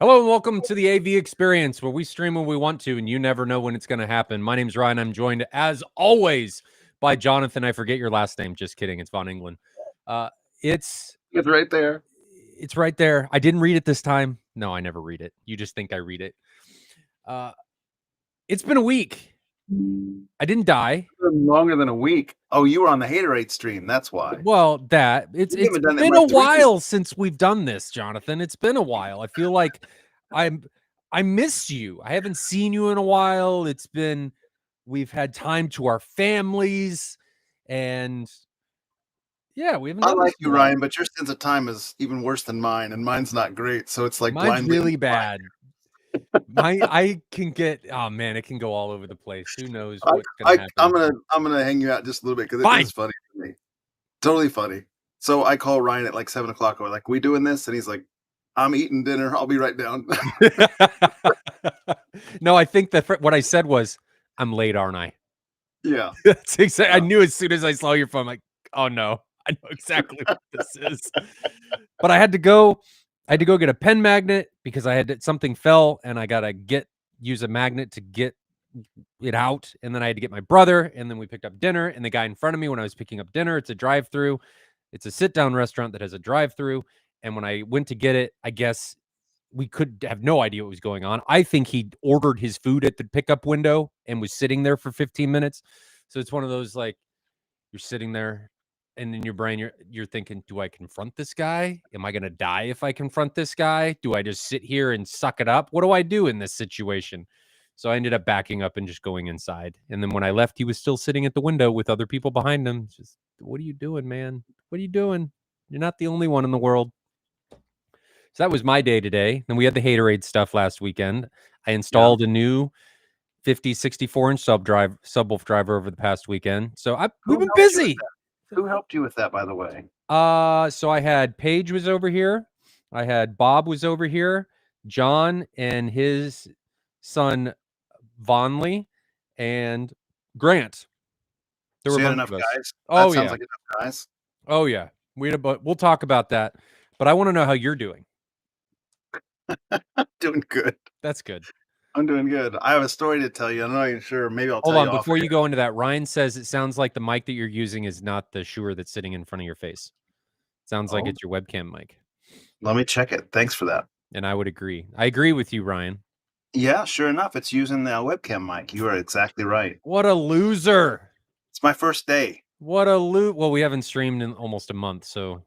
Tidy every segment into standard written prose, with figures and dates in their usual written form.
Hello and welcome to the AV experience where we stream when we want to and you never know when it's going to happen. My name's Ryan. I'm joined as always by Jonathan. I forget your last name. Just kidding. It's Von England. It's right there. It's right there. I didn't read it this time. No, I never read it. You just think I read it. It's been a week. I didn't die. Longer than a week. Oh, you were on the Haterade stream. That's why. Well, it's been a while since we've done this, Jonathan. It's been a while. I feel like I missed you. I haven't seen you in a while. We've had time to our families, and yeah, we haven't. I like you, Ryan, but your sense of time is even worse than mine, and mine's not great. So it's like mine's really bad. I can get it can go all over the place. Who knows what's gonna happen? I'm gonna hang you out just a little bit because it is funny to me. Totally funny. So I call Ryan at like 7 o'clock. We're like, "We doing this?" And he's like, "I'm eating dinner. I'll be right down." No, I think that what I said was, "I'm late, aren't I?" Yeah, that's exactly. Yeah. I knew as soon as I saw your phone, like, "Oh no, I know exactly what this is." But I had to go get a pen magnet because something fell and I gotta use a magnet to get it out. And then I had to get my brother, and then we picked up dinner. And the guy in front of me, when I was picking up dinner, it's a drive-through. It's a sit-down restaurant that has a drive-through. And when I went to get it, I guess we could have no idea what was going on. I think he ordered his food at the pickup window and was sitting there for 15 minutes. So it's one of those, like, you're sitting there and in your brain, you're thinking, do I confront this guy? Am I going to die if I confront this guy? Do I just sit here and suck it up? What do I do in this situation? So I ended up backing up and just going inside. And then when I left, he was still sitting at the window with other people behind him. Just, what are you doing, man? What are you doing? You're not the only one in the world. So that was my day today. Then we had the Haterade stuff last weekend. I installed a new 64-inch subwoof driver over the past weekend. So we've been busy. Who helped you with that, by the way? So I had Paige was over here. I had Bob was over here. John and his son Vonley and Grant. There were a bunch of us. Guys? Oh, that sounds like enough guys. Oh yeah. We'll talk about that. But I want to know how you're doing. Doing good. That's good. I'm doing good. I have a story to tell you. I'm not even sure. Maybe I'll tell you. Hold on, before you go into that, Ryan says it sounds like the mic that you're using is not the Shure that's sitting in front of your face. Sounds like it's your webcam mic. Let me check it. Thanks for that. And I would agree. I agree with you, Ryan. Yeah, sure enough, it's using the webcam mic. You are exactly right. What a loser. It's my first day. What a loot. Well, we haven't streamed in almost a month, so.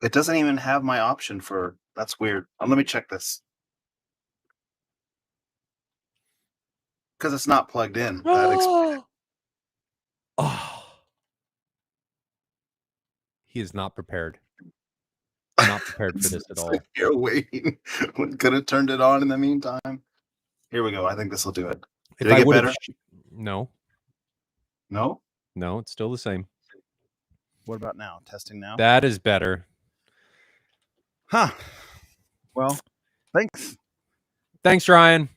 It doesn't even have my option for, that's weird. Let me check this. Because it's not plugged in. Oh. He is not prepared. Not prepared for this at all. You're waiting. Could have turned it on in the meantime. Here we go. I think this will do it. Did it get better? No. No? No, it's still the same. What about now? Testing now? That is better. Huh. Well, thanks. Thanks, Ryan.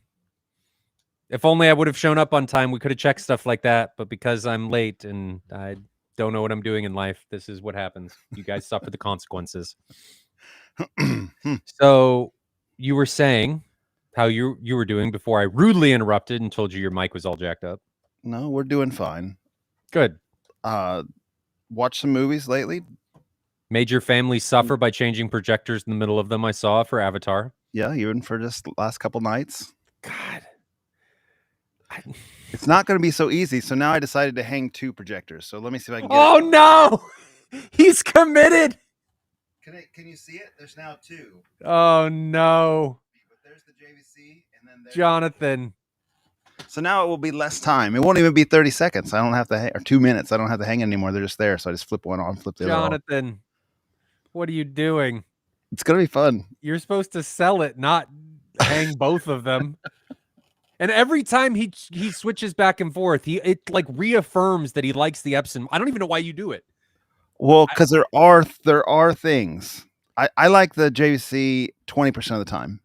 If only I would have shown up on time, we could have checked stuff like that. But because I'm late and I don't know what I'm doing in life, this is what happens. You guys suffer the consequences. So you were saying how you were doing before I rudely interrupted and told you your mic was all jacked up. No, we're doing fine. Good. Watch some movies lately? Made your family suffer by changing projectors in the middle of them, I saw, for Avatar. Yeah, even for just the last couple nights. God. It's not going to be so easy. So now I decided to hang 2 projectors. So let me see if I can get it. No! He's committed! Can you see it? There's now 2. Oh, no. But there's the JVC and then there's Jonathan. So now it will be less time. It won't even be 30 seconds. I don't have to or 2 minutes. I don't have to hang anymore. They're just there. So I just flip one on, flip the other on. Jonathan, what are you doing? It's going to be fun. You're supposed to sell it, not hang both of them. And every time he switches back and forth, it like reaffirms that he likes the Epson. I don't even know why you do it. Well, because there are things. I like the JVC 20% of the time.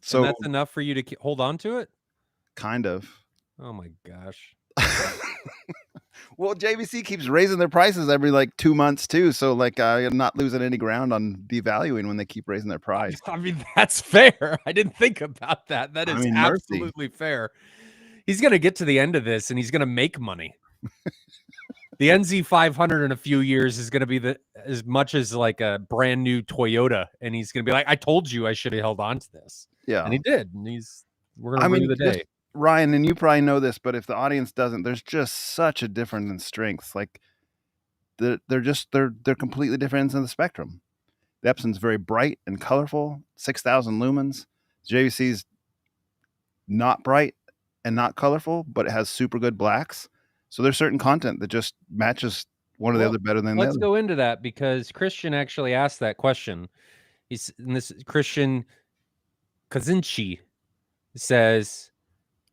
So and that's enough for you to hold on to it? Kind of. Oh my gosh. Well, JVC keeps raising their prices every like 2 months too. So like I'm not losing any ground on devaluing when they keep raising their price. I mean, that's fair. I didn't think about that. That I is mean, mercy. absolutely fair. He's going to get to the end of this and he's going to make money. The NZ500 in a few years is going to be as much as like a brand new Toyota, and he's going to be like, "I told you I should have held on to this." Yeah, and he did. And we're going to rue the day. Ryan, and you probably know this, but if the audience doesn't, there's just such a difference in strengths. Like they're completely different ends of the spectrum. The Epson's very bright and colorful, 6,000 lumens. JVC's not bright and not colorful, but it has super good blacks. So there's certain content that just matches one or the other better than the other. Let's go into that because Christian actually asked that question. Christian Kazinchi says,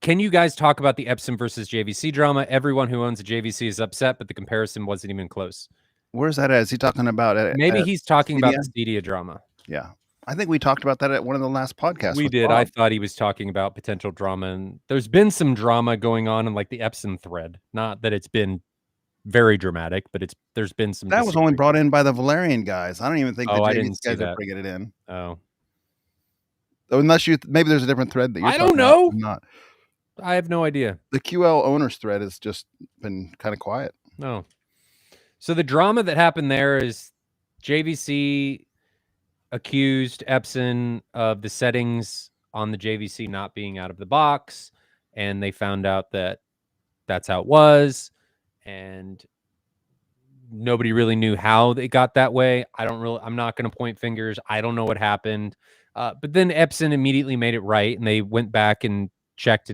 "Can you guys talk about the Epson versus JVC drama? Everyone who owns a JVC is upset, but the comparison wasn't even close." Where's that at? Is he talking about Maybe he's talking about the Stadia drama. Yeah. I think we talked about that at one of the last podcasts. We did. Bob. I thought he was talking about potential drama, and there's been some drama going on in like the Epson thread. Not that it's been very dramatic, but there's been some. That was only brought in by the Valerian guys. I don't even think the JVC guys are bringing it in. Oh, unless maybe there's a different thread that you're. I don't know. Not. I have no idea. The QL owners thread has just been kind of quiet. No. So the drama that happened there is JVC accused Epson of the settings on the JVC not being out of the box, and they found out that that's how it was, and nobody really knew how they got that way. I'm not going to point fingers. I don't know what happened. But then Epson immediately made it right, and they went back and checked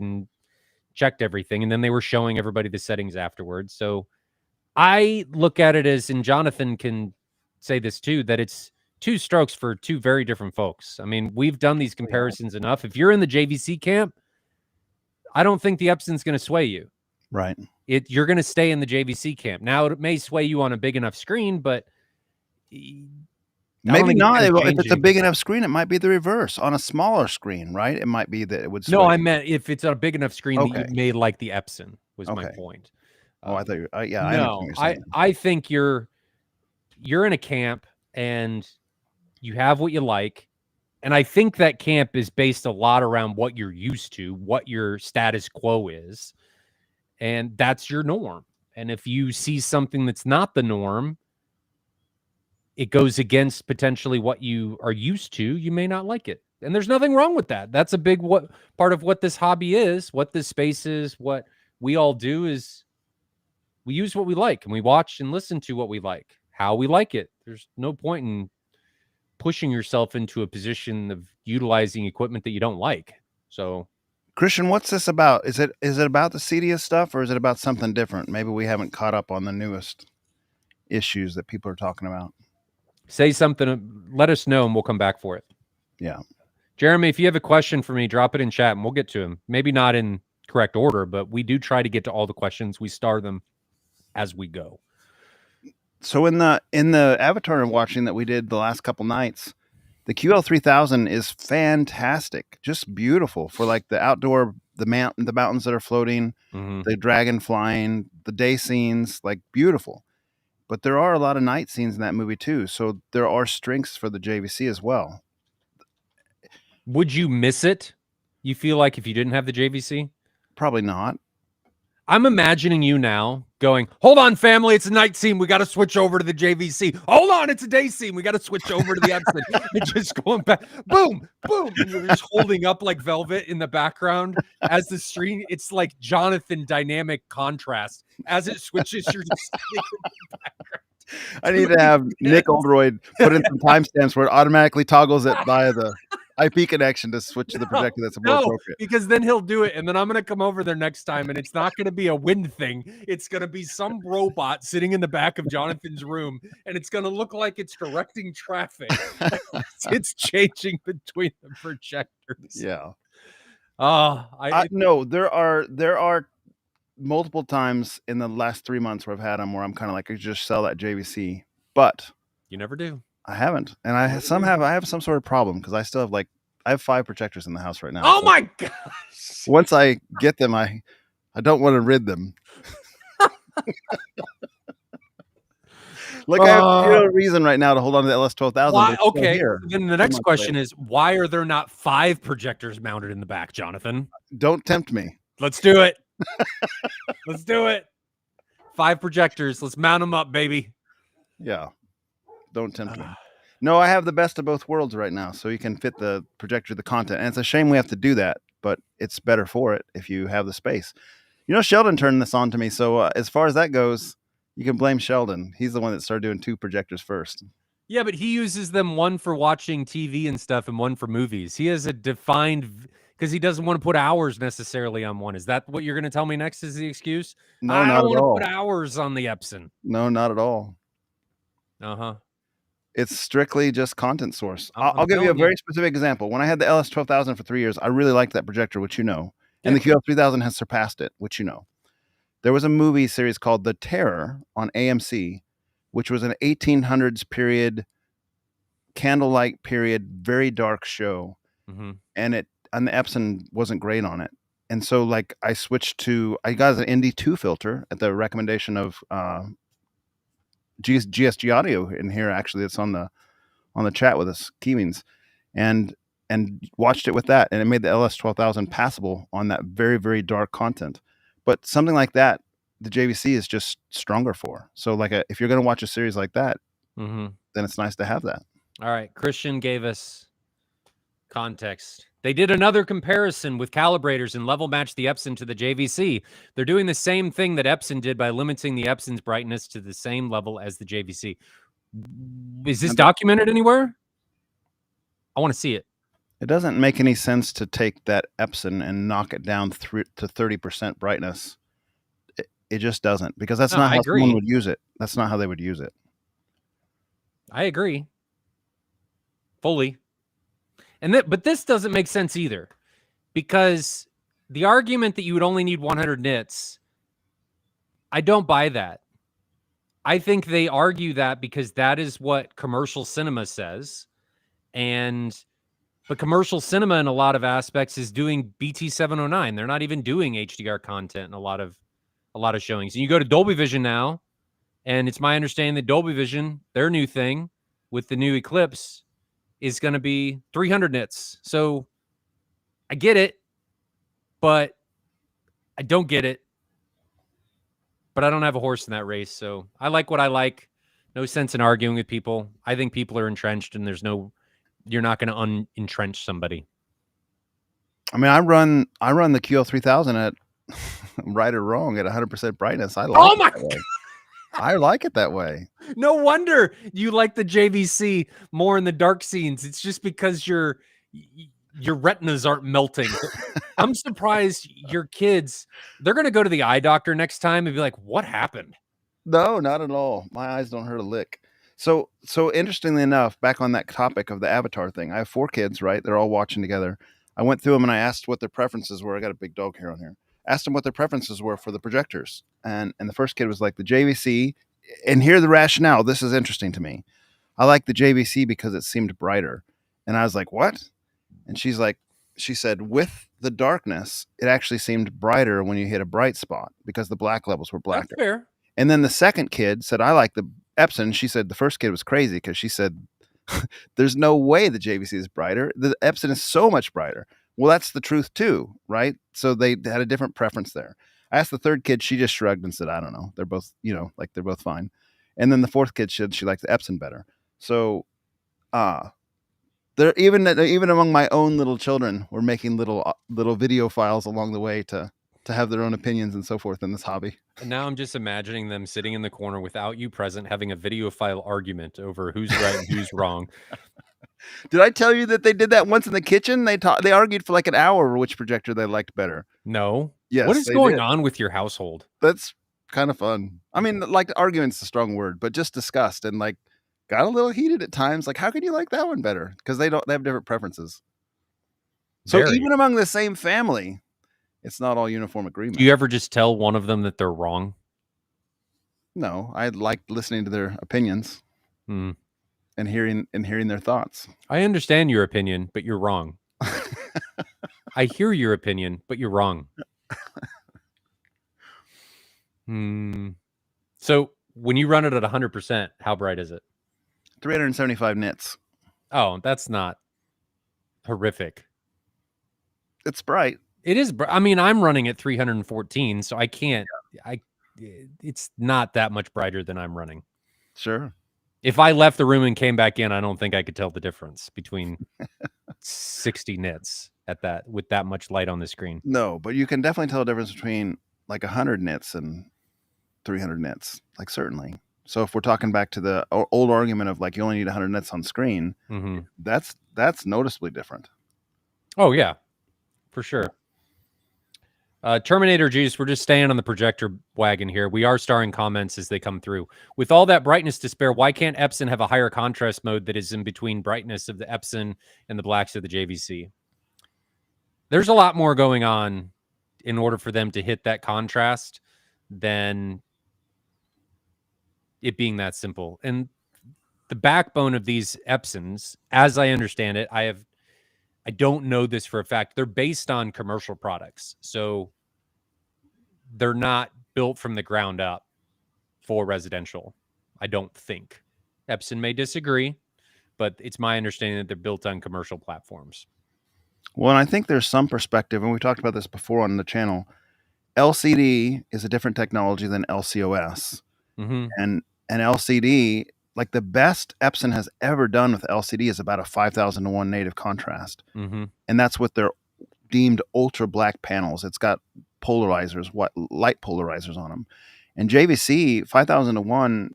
everything, and then they were showing everybody the settings afterwards. So I look at it as, and Jonathan can say this too, that it's two strokes for two very different folks. I mean, we've done these comparisons enough. If you're in the JVC camp, I don't think the Epson's going to sway you. Right. You're going to stay in the JVC camp. Now, it may sway you on a big enough screen, but maybe not. If it's a big enough screen, it might be the reverse. On a smaller screen, right? It might be that it would sway. No, I meant if it's on a big enough screen that you may like the Epson was my point. I thought you were, yeah. No, I think you're in a camp and you have what you like. And I think that camp is based a lot around what you're used to, what your status quo is. And that's your norm. And if you see something that's not the norm, it goes against potentially what you are used to, you may not like it. And there's nothing wrong with that. That's a big part of what this hobby is, what this space is, what we all do is we use what we like and we watch and listen to what we like, how we like it. There's no point in pushing yourself into a position of utilizing equipment that you don't like. So, Christian, what's this about? Is it about the Stadia stuff, or is it about something different? Maybe we haven't caught up on the newest issues that people are talking about. Say something, let us know, and we'll come back for it. Yeah. Jeremy, if you have a question for me, drop it in chat, and we'll get to them. Maybe not in correct order, but we do try to get to all the questions. We star them as we go. So in the Avatar watching that we did the last couple nights, the QL3000 is fantastic, just beautiful for like the outdoor, the mountains that are floating, the dragon flying, the day scenes, like beautiful. But there are a lot of night scenes in that movie too, so there are strengths for the JVC as well. Would you miss it? You feel like if you didn't have the JVC? Probably not. I'm imagining you now going, hold on, family, it's a night scene. We got to switch over to the JVC. Hold on, it's a day scene. We got to switch over to the Epson. And just going back, boom, boom. And you're just holding up like velvet in the background as the screen. It's like Jonathan dynamic contrast. As it switches, you're just in the background. I need to have Nick Oldroyd put in some timestamps where it automatically toggles it via the IP connection to switch to the projector that's more appropriate. Because then he'll do it, and then I'm going to come over there next time, and it's not going to be a wind thing. It's going to be some robot sitting in the back of Jonathan's room, and it's going to look like it's directing traffic. It's changing between the projectors. Yeah. No, there are multiple times in the last 3 months where I've had them where I'm kind of like, I just sell that JVC, but you never do. I haven't, and I have some sort of problem because I have 5 projectors in the house right now. Oh my gosh! Once I get them, I don't want to rid them. Look, I have zero reason right now to hold on to the LS12000. Why? Okay, here. then the next question is, why are there not 5 projectors mounted in the back, Jonathan? Don't tempt me. Let's do it. Let's do it. 5 projectors. Let's mount them up, baby. Yeah. Don't tempt me. No, I have the best of both worlds right now, so you can fit the projector, the content. And it's a shame we have to do that, but it's better for it if you have the space. You know, Sheldon turned this on to me, so as far as that goes, you can blame Sheldon. He's the one that started doing 2 projectors first. Yeah, but he uses them, one for watching TV and stuff and one for movies. He has a defined, because he doesn't want to put hours necessarily on one. Is that what you're going to tell me next is the excuse? No, I not don't at want all. to put hours on the Epson. No, not at all. Uh-huh. It's strictly just content source. I'm I'll give you a telling very specific example. When I had the LS12000 for 3 years, I really liked that projector, which you know. And the QL3000 has surpassed it, which you know. There was a movie series called The Terror on AMC, which was an 1800s period, candlelight period, very dark show. Mm-hmm. And the Epson wasn't great on it. And so like I got an ND2 filter at the recommendation of GSG Audio in here, actually. It's on the chat with us, Keemings, and watched it with that, and it made the LS12000 passable on that very, very dark content. But something like that, the JVC is just stronger for. So like if you're going to watch a series like that, then it's nice to have that. All right. Christian gave us context. They did another comparison with calibrators and level matched the Epson to the JVC. They're doing the same thing that Epson did by limiting the Epson's brightness to the same level as the JVC. Is this documented anywhere? I want to see it. It doesn't make any sense to take that Epson and knock it down to 30% brightness. It just doesn't, because that's not how someone would use it. That's not how they would use it. I agree. Fully. But this doesn't make sense either, because the argument that you would only need 100 nits, I don't buy that. I think they argue that because that is what commercial cinema says. But commercial cinema in a lot of aspects is doing BT 709. They're not even doing HDR content in a lot of showings. And you go to Dolby Vision now, and it's my understanding that Dolby Vision, their new thing with the new Eclipse, is going to be 300 nits. So I get it, but I don't get it. But I don't have a horse in that race. So I like what I like. No sense in arguing with people. I think people are entrenched, and you're not going to unentrench somebody. I mean, I run the QL3000 at right or wrong at 100% brightness. I like oh my God. I like it that way. No wonder you like the JVC more in the dark scenes. It's just because your retinas aren't melting. I'm surprised your kids, they're going to go to the eye doctor next time and be like, what happened? No, not at all. My eyes don't hurt a lick. So interestingly enough, back on that topic of the Avatar thing, I have 4 kids, right? They're all watching together. I went through them and I asked what their preferences were. I got a big dog hair on here. Asked them what their preferences were for the projectors. And the first kid was like the JVC. And here the rationale. This is interesting to me. I like the JVC because it seemed brighter. And I was like, what? And she said, with the darkness, it actually seemed brighter when you hit a bright spot because the black levels were blacker. That's fair. And then the second kid said, I like the Epson. She said the first kid was crazy because she said, there's no way the JVC is brighter. The Epson is so much brighter. Well, that's the truth too, right? So they had a different preference there. I asked the third kid, she just shrugged and said, I don't know. They're both, they're both fine. And then the fourth kid said she liked the Epson better. So they're even among my own little children, we're making little video files along the way to have their own opinions and so forth in this hobby. And now I'm just imagining them sitting in the corner without you present, having a video file argument over who's right and who's wrong. Did I tell you that they did that once in the kitchen? They argued for like an hour over which projector they liked better. No. Yes. What is going on with your household? That's kind of fun. I mean, like argument's a strong word, but just discussed and like got a little heated at times. Like, how can you like that one better? Because they have different preferences. So even among the same family, it's not all uniform agreement. Do you ever just tell one of them that they're wrong? No, I like listening to their opinions. And hearing their thoughts. I understand your opinion, but you're wrong. I hear your opinion, but you're wrong. So when you run it at 100%, how bright is it? 375 nits. Oh, that's not horrific. It's bright. It is. I mean, I'm running at 314, so I can't. It's not that much brighter than I'm running. Sure. If I left the room and came back in, I don't think I could tell the difference between 60 nits at that with that much light on the screen. No, but you can definitely tell the difference between like 100 nits and 300 nits. Like certainly. So if we're talking back to the old argument of like you only need 100 nits on screen, that's noticeably different. Oh yeah, for sure. Terminator Juice, we're just staying on the projector wagon here. We are starring comments as they come through. With all that brightness to spare, why can't Epson have a higher contrast mode that is in between brightness of the Epson and the blacks of the JVC? There's a lot more going on in order for them to hit that contrast than it being that simple. And the backbone of these Epsons, as I understand it, I don't know this for a fact. They're based on commercial products. So they're not built from the ground up for residential, I don't think. Epson may disagree, but it's my understanding that they're built on commercial platforms. Well, and I think there's some perspective, and we talked about this before on the channel. LCD is a different technology than LCOS. And LCD, like the best Epson has ever done with LCD is about a 5,000-to-1 native contrast. And that's with their deemed ultra black panels. It's got polarizers, light polarizers on them. And JVC, 5,000-to-1,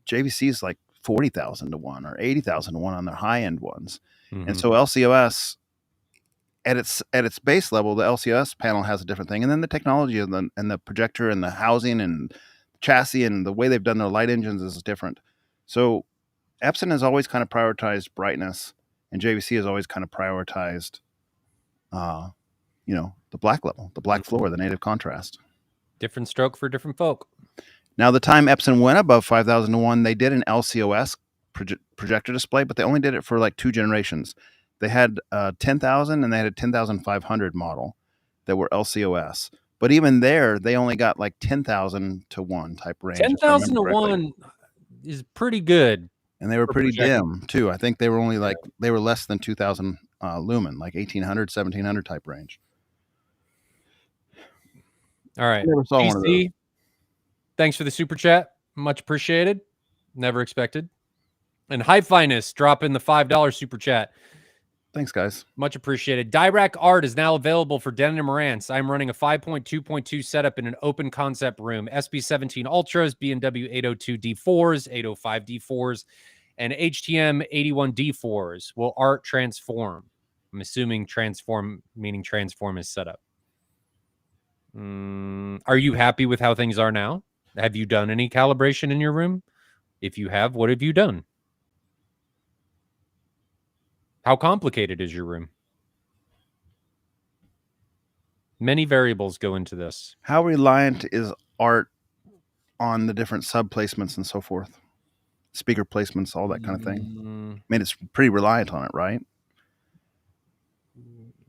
JVC is like 40,000-to-1 or 80,000-to-1 on their high-end ones. And so LCOS, at its base level, the LCOS panel has a different thing. And then the technology and the projector and the housing and chassis and the way they've done their light engines is different. So Epson has always kind of prioritized brightness, and JVC has always kind of prioritized, the black level, the black floor, the native contrast. Different stroke for different folk. Now, the time Epson went above 5,000-to-1, they did an LCOS projector display, but they only did it for like 2 generations. They had 10,000 and they had a 10,500 model that were LCOS. But even there, they only got like 10,000-to-1 type range. 10,000-to-1 is pretty good. And they were pretty dim too. I think they were only they were less than 2,000 lumen, like 1,800, 1,700 type range. All right. PC, thanks for the super chat. Much appreciated. Never expected. And HiFiness dropping the $5 super chat. Thanks, guys. Much appreciated. Dirac Art is now available for Denon and Marantz. I'm running a 5.2.2 setup in an open concept room. SB17 Ultras, B&W 802 D4s, 805 D4s, and HTM 81 D4s. Will Art transform? I'm assuming transform, meaning transform is set up. Are you happy with how things are now? Have you done any calibration in your room? If you have, what have you done? How complicated is your room? Many variables go into this. How reliant is Art on the different sub placements and so forth? Speaker placements, all that kind of thing. I mean, it's pretty reliant on it, right?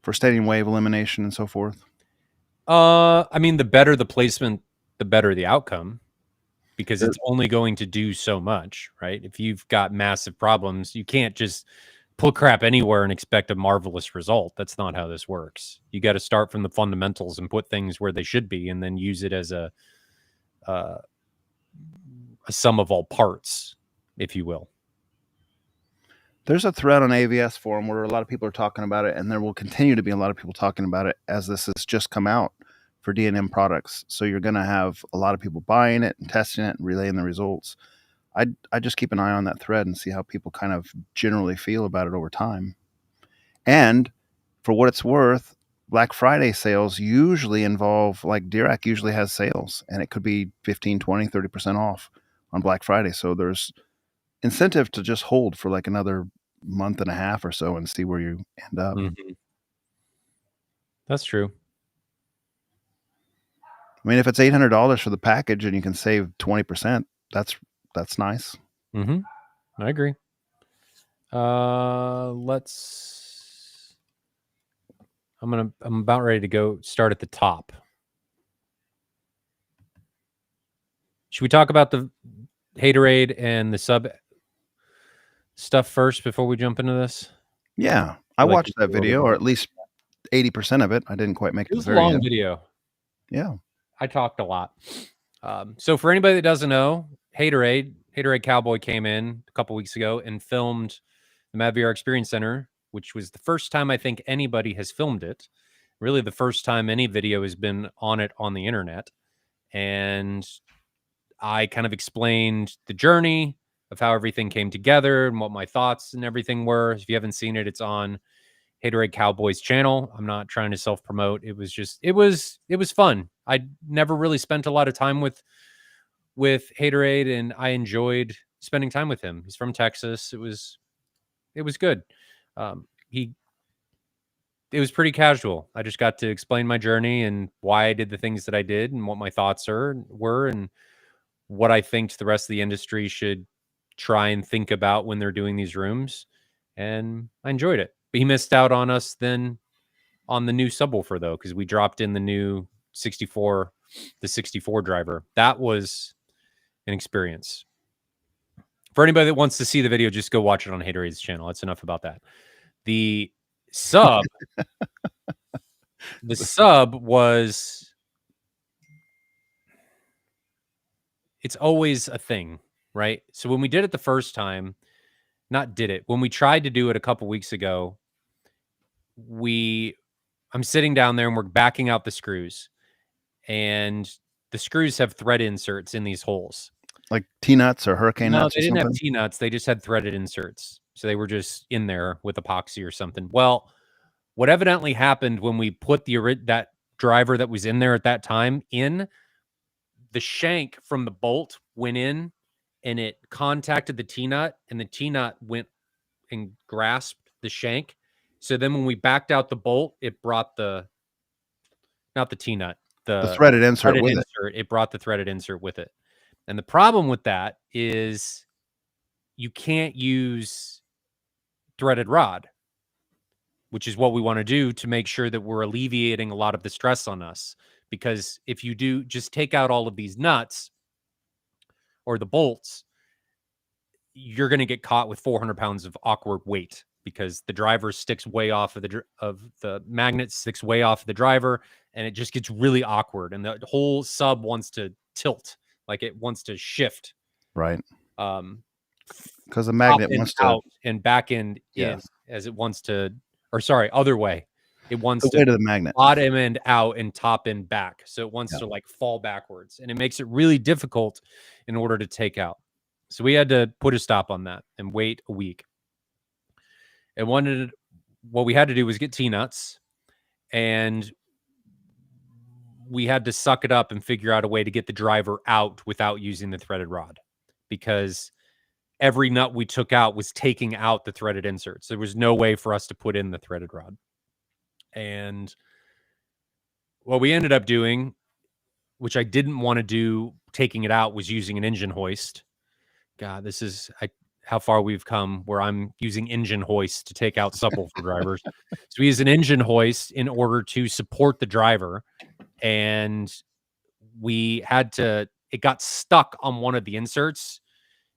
For standing wave elimination and so forth. I mean, the better the placement, the better the outcome, because it's only going to do so much, right? If you've got massive problems, you can't just pull crap anywhere and expect a marvelous result. That's not how this works. You got to start from the fundamentals and put things where they should be, and then use it as a sum of all parts, if you will. There's a thread on AVS forum where a lot of people are talking about it, and there will continue to be a lot of people talking about it as this has just come out for D&M products. So you're going to have a lot of people buying it and testing it and relaying the results. I just keep an eye on that thread and see how people kind of generally feel about it over time. And for what it's worth, Black Friday sales usually involve, like Dirac usually has sales, and it could be 15, 20, 30% off on Black Friday. So there's incentive to just hold for like another month and a half or so and see where you end up. That's true. I mean, if it's $800 for the package and you can save 20%, that's nice. I agree. I'm about ready to go start at the top. Should we talk about the haterade and the sub stuff first before we jump into this? Yeah, I watched that video, or at least 80% of it. I didn't quite make it. It was a long video. Yeah, I talked a lot. So for anybody that doesn't know, Haterade Cowboy came in a couple weeks ago and filmed the Mad VR Experience Center, which was the first time I think anybody has filmed it. Really, the first time any video has been on it on the internet. And I kind of explained the journey of how everything came together and what my thoughts and everything were. If you haven't seen it, it's on Haterade Cowboy's channel. I'm not trying to self-promote. It was fun. I never really spent a lot of time with Haterade, and I enjoyed spending time with him. He's from Texas. It was good. It was pretty casual. I just got to explain my journey and why I did the things that I did and what my thoughts were and what I think the rest of the industry should try and think about when they're doing these rooms. And I enjoyed it. But he missed out on us then on the new subwoofer, though, because we dropped in the new 64 driver. That was an experience. For anybody that wants to see the video, just go watch it on Haterade's channel. That's enough about that. The sub, was, it's always a thing, right? So when we did it the first time, when we tried to do it a couple weeks ago, I'm sitting down there and we're backing out the screws, and the screws have thread inserts in these holes. Like T-nuts or hurricane nuts? No, they didn't have T-nuts. They just had threaded inserts. So they were just in there with epoxy or something. Well, what evidently happened when we put that driver that was in there at that time in, the shank from the bolt went in and it contacted the T-nut, and the T-nut went and grasped the shank. So then when we backed out the bolt, it brought not the T-nut, the threaded insert with it. It brought the threaded insert with it. And the problem with that is you can't use threaded rod, which is what we want to do to make sure that we're alleviating a lot of the stress on us. Because if you do just take out all of these nuts or the bolts, you're going to get caught with 400 pounds of awkward weight, because the driver sticks way off of the magnet, sticks way off of the driver, and it just gets really awkward. And the whole sub wants to tilt, like it wants to shift. Right. Because the magnet wants to out and back end in as it wants to, or sorry, other way. It wants to the magnet, bottom end out and top end back. So it wants to like fall backwards, and it makes it really difficult in order to take out. So we had to put a stop on that and wait a week. And what we had to do was get T-nuts, and we had to suck it up and figure out a way to get the driver out without using the threaded rod, because every nut we took out was taking out the threaded inserts. There was no way for us to put in the threaded rod. And what we ended up doing, which I didn't want to do, taking it out, was using an engine hoist. God, this is how far we've come, where I'm using engine hoist to take out subwoofer drivers. So we use an engine hoist in order to support the driver. And it got stuck on one of the inserts.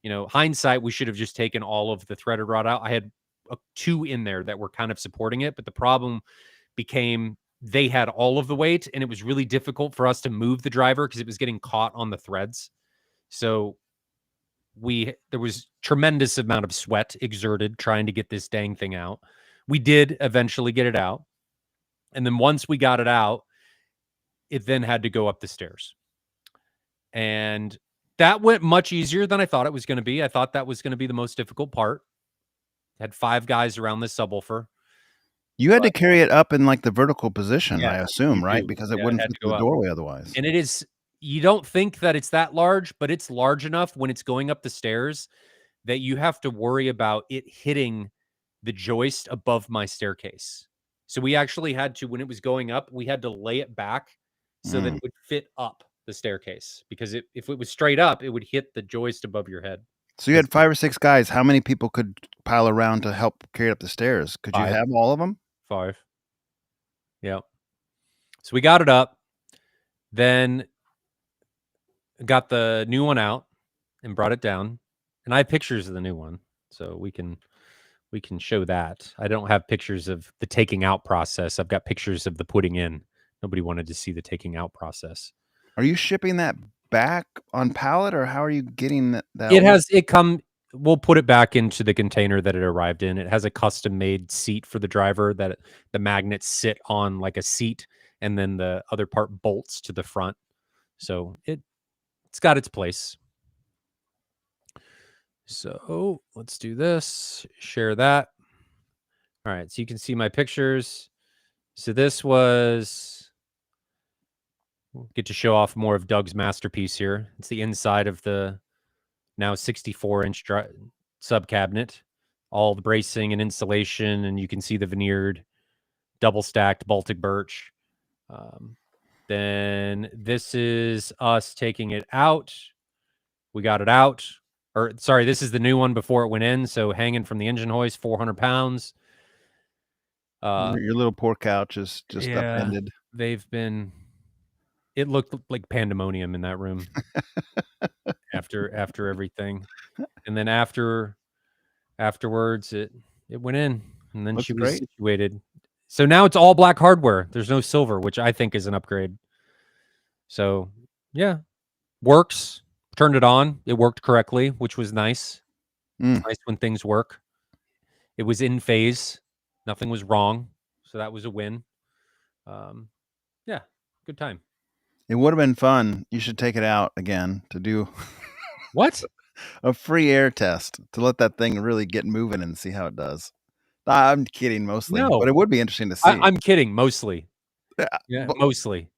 You know, hindsight, we should have just taken all of the threaded rod out. I had two in there that were kind of supporting it, but the problem became they had all of the weight, and it was really difficult for us to move the driver because it was getting caught on the threads. So there was tremendous amount of sweat exerted trying to get this dang thing out. We did eventually get it out. And then once we got it out, it then had to go up the stairs. And that went much easier than I thought it was going to be. I thought that was going to be the most difficult part. Had 5 guys around this subwoofer. You had to carry it up in like the vertical position, I assume, right? Do. Because it wouldn't fit the doorway otherwise. And it is, you don't think that it's that large, but it's large enough when it's going up the stairs that you have to worry about it hitting the joist above my staircase. So we actually had to, when it was going up, we had to lay it back so that it would fit up the staircase, because if it was straight up, it would hit the joist above your head. So you had 5 or 6 guys. How many people could pile around to help carry up the stairs? Could 5. You have all of them? 5. Yeah. So we got it up. Then got the new one out and brought it down, and I have pictures of the new one, so we can show that. I don't have pictures of the taking out process. I've got pictures of the putting in. Nobody wanted to see the taking out process. Are you shipping that back on pallet, or how are you getting that? We'll put it back into the container that it arrived in. It has a custom made seat for the driver that the magnets sit on like a seat, and then the other part bolts to the front. So it's got its place. So let's do this. Share that. All right. So you can see my pictures. So this was, get to show off more of Doug's masterpiece here. It's the inside of the now 64-inch sub cabinet, all the bracing and insulation, and you can see the veneered double stacked Baltic birch. Then this is us taking it out. We got it out. Or sorry, this is the new one before it went in. So hanging from the engine hoist, 400 pounds. Your little poor couch is just upended. It looked like pandemonium in that room after everything. And then afterwards it went in, and then Looks she was great. situated. So now it's all black hardware. There's no silver, which I think is an upgrade. So yeah, works. Turned it on. It worked correctly, which was nice. It's nice when things work. It was in phase. Nothing was wrong. So that was a win. Yeah, good time. It would have been fun. You should take it out again to do What? a free air test to let that thing really get moving and see how it does. I'm kidding mostly, No. but it would be interesting to see. I'm kidding mostly. Yeah, but- mostly.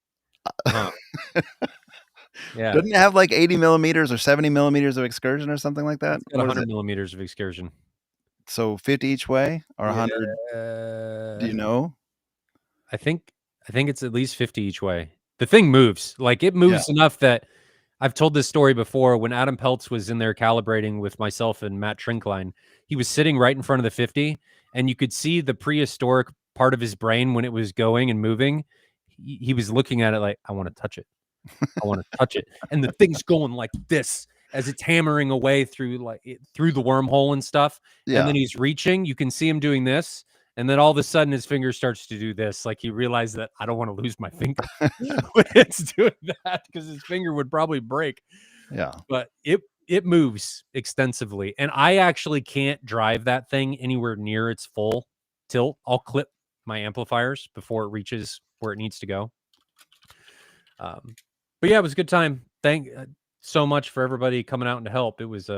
Yeah. Doesn't it have like 80 millimeters or 70 millimeters of excursion or something like that? It's got 100 millimeters of excursion. So 50 each way or 100? Do you know? I think it's at least 50 each way. The thing moves. Like, it moves enough that I've told this story before. When Adam Peltz was in there calibrating with myself and Matt Trinkline, he was sitting right in front of the 50, and you could see the prehistoric part of his brain when it was going and moving. He was looking at it like, I want to touch it. I want to touch it. And the thing's going like this as it's hammering away through through the wormhole and stuff. Yeah. And then he's reaching. You can see him doing this. And then all of a sudden his finger starts to do this. Like, he realized that I don't want to lose my finger when it's doing that, because his finger would probably break. Yeah. But it moves extensively. And I actually can't drive that thing anywhere near its full tilt. I'll clip my amplifiers before it reaches where it needs to go. But yeah, it was a good time. Thank so much for everybody coming out to help. It was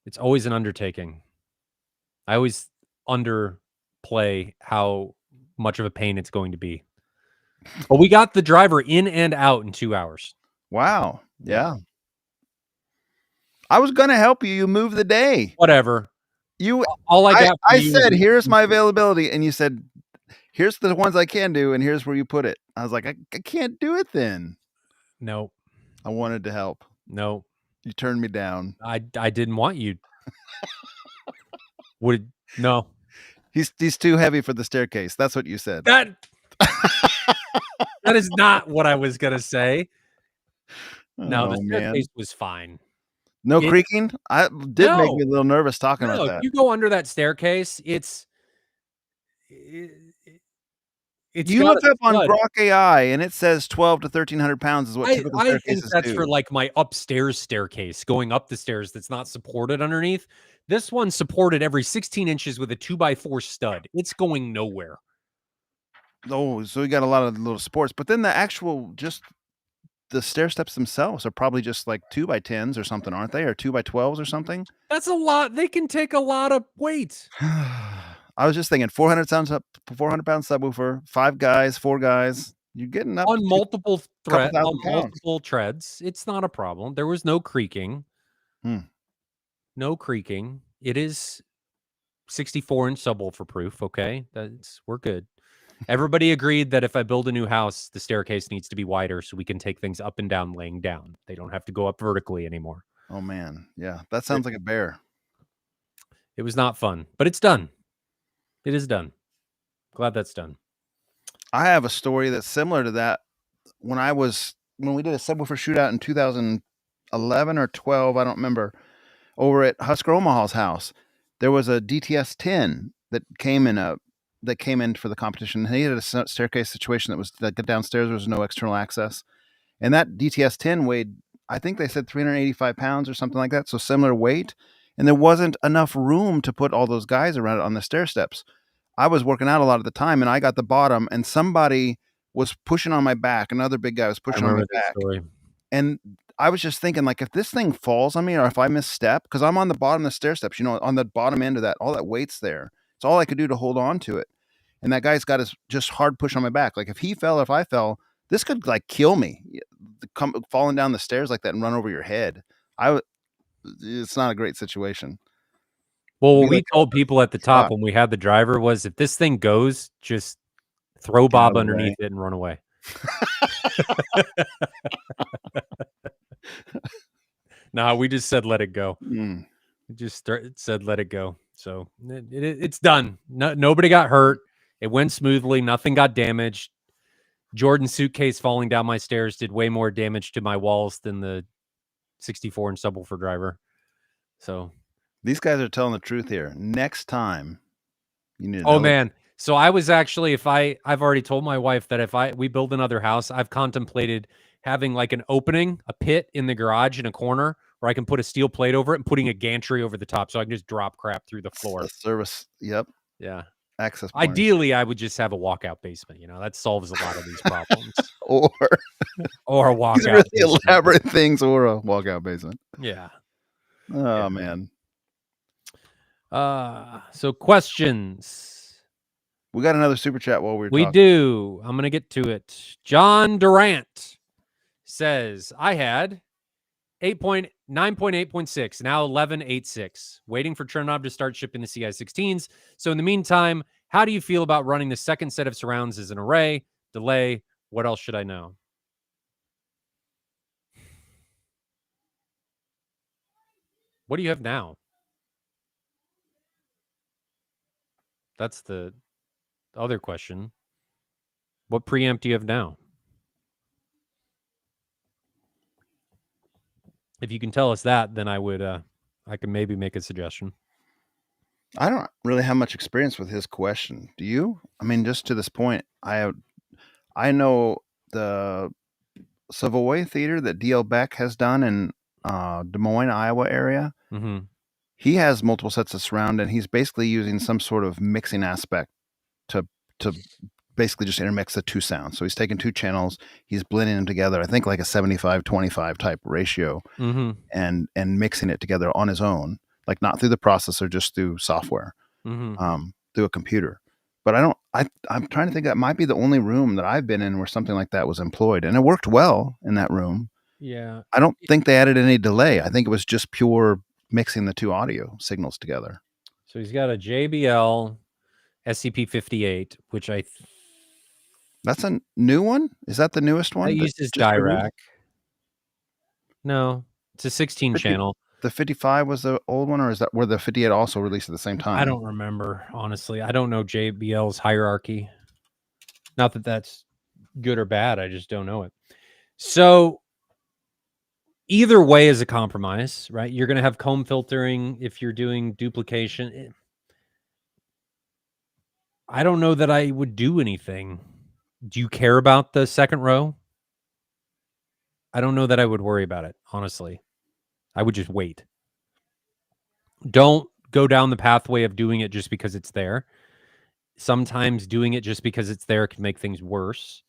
it's always an undertaking. I always underplay how much of a pain it's going to be. But we got the driver in and out in 2 hours. Wow. Yeah. I was going to help you. You moved the day. Whatever. All I got. I said, here's my availability. And you said, here's the ones I can do. And here's where you put it. I was like, I can't do it then. No. I wanted to help. No. You turned me down. I didn't want you. No. He's too heavy for the staircase. That's what you said. That is not what I was going to say. No, the staircase was fine. No creaking? I did make me a little nervous talking about that. You go under that staircase, you looked up on Grok AI and it says 12 to 1,300 pounds is what typical staircases do. I think that's for like my upstairs staircase, going up the stairs that's not supported underneath. This one's supported every 16 inches with a 2x4 stud. It's going nowhere. Oh, so you got a lot of little supports. But then the stair steps themselves are probably just like 2x10s or something, aren't they? Or 2x12s or something? That's a lot. They can take a lot of weight. I was just thinking 400 pound subwoofer, 4 guys. You're getting up on multiple treads. It's not a problem. There was no creaking. No creaking. It is 64-inch subwoofer proof. Okay, we're good. Everybody agreed that if I build a new house, the staircase needs to be wider so we can take things up and down laying down. They don't have to go up vertically anymore. Oh man, yeah, that sounds like a bear. It was not fun, but it's done. It is done. Glad that's done. I have a story that's similar to that. When I was when we did a subwoofer shootout in 2011 or 12, I don't remember, over at Husker Omaha's house, there was a DTS 10 that came in for the competition. He had a staircase situation that was like downstairs. There was no external access, and that DTS 10 weighed, I think they said 385 pounds or something like that, so similar weight. And there wasn't enough room to put all those guys around it on the stair steps. I was working out a lot of the time, and I got the bottom, and somebody was pushing on my back. Another big guy was I pushing on my remember that back. story. And I was just thinking, like, if this thing falls on me or if I misstep, because I'm on the bottom of the stair steps, on the bottom end of that, all that weight's there. It's all I could do to hold on to it. And that guy's got his just hard push on my back. Like, if he fell, if I fell, this could like kill me. Falling down the stairs like that and run over your head. It's not a great situation. Well, what we told people at the top when we had the driver was, if this thing goes, just throw Bob underneath it and run away. Nah, we just said let it go. We just said let it go. So it's done. Nobody got hurt. It went smoothly. Nothing got damaged. Jordan's suitcase falling down my stairs did way more damage to my walls than the 64-inch subwoofer driver. So these guys are telling the truth here. Next time, you need to know man. So I was actually, I've already told my wife that if we build another house, I've contemplated having like an opening, a pit in the garage in a corner where I can put a steel plate over it and putting a gantry over the top so I can just drop crap through the floor. A service. Yep. Yeah. Access points. Ideally, I would just have a walkout basement. That solves a lot of these problems. or a walkout. These really elaborate things, or a walkout basement. Yeah. Oh yeah. Man. So questions. We got another super chat while we're talking. We do. I'm gonna get to it. John Durant says, I had 9.8.6, now 11.86. Waiting for Chernobyl to start shipping the CI16s. So in the meantime, how do you feel about running the second set of surrounds as an array? Delay? What else should I know? What do you have now? That's the other question. What preamp do you have now? If you can tell us that, then I can maybe make a suggestion. I don't really have much experience with his question. Do you? I mean, just to this point, I know the Savoy Theater that D.L. Beck has done in Des Moines, Iowa area. Mm-hmm. He has multiple sets of surround, and he's basically using some sort of mixing aspect to basically just intermix the two sounds. So he's taking two channels, he's blending them together, I think like a 75-25 type ratio, and mixing it together on his own, like not through the processor, just through software, through a computer. But I'm trying to think, that might be the only room that I've been in where something like that was employed, and it worked well in that room. Yeah. I don't think they added any delay. I think it was just pure mixing the two audio signals together. So he's got a JBL SCP-58, which that's a new one? Is that the newest one? That uses Dirac. No, it's a 16 channel. The 55 was the old one, or is that where the 58 also released at the same time? I don't remember, honestly. I don't know JBL's hierarchy. Not that that's good or bad. I just don't know it. So either way is a compromise, right? You're going to have comb filtering if you're doing duplication. I don't know that I would do anything. Do you care about the second row? I don't know that I would worry about it, honestly. I would just wait. Don't go down the pathway of doing it just because it's there. Sometimes doing it just because it's there can make things worse.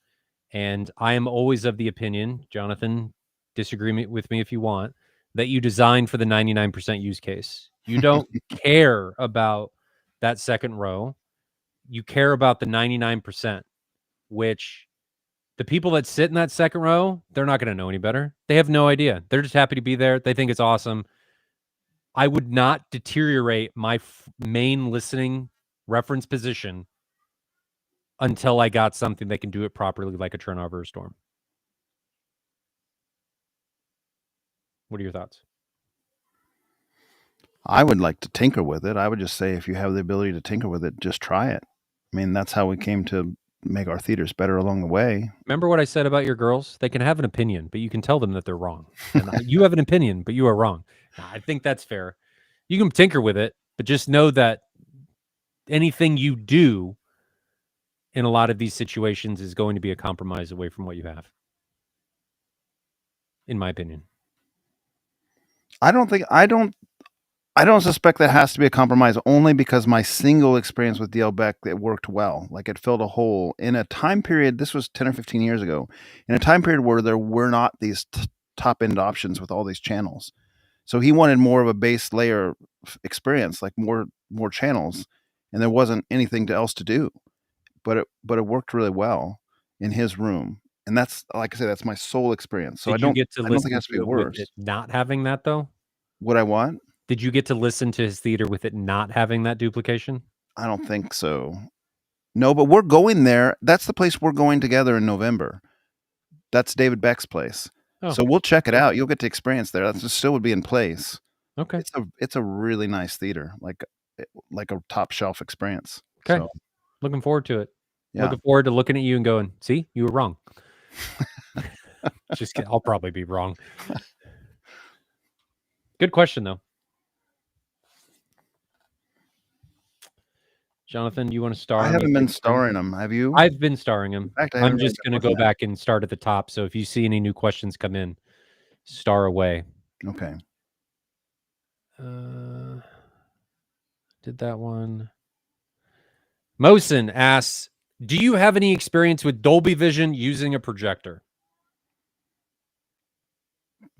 And I am always of the opinion, Jonathan, disagree with me if you want, that you design for the 99% use case. You don't care about that second row. You care about the 99%, which the people that sit in that second row, they're not going to know any better. They have no idea. They're just happy to be there. They think it's awesome. I would not deteriorate my main listening reference position until I got something that can do it properly, like a Chernobyl or a Storm. What are your thoughts? I would like to tinker with it. I would just say, if you have the ability to tinker with it, just try it. I mean, that's how we came to make our theaters better along the way. Remember what I said about your girls? They can have an opinion, but you can tell them that they're wrong. And you have an opinion, but you are wrong. I think that's fair. You can tinker with it, but just know that anything you do in a lot of these situations is going to be a compromise away from what you have. In my opinion. I don't suspect that has to be a compromise only because my single experience with DL Beck, it worked well. Like it filled a hole in a time period. This was 10 or 15 years ago, in a time period where there were not these top end options with all these channels. So he wanted more of a base layer experience, like more channels, and there wasn't anything else to do. But it worked really well in his room, and that's, like I said, that's my sole experience. So Did you get to I don't think listen it has to be to it with worse. it not having that though? What I want? Did you get to listen to his theater with it not having that duplication? I don't think so. No, but we're going there. That's the place we're going together in November. That's David Beck's place. Oh, So we'll check it out. You'll get to experience there. That still would be in place. okay. It's a really nice theater, like a top shelf experience. Okay. So, Looking forward to it. yeah. Looking forward to looking at you and going, see, you were wrong. Just kidding. I'll probably be wrong. Good question, though. Jonathan, do you want to star? I haven't been starring him. Have you? I've been starring him. In fact, I'm just going to go back and start at the top. So if you see any new questions come in, star away. Okay. Did that one. Mosin asks, do you have any experience with Dolby Vision using a projector?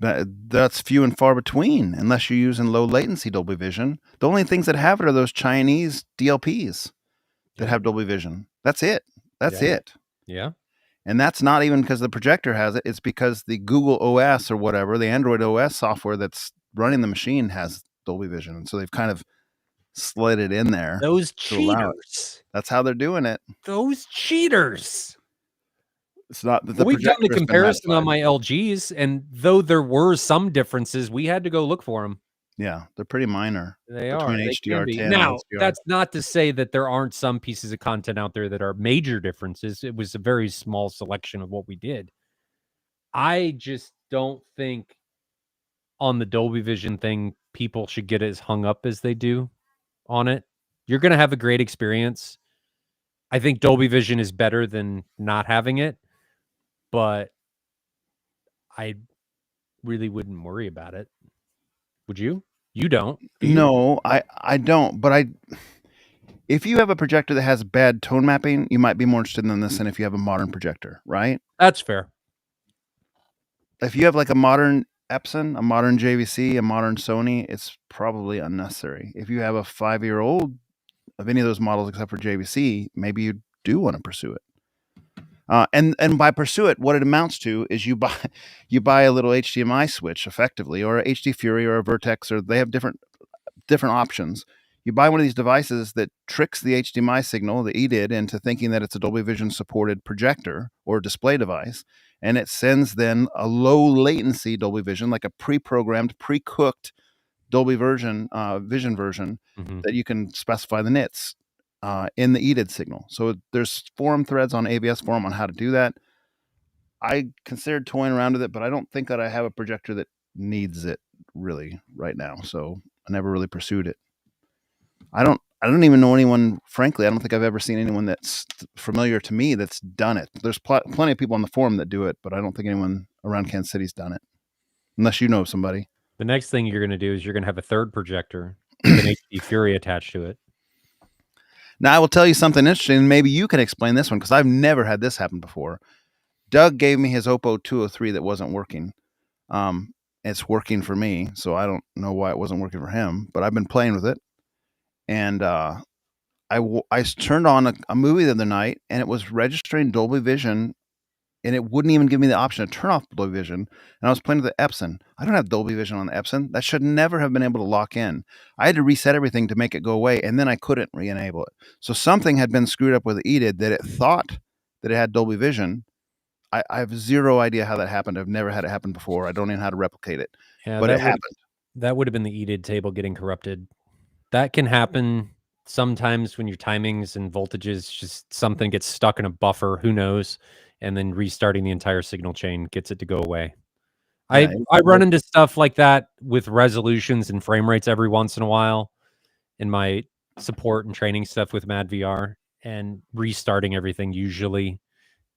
That's few and far between, unless you're using low latency Dolby Vision. The only things that have it are those Chinese DLPs that have Dolby Vision. That's it. That's it. Yeah. And that's not even because the projector has it. It's because the Google OS or whatever, the Android OS software that's running the machine has Dolby Vision. And so they've kind of slid it in there. Those cheaters. That's how they're doing it. Those cheaters. It's not that we've done the comparison on my LGs, and though there were some differences, we had to go look for them. Yeah, they're pretty minor. They are. Between HDR10 now, and HDR. that's not to say that there aren't some pieces of content out there that are major differences. It was a very small selection of what we did. I just don't think on the Dolby Vision thing, people should get as hung up as they do on it. You're going to have a great experience. I think Dolby Vision is better than not having it, but I really wouldn't worry about it. Would you? You don't. Do you? No, I don't. But if you have a projector that has bad tone mapping, you might be more interested in this than if you have a modern projector, right? That's fair. If you have like a modern Epson, a modern JVC, a modern Sony, it's probably unnecessary. If you have a 5-year-old of any of those models except for JVC, maybe you do want to pursue it. And by pursue it, what it amounts to is you buy a little HDMI switch effectively, or a HD Fury or a Vertex, or they have different options. You buy one of these devices that tricks the HDMI signal, the EDID, into thinking that it's a Dolby Vision supported projector or display device, and it sends then a low latency Dolby Vision, like a pre-programmed, pre-cooked Dolby Vision version that you can specify the nits in the EDID signal. So there's forum threads on AVS forum on how to do that. I considered toying around with it, but I don't think that I have a projector that needs it really right now. So I never really pursued it. I don't even know anyone, frankly. I don't think I've ever seen anyone that's familiar to me that's done it. There's plenty of people on the forum that do it, but I don't think anyone around Kansas City's done it, unless you know somebody. The next thing you're going to do is you're going to have a third projector with an HD Fury attached to it. Now, I will tell you something interesting. Maybe you can explain this one because I've never had this happen before. Doug gave me his Oppo 203 that wasn't working. It's working for me, so I don't know why it wasn't working for him, but I've been playing with it. And I turned on a movie the other night, and it was registering Dolby Vision, and it wouldn't even give me the option to turn off Dolby Vision. And I was playing with the Epson. I don't have Dolby Vision on the Epson. That should never have been able to lock in. I had to reset everything to make it go away, and then I couldn't re-enable it. So something had been screwed up with the EDID that it thought that it had Dolby Vision. I have zero idea how that happened. I've never had it happen before. I don't even know how to replicate it. Yeah, but it happened. That would have been the EDID table getting corrupted. That can happen sometimes when your timings and voltages, just something gets stuck in a buffer, who knows? And then restarting the entire signal chain gets it to go away. Yeah, I run into stuff like that with resolutions and frame rates every once in a while in my support and training stuff with MadVR, and restarting everything usually.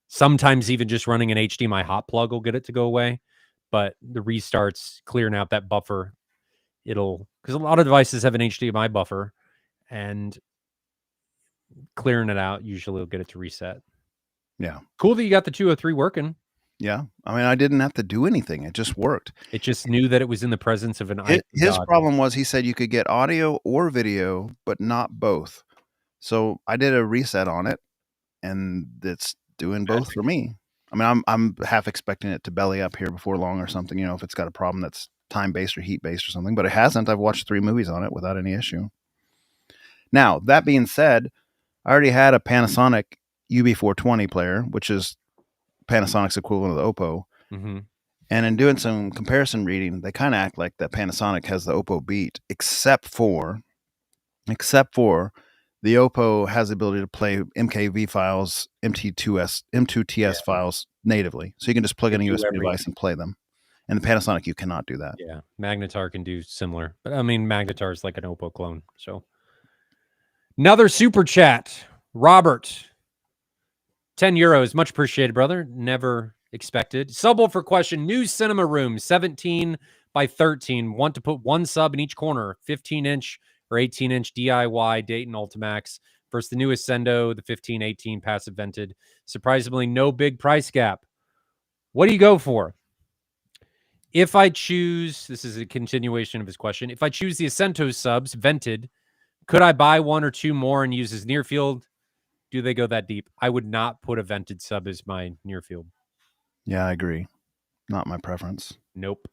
Sometimes even just running an HDMI hot plug will get it to go away. But the restarts, clearing out that buffer, because a lot of devices have an HDMI buffer, and clearing it out usually will get it to reset. Yeah. Cool that you got the 203 working. Yeah. I mean, I didn't have to do anything. It just worked. It just knew that it was in the presence of an His problem was he said you could get audio or video, but not both. So I did a reset on it, and it's doing both for me. I mean, I'm half expecting it to belly up here before long or something, you know, if it's got a problem that's time-based or heat-based or something, but it hasn't. I've watched 3 movies on it without any issue. Now, that being said, I already had a Panasonic UB420 player, which is Panasonic's equivalent of the Oppo. Mm-hmm. And in doing some comparison reading, they kind of act like that Panasonic has the Oppo beat, except for the Oppo has the ability to play MKV files, M2TS files natively. So you can just plug in a USB device and play them. And the Panasonic, you cannot do that. Yeah, Magnetar can do similar. But I mean, Magnetar is like an Oppo clone. So another super chat. Robert, 10 euros. Much appreciated, brother. Never expected. Subbable for question. New cinema room, 17 by 13. Want to put one sub in each corner, 15-inch or 18-inch DIY Dayton Ultimax versus the newest Sendo, the 1518 passive vented. Surprisingly, no big price gap. What do you go for? If I choose, this is a continuation of his question. If I choose the Ascento subs vented, could I buy 1 or 2 more and use as near field? Do they go that deep? I would not put a vented sub as my near field. Yeah, I agree. Not my preference. Nope.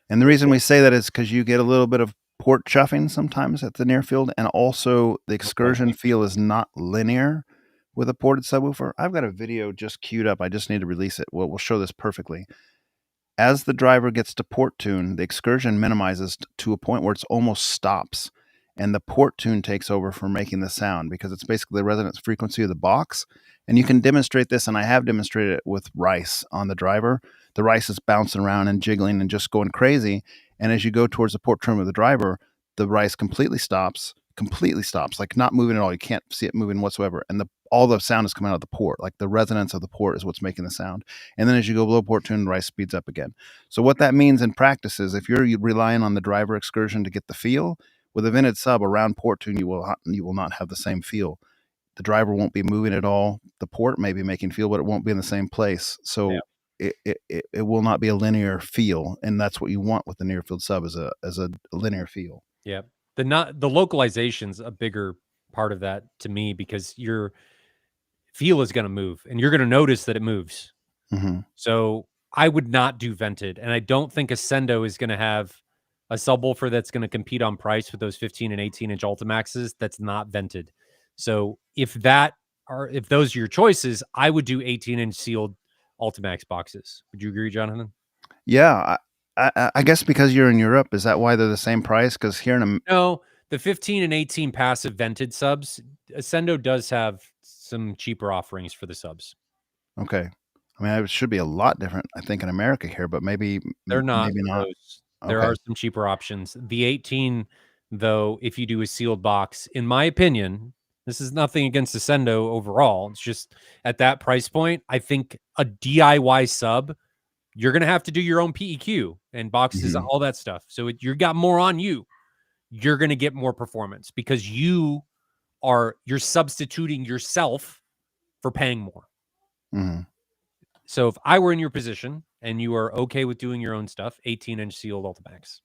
And the reason we say that is because you get a little bit of port chuffing sometimes at the near field, and also the excursion feel is not linear with a ported subwoofer. I've got a video just queued up. I just need to release it. We'll show this perfectly. As the driver gets to port tune, the excursion minimizes to a point where it almost stops, and the port tune takes over for making the sound because it's basically the resonance frequency of the box. And you can demonstrate this, and I have demonstrated it with Rice on the driver. The Rice is bouncing around and jiggling and just going crazy. And as you go towards the port tune of the driver, the Rice completely stops, like not moving at all. You can't see it moving whatsoever. And all the sound is coming out of the port. Like the resonance of the port is what's making the sound. And then as you go below port tune, the Rice speeds up again. So what that means in practice is if you're relying on the driver excursion to get the feel, with a vented sub around port tune, you will not have the same feel. The driver won't be moving at all. The port may be making feel, but it won't be in the same place. So it will not be a linear feel, and that's what you want with the near field sub as a linear feel. Yeah, the localization's a bigger part of that to me because your feel is going to move, and you're going to notice that it moves. Mm-hmm. So I would not do vented, and I don't think Ascendo is going to have a subwoofer that's going to compete on price with those 15 and 18-inch Ultimaxes that's not vented. So if those are your choices, I would do 18-inch sealed Ultimax boxes. Would you agree, Jonathan? Yeah, I guess because you're in Europe, is that why they're the same price? Because here in No, the 15 and 18 passive vented subs, Ascendo does have some cheaper offerings for the subs. Okay. I mean, it should be a lot different, I think, in America here, but maybe they're not. Maybe not. There are some cheaper options. The 18, though, if you do a sealed box, in my opinion, this is nothing against Ascendo overall. It's just at that price point, I think a DIY sub, you're going to have to do your own PEQ and boxes, all that stuff. So you got more on you. You're going to get more performance because you're substituting yourself for paying more. Mm-hmm. So if I were in your position and you are okay with doing your own stuff, 18-inch sealed Ultimax.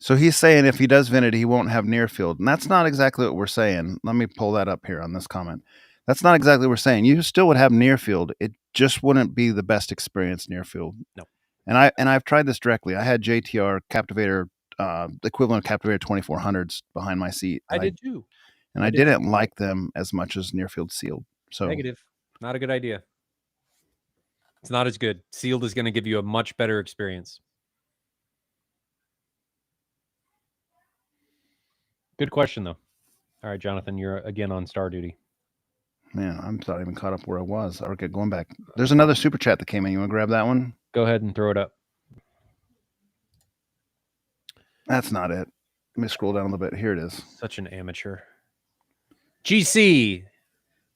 So he's saying if he does vented, he won't have near field. And that's not exactly what we're saying. Let me pull that up here on this comment. That's not exactly what we're saying. You still would have near field. It just wouldn't be the best experience near field. No. And I've tried this directly. I had JTR Captivator, the equivalent of Captivator 2400s behind my seat. I did too. And I didn't like them as much as near field sealed. So negative. Not a good idea. It's not as good. Sealed is going to give you a much better experience. Good question, though. All right, Jonathan, you're again on star duty. Man, I'm not even caught up where I was. Okay, going back. There's another super chat that came in. You want to grab that one? Go ahead and throw it up. That's not it. Let me scroll down a little bit. Here it is. Such an amateur. GC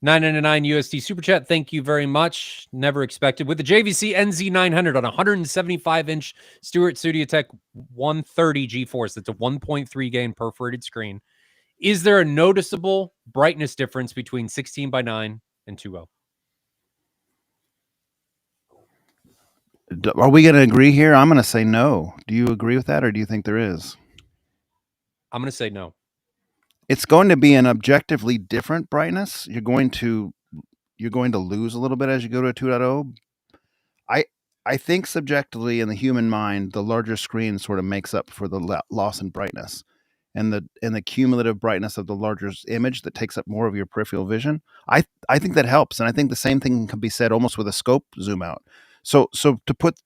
999 USD super chat. Thank you very much. Never expected. With the JVC NZ900 on 175-inch Stewart Studiotech 130 G-Force, that's a 1.3 gain perforated screen. Is there a noticeable brightness difference between 16:9 and 2.0? Are we going to agree here? I'm going to say no. Do you agree with that, or do you think there is? I'm going to say no. It's going to be an objectively different brightness. You're going to lose a little bit as you go to a 2.0. I think subjectively in the human mind, the larger screen sort of makes up for the loss in brightness, and the cumulative brightness of the larger image that takes up more of your peripheral vision. I think that helps, and I think the same thing can be said almost with a scope zoom out. So to put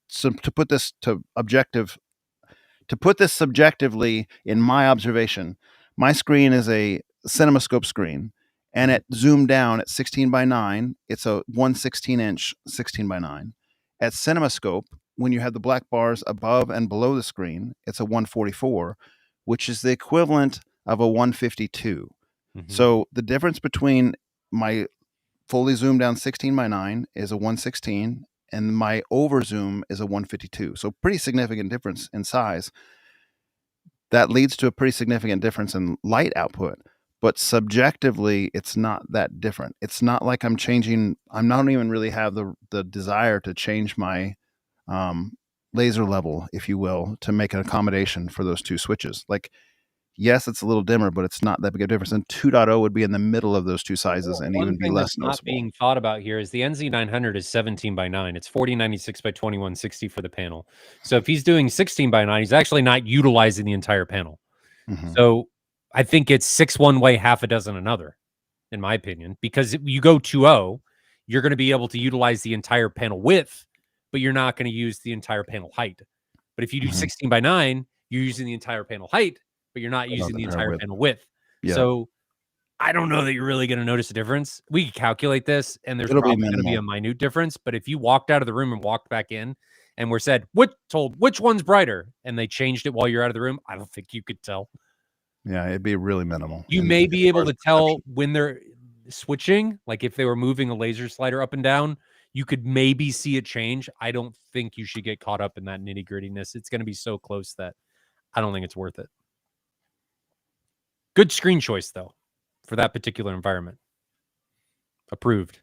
this subjectively in my observation, my screen is a CinemaScope screen, and it zoomed down at 16:9. It's a 1/16-inch 16:9. At CinemaScope, when you have the black bars above and below the screen, it's a 144, which is the equivalent of a 152. Mm-hmm. So the difference between my fully zoomed down 16:9 is a 116, and my over zoom is a 152. So pretty significant difference in size. That leads to a pretty significant difference in light output. But subjectively, it's not that different. It's not like I'm not even really have the desire to change my laser level, if you will, to make an accommodation for those two switches. Like, yes, it's a little dimmer, but it's not that big a difference. And 2.0 would be in the middle of those two sizes and even be less noticeable. Not being thought about here is the NZ900 is 17:9. It's 4096 by 2160 for the panel. So if he's doing 16:9, he's actually not utilizing the entire panel. Mm-hmm. So I think it's 6 one way, half a dozen another, in my opinion, because you go 2.0, you're going to be able to utilize the entire panel width, but you're not going to use the entire panel height. But if you do 16:9, you're using the entire panel height, but you're not using the entire panel width. Yeah. So I don't know that you're really going to notice a difference. We can calculate this, and there's probably going to be a minute difference. But if you walked out of the room and walked back in and were said, which one's brighter, and they changed it while you're out of the room, I don't think you could tell. Yeah, it'd be really minimal. You may be able to tell when they're switching, like if they were moving a laser slider up and down, you could maybe see a change. I don't think you should get caught up in that nitty-grittiness. It's going to be so close that I don't think it's worth it. Good screen choice, though, for that particular environment. Approved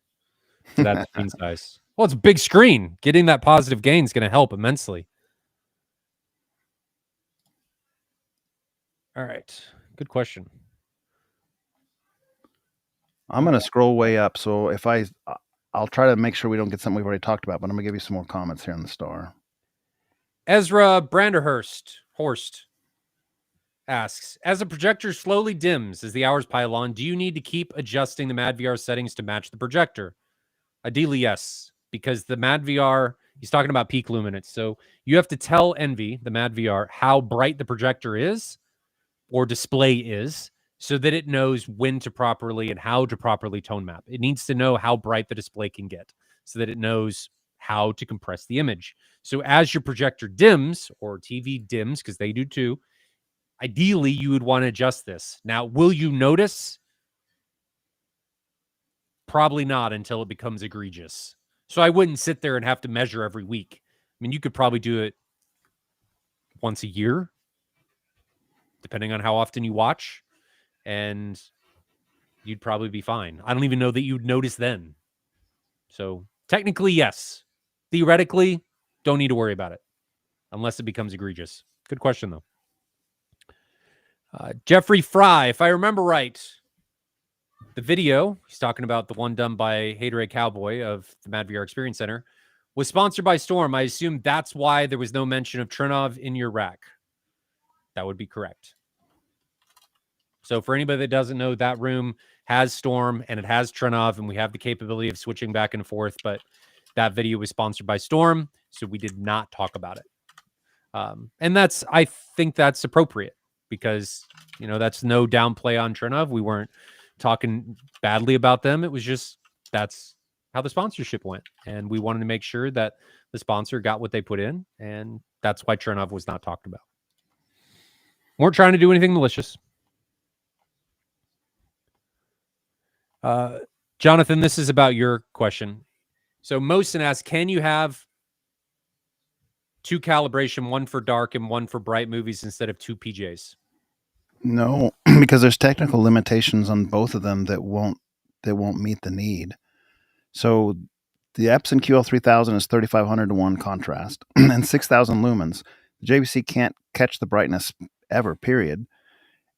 for that screen size. Well, it's a big screen. Getting that positive gain is going to help immensely. All right. Good question. I'm going to scroll way up. So if I'll try to make sure we don't get something we've already talked about, but I'm going to give you some more comments here on the star. Ezra Horst asks, as a projector slowly dims as the hours pile on, do you need to keep adjusting the MadVR settings to match the projector? Ideally, yes, because the MadVR, he's talking about peak luminance. So you have to tell Envy, the MadVR, how bright the projector is or display is so that it knows when to properly and how to properly tone map. It needs to know how bright the display can get so that it knows how to compress the image. So as your projector dims, or TV dims, because they do too, ideally you would want to adjust this. Now, will you notice? Probably not until it becomes egregious. So I wouldn't sit there and have to measure every week. I mean, you could probably do it once a year, depending on how often you watch, and you'd probably be fine. I don't even know that you'd notice then. So technically, yes. Theoretically, don't need to worry about it unless it becomes egregious. Good question, though. Jeffrey Fry, if I remember right, the video, he's talking about the one done by Haterade Cowboy of the MadVR Experience Center, was sponsored by Storm. I assume that's why there was no mention of Trinov in your rack. That would be correct. So for anybody that doesn't know, that room has Storm and it has Trinov, and we have the capability of switching back and forth, but that video was sponsored by Storm, so we did not talk about it. And I think that's appropriate. because, that's no downplay on Chernow. We weren't talking badly about them. It was just that's how the sponsorship went. And we wanted to make sure that the sponsor got what they put in. And that's why Chernow was not talked about. Weren't trying to do anything malicious. Jonathan, this is about your question. So Mosin asks, can you have 2 calibration, one for dark and one for bright movies instead of 2 PJs? No, because there's technical limitations on both of them that won't meet the need. So the Epson QL3000 is 3500 to 1 contrast and 6000 lumens. The JVC can't catch the brightness ever, period.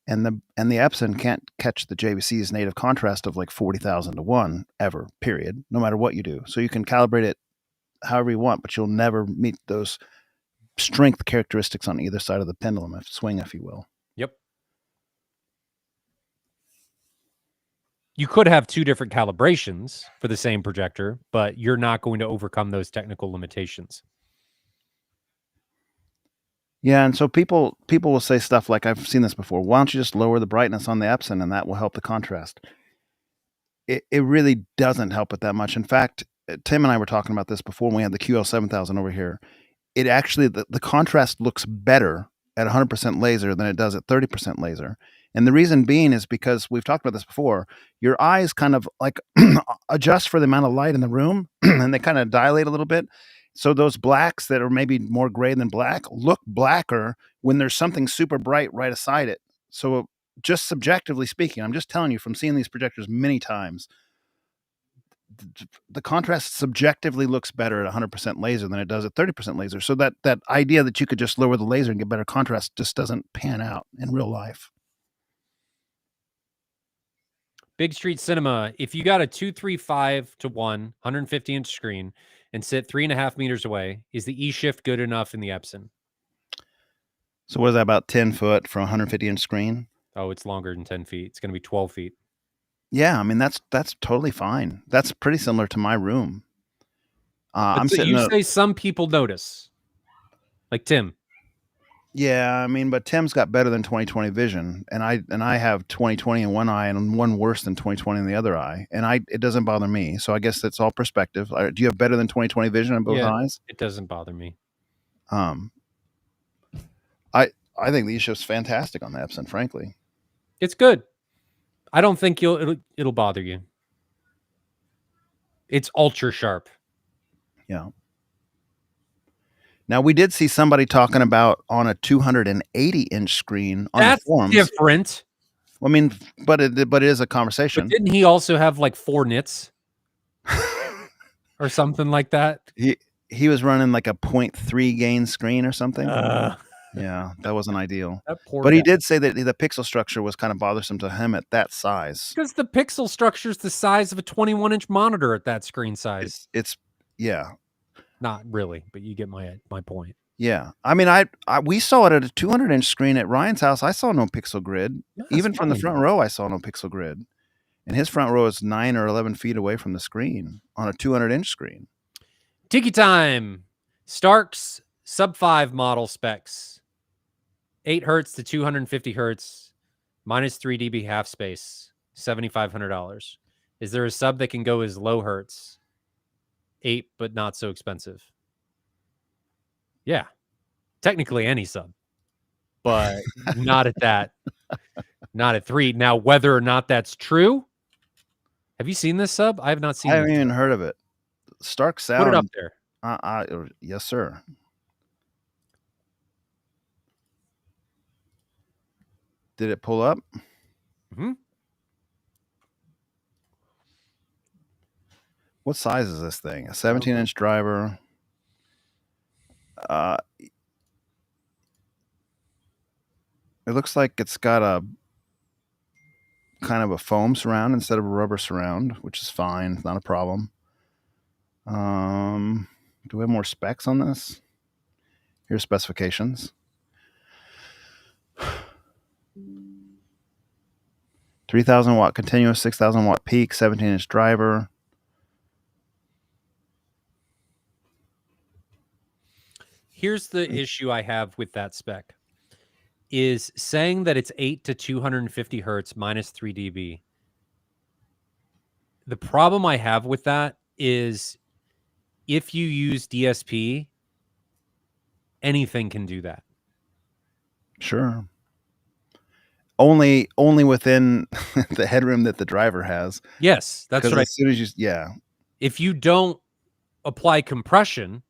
And the Epson can't catch the JVC's native contrast of like 40,000 to 1 ever, period, no matter what you do. So you can calibrate it however you want, but you'll never meet those strength characteristics on either side of the pendulum, swing, if you will. Yep. You could have 2 different calibrations for the same projector, but you're not going to overcome those technical limitations. Yeah, and so people will say stuff like, I've seen this before, why don't you just lower the brightness on the Epson and that will help the contrast? It really doesn't help it that much. In fact, Tim and I were talking about this before when we had the QL7000 over here. It actually, the contrast looks better at 100% laser than it does at 30% laser. And the reason being is because we've talked about this before, your eyes kind of like adjust for the amount of light in the room and they kind of dilate a little bit. So those blacks that are maybe more gray than black look blacker when there's something super bright right aside it. So just subjectively speaking, I'm just telling you from seeing these projectors many times, the contrast subjectively looks better at 100% laser than it does at 30% laser. So that idea that you could just lower the laser and get better contrast just doesn't pan out in real life. Big Street Cinema, if you got a 235 to 1 150-inch screen and sit 3.5 meters away, is the E-shift good enough in the Epson? So what is that, about 10 foot for a 150-inch screen? Oh, it's longer than 10 feet. It's going to be 12 feet. Yeah, I mean, that's totally fine. That's pretty similar to my room. I'm sitting. You say some people notice, like Tim. Yeah, I mean, but Tim's got better than 20/20 vision, and I have 20/20 in one eye and one worse than 20/20 in the other eye, and it doesn't bother me. So I guess that's all perspective. Do you have better than 20/20 vision in both eyes? It doesn't bother me. I think the E-shift's fantastic on the Epson, frankly. It's good. I don't think it'll bother you. It's ultra sharp. Yeah. Now we did see somebody talking about on a 280-inch screen on the forums. That's different. I mean, but it is a conversation. But didn't he also have like 4 nits or something like that? He was running like a 0.3 gain screen or something. Yeah, that wasn't ideal. But he did say that the pixel structure was kind of bothersome to him at that size. Because the pixel structure is the size of a 21-inch monitor at that screen size. It's yeah. Not really, but you get my point. Yeah. I mean, we saw it at a 200-inch screen at Ryan's house. I saw no pixel grid. Even from the front row, I saw no pixel grid. And his front row is 9 or 11 feet away from the screen on a 200-inch screen. Tiki time. Stark's sub 5 model specs. 8 hertz to 250 hertz, minus 3 dB half space, $7,500. Is there a sub that can go as low hertz? 8, but not so expensive. Yeah. Technically any sub, but not at that. Not at 3. Now, whether or not that's true, have you seen this sub? I have not seen it. I haven't even heard of it. Stark sound. Put it up there. Yes, sir. Did it pull up? Mm-hmm. What size is this thing? A 17-inch driver. It looks like it's got a kind of a foam surround instead of a rubber surround, which is fine. It's not a problem. Do we have more specs on this? Here's specifications. 3,000 watt continuous, 6,000 watt peak, 17-inch driver. Here's the issue I have with that spec. is saying that it's 8 to 250 hertz minus 3 dB. The problem I have with that is if you use DSP, anything can do that. Sure. Only within the headroom that the driver has. Yes, that's what as soon as you, if you don't apply compression,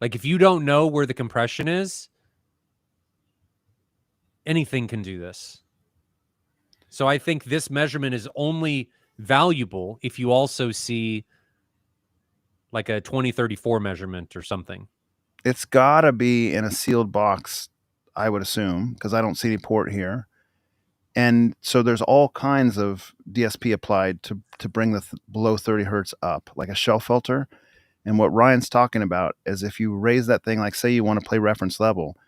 like if you don't know where the compression is, anything can do this. So I think this measurement is only valuable if you also see like a 2034 measurement or something. It's got to be in a sealed box, I would assume, because I don't see any port here. And so there's all kinds of DSP applied to bring the below 30 hertz up, like a shelf filter. And what Ryan's talking about is if you raise that thing, like say you want to play reference level,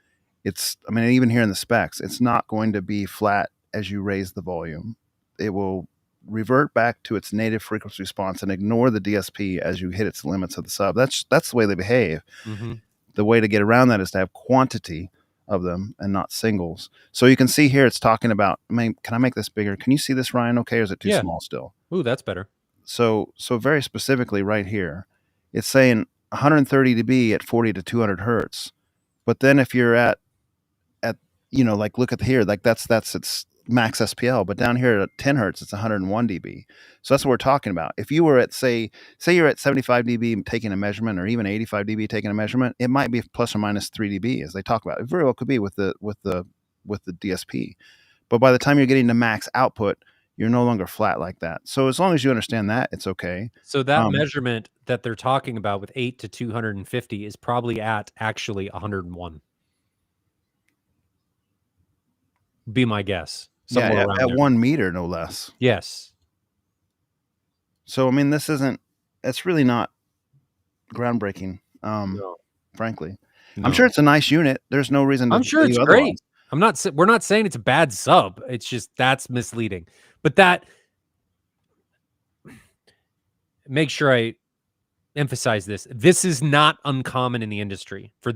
I mean, even here in the specs, it's not going to be flat as you raise the volume. It will revert back to its native frequency response and ignore the DSP as you hit its limits of the sub. That's the way they behave. Mm-hmm. The way to get around that is to have quantity of them and not singles. So you can see here it's talking about, can I make this bigger? Can you see this, Ryan, okay, or is it too small still? Ooh, that's better. So very specifically right here, it's saying 130 dB at 40 to 200 hertz. But then if you're at like look at here, like that's its max SPL, but down here at 10 hertz, it's 101 dB. So that's what we're talking about. If you were at say you're at 75 dB taking a measurement, or even 85 dB taking a measurement, it might be plus or minus 3 dB as they talk about. It very well could be with the DSP. But by the time you're getting to max output, you're no longer flat like that. So as long as you understand that, it's okay. So that measurement that they're talking about with 8 to 250 is probably at actually 101. Be my guess. Somewhere at 1 meter, no less. Yes. So I mean, it's really not groundbreaking. No. Frankly, No. I'm sure it's a nice unit. There's no reason to. I'm sure it's great. We're not saying it's a bad sub. It's just that's misleading. But that, make sure I emphasize this. This is not uncommon in the industry for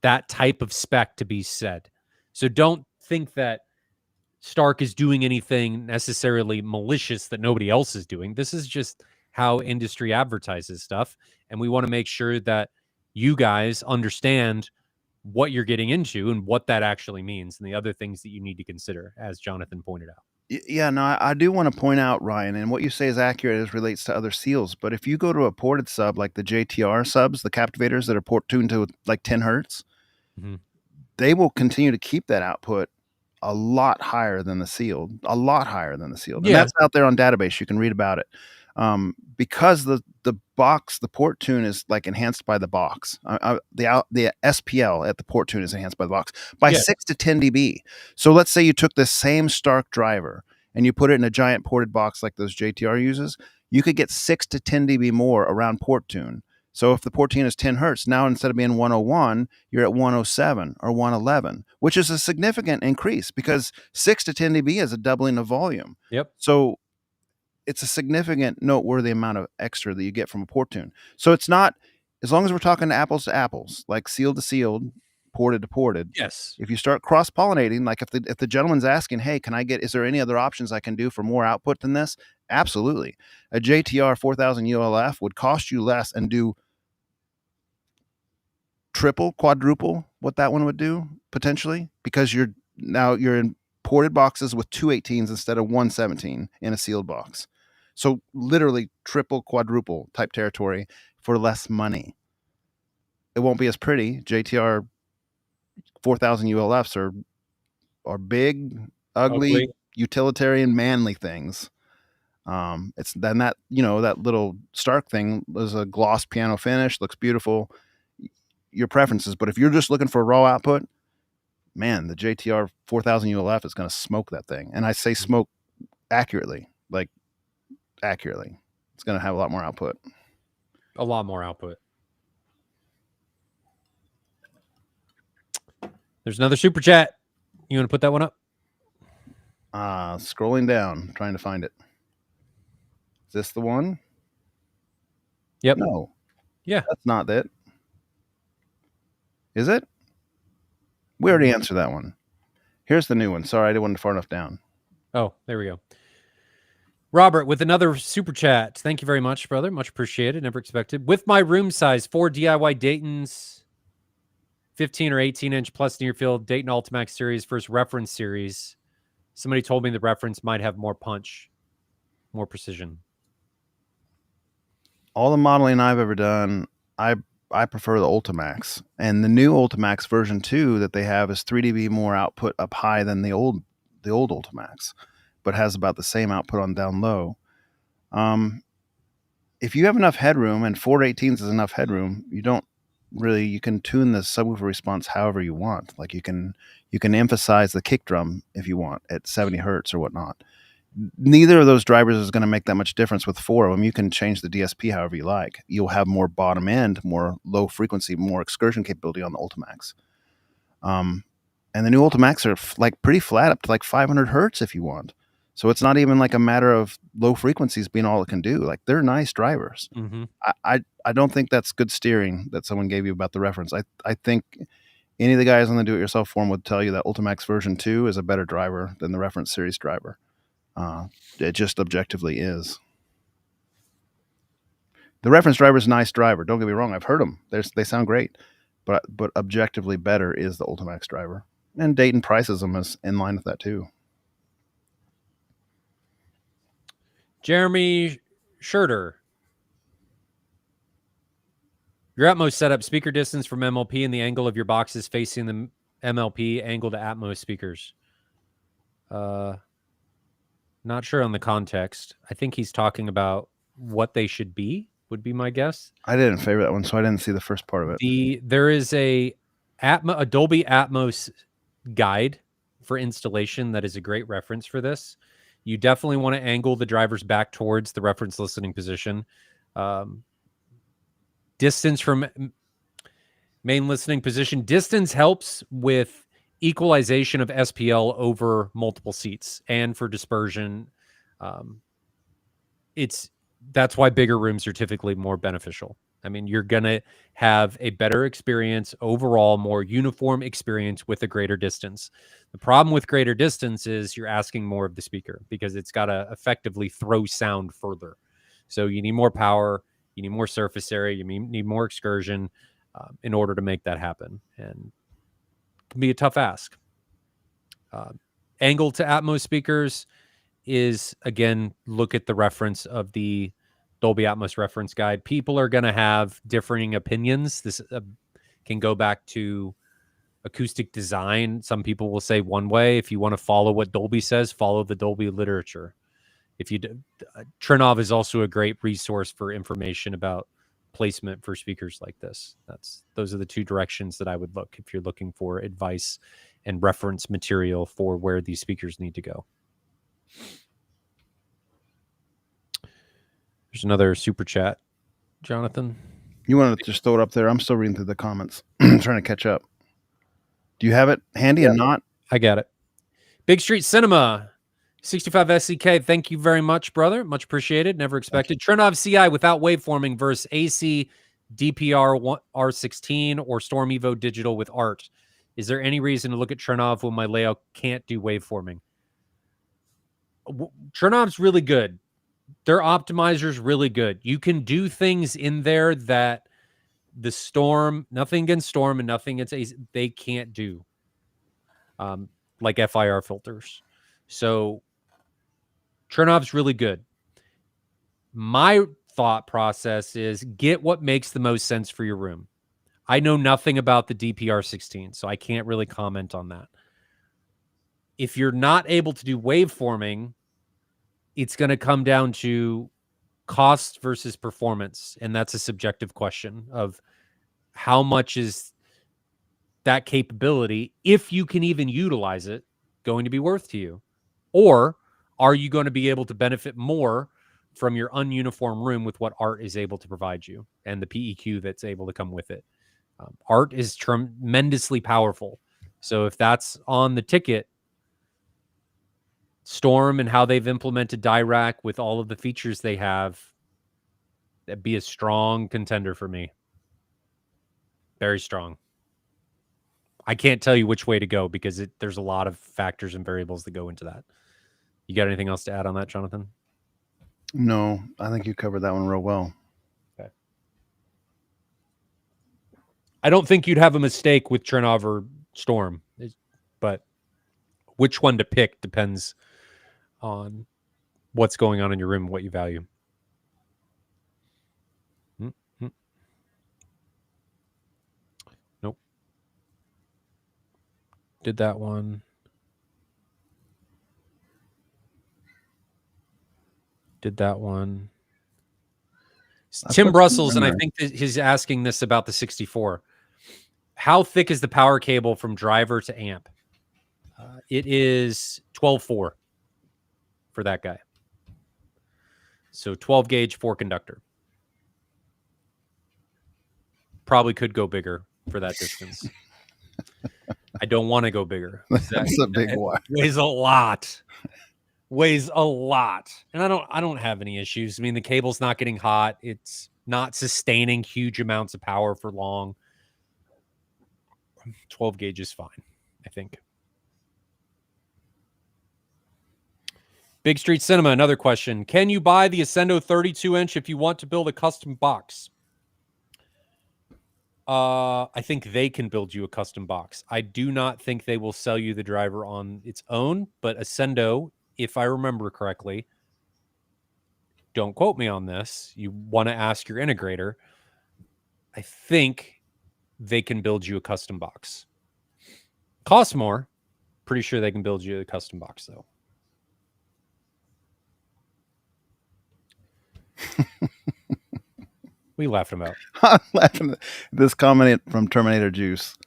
that type of spec to be said. So don't think that Stark is doing anything necessarily malicious that nobody else is doing. This is just how industry advertises stuff. And we want to make sure that you guys understand what you're getting into and what that actually means and the other things that you need to consider, as Jonathan pointed out. Yeah, no, I do want to point out, Ryan, and what you say is accurate as relates to other seals. But if you go to a ported sub like the JTR subs, the captivators that are port tuned to like 10 hertz, they will continue to keep that output a lot higher than the sealed, And that's out there on database. You can read about it. Because the box, the port tune is like enhanced by the box. The SPL at the port tune is enhanced by the box by 6 to 10 dB. So let's say you took this same Stark driver and you put it in a giant ported box like those JTR uses, you could get 6 to 10 dB more around port tune. So if the port tune is 10 hertz, now instead of being 101, you're at 107 or 111, which is a significant increase because 6 to 10 dB is a doubling of volume. Yep. So it's a significant, noteworthy amount of extra that you get from a port tune. So it's not, as long as we're talking apples to apples, like sealed to sealed, ported to ported. Yes. If you start cross-pollinating, like if the gentleman's asking, hey, is there any other options I can do for more output than this? Absolutely. A JTR 4000 ULF would cost you less and do triple, quadruple what that one would do potentially, because you're in ported boxes with 218s instead of 117 in a sealed box. So literally triple, quadruple type territory for less money. It won't be as pretty. JTR 4000 ULFs are big, ugly, utilitarian, manly things. It's then that little Stark thing was a gloss piano finish, looks beautiful. Your preferences, but if you're just looking for raw output, man, the JTR 4000 ULF is going to smoke that thing. And I say smoke accurately, like accurately. It's going to have a lot more output. A lot more output. There's another super chat. You want to put that one up? Scrolling down, trying to find it. Is this the one? Yep. No. Yeah. That's not it. Is it? We already answered that one. Here's the new one. Sorry, I didn't want it far enough down. Oh, there we go. Robert with another super chat. Thank you very much, brother. Much appreciated. Never expected. With my room size, 4 DIY Dayton's 15 or 18-inch plus near field Dayton Ultimax series first reference series. Somebody told me the reference might have more punch, more precision. All the modeling I've ever done, I prefer the Ultimax. And the new Ultimax version 2 that they have is 3 dB more output up high than the old Ultimax, but has about the same output on down low. If you have enough headroom, and 418s is enough headroom, you can tune the subwoofer response however you want. Like you can emphasize the kick drum if you want at 70 hertz or whatnot. Neither of those drivers is going to make that much difference with 4 of them. You can change the DSP however you like. You'll have more bottom end, more low frequency, more excursion capability on the Ultimax. And the new Ultimax are like pretty flat up to like 500 hertz if you want. So it's not even like a matter of low frequencies being all it can do. Like they're nice drivers. Mm-hmm. I don't think that's good steering that someone gave you about the reference. I think any of the guys on the do-it-yourself forum would tell you that Ultimax version 2 is a better driver than the reference series driver. It just objectively is. The reference driver is a nice driver. Don't get me wrong. I've heard them. They sound great, but objectively better is the Ultimax driver. And Dayton prices them as in line with that too. Jeremy Schurter. Your Atmos setup, speaker distance from MLP and the angle of your boxes facing the MLP angle to Atmos speakers. Not sure on the context. I think he's talking about what they should be, would be my guess. I didn't favor that one, so I didn't see the first part of it. There is a Dolby Atmos guide for installation that is a great reference for this. You definitely want to angle the drivers back towards the reference listening position. Distance from main listening position. Distance helps with equalization of SPL over multiple seats and for dispersion. That's why bigger rooms are typically more beneficial. I mean, you're going to have a better experience overall, more uniform experience with a greater distance. The problem with greater distance is you're asking more of the speaker because it's got to effectively throw sound further. So you need more power, you need more surface area, you need more excursion in order to make that happen. And it can be a tough ask. Angle to Atmos speakers is, again, look at the reference of the Dolby Atmos reference guide. People are going to have differing opinions. This can go back to acoustic design. Some people will say one way. If you want to follow what Dolby says, follow the Dolby literature. Trinov is also a great resource for information about placement for speakers like this. Those are the two directions that I would look if you're looking for advice and reference material for where these speakers need to go. There's another super chat, Jonathan. You want to just throw it up there? I'm still reading through the comments, trying to catch up. Do you have it handy and not? I got it. Big Street Cinema, 65 SEK. Thank you very much, brother. Much appreciated. Never expected. Trinov CI without waveforming versus AC DPR R16 or Storm Evo Digital with ART. Is there any reason to look at Trinov when my layout can't do waveforming? Trinov's really good. Their optimizer's really good. You can do things in there that the Storm, nothing against Storm and nothing against AC, they can't do. Like FIR filters. So Trinov's really good. My thought process is get what makes the most sense for your room. I know nothing about the DPR16, so I can't really comment on that. If you're not able to do waveforming, it's going to come down to cost versus performance, and that's a subjective question of how much is that capability, if you can even utilize it, going to be worth to you? Or are you going to be able to benefit more from your ununiform room with what ART is able to provide you and the PEQ that's able to come with it? ART is tremendously powerful. So if that's on the ticket, Storm and how they've implemented Dirac with all of the features they have, that'd be a strong contender for me. Very strong. I can't tell you which way to go because there's a lot of factors and variables that go into that. You got anything else to add on that, Jonathan? No, I think you covered that one real well. Okay. I don't think you'd have a mistake with Chernobyl or Storm, but which one to pick depends on what's going on in your room and what you value. Nope. Did that one. Did that one. Tim Brussels, and I think that he's asking this about the 64. How thick is the power cable from driver to amp? It is 12.4 for that guy. So 12 gauge, 4 conductor. Probably could go bigger for that distance. I don't want to go bigger. That's a big one. Weighs a lot. Weighs a lot. And I don't have any issues. I mean, the cable's not getting hot. It's not sustaining huge amounts of power for long. 12 gauge is fine, I think. Big Street Cinema, another question. Can you buy the Ascendo 32-inch if you want to build a custom box? I think they can build you a custom box. I do not think they will sell you the driver on its own, but Ascendo, if I remember correctly, don't quote me on this. You want to ask your integrator. I think they can build you a custom box. Costs more. Pretty sure they can build you a custom box, though. We laughed him out. I'm laughing at this comment from Terminator Juice.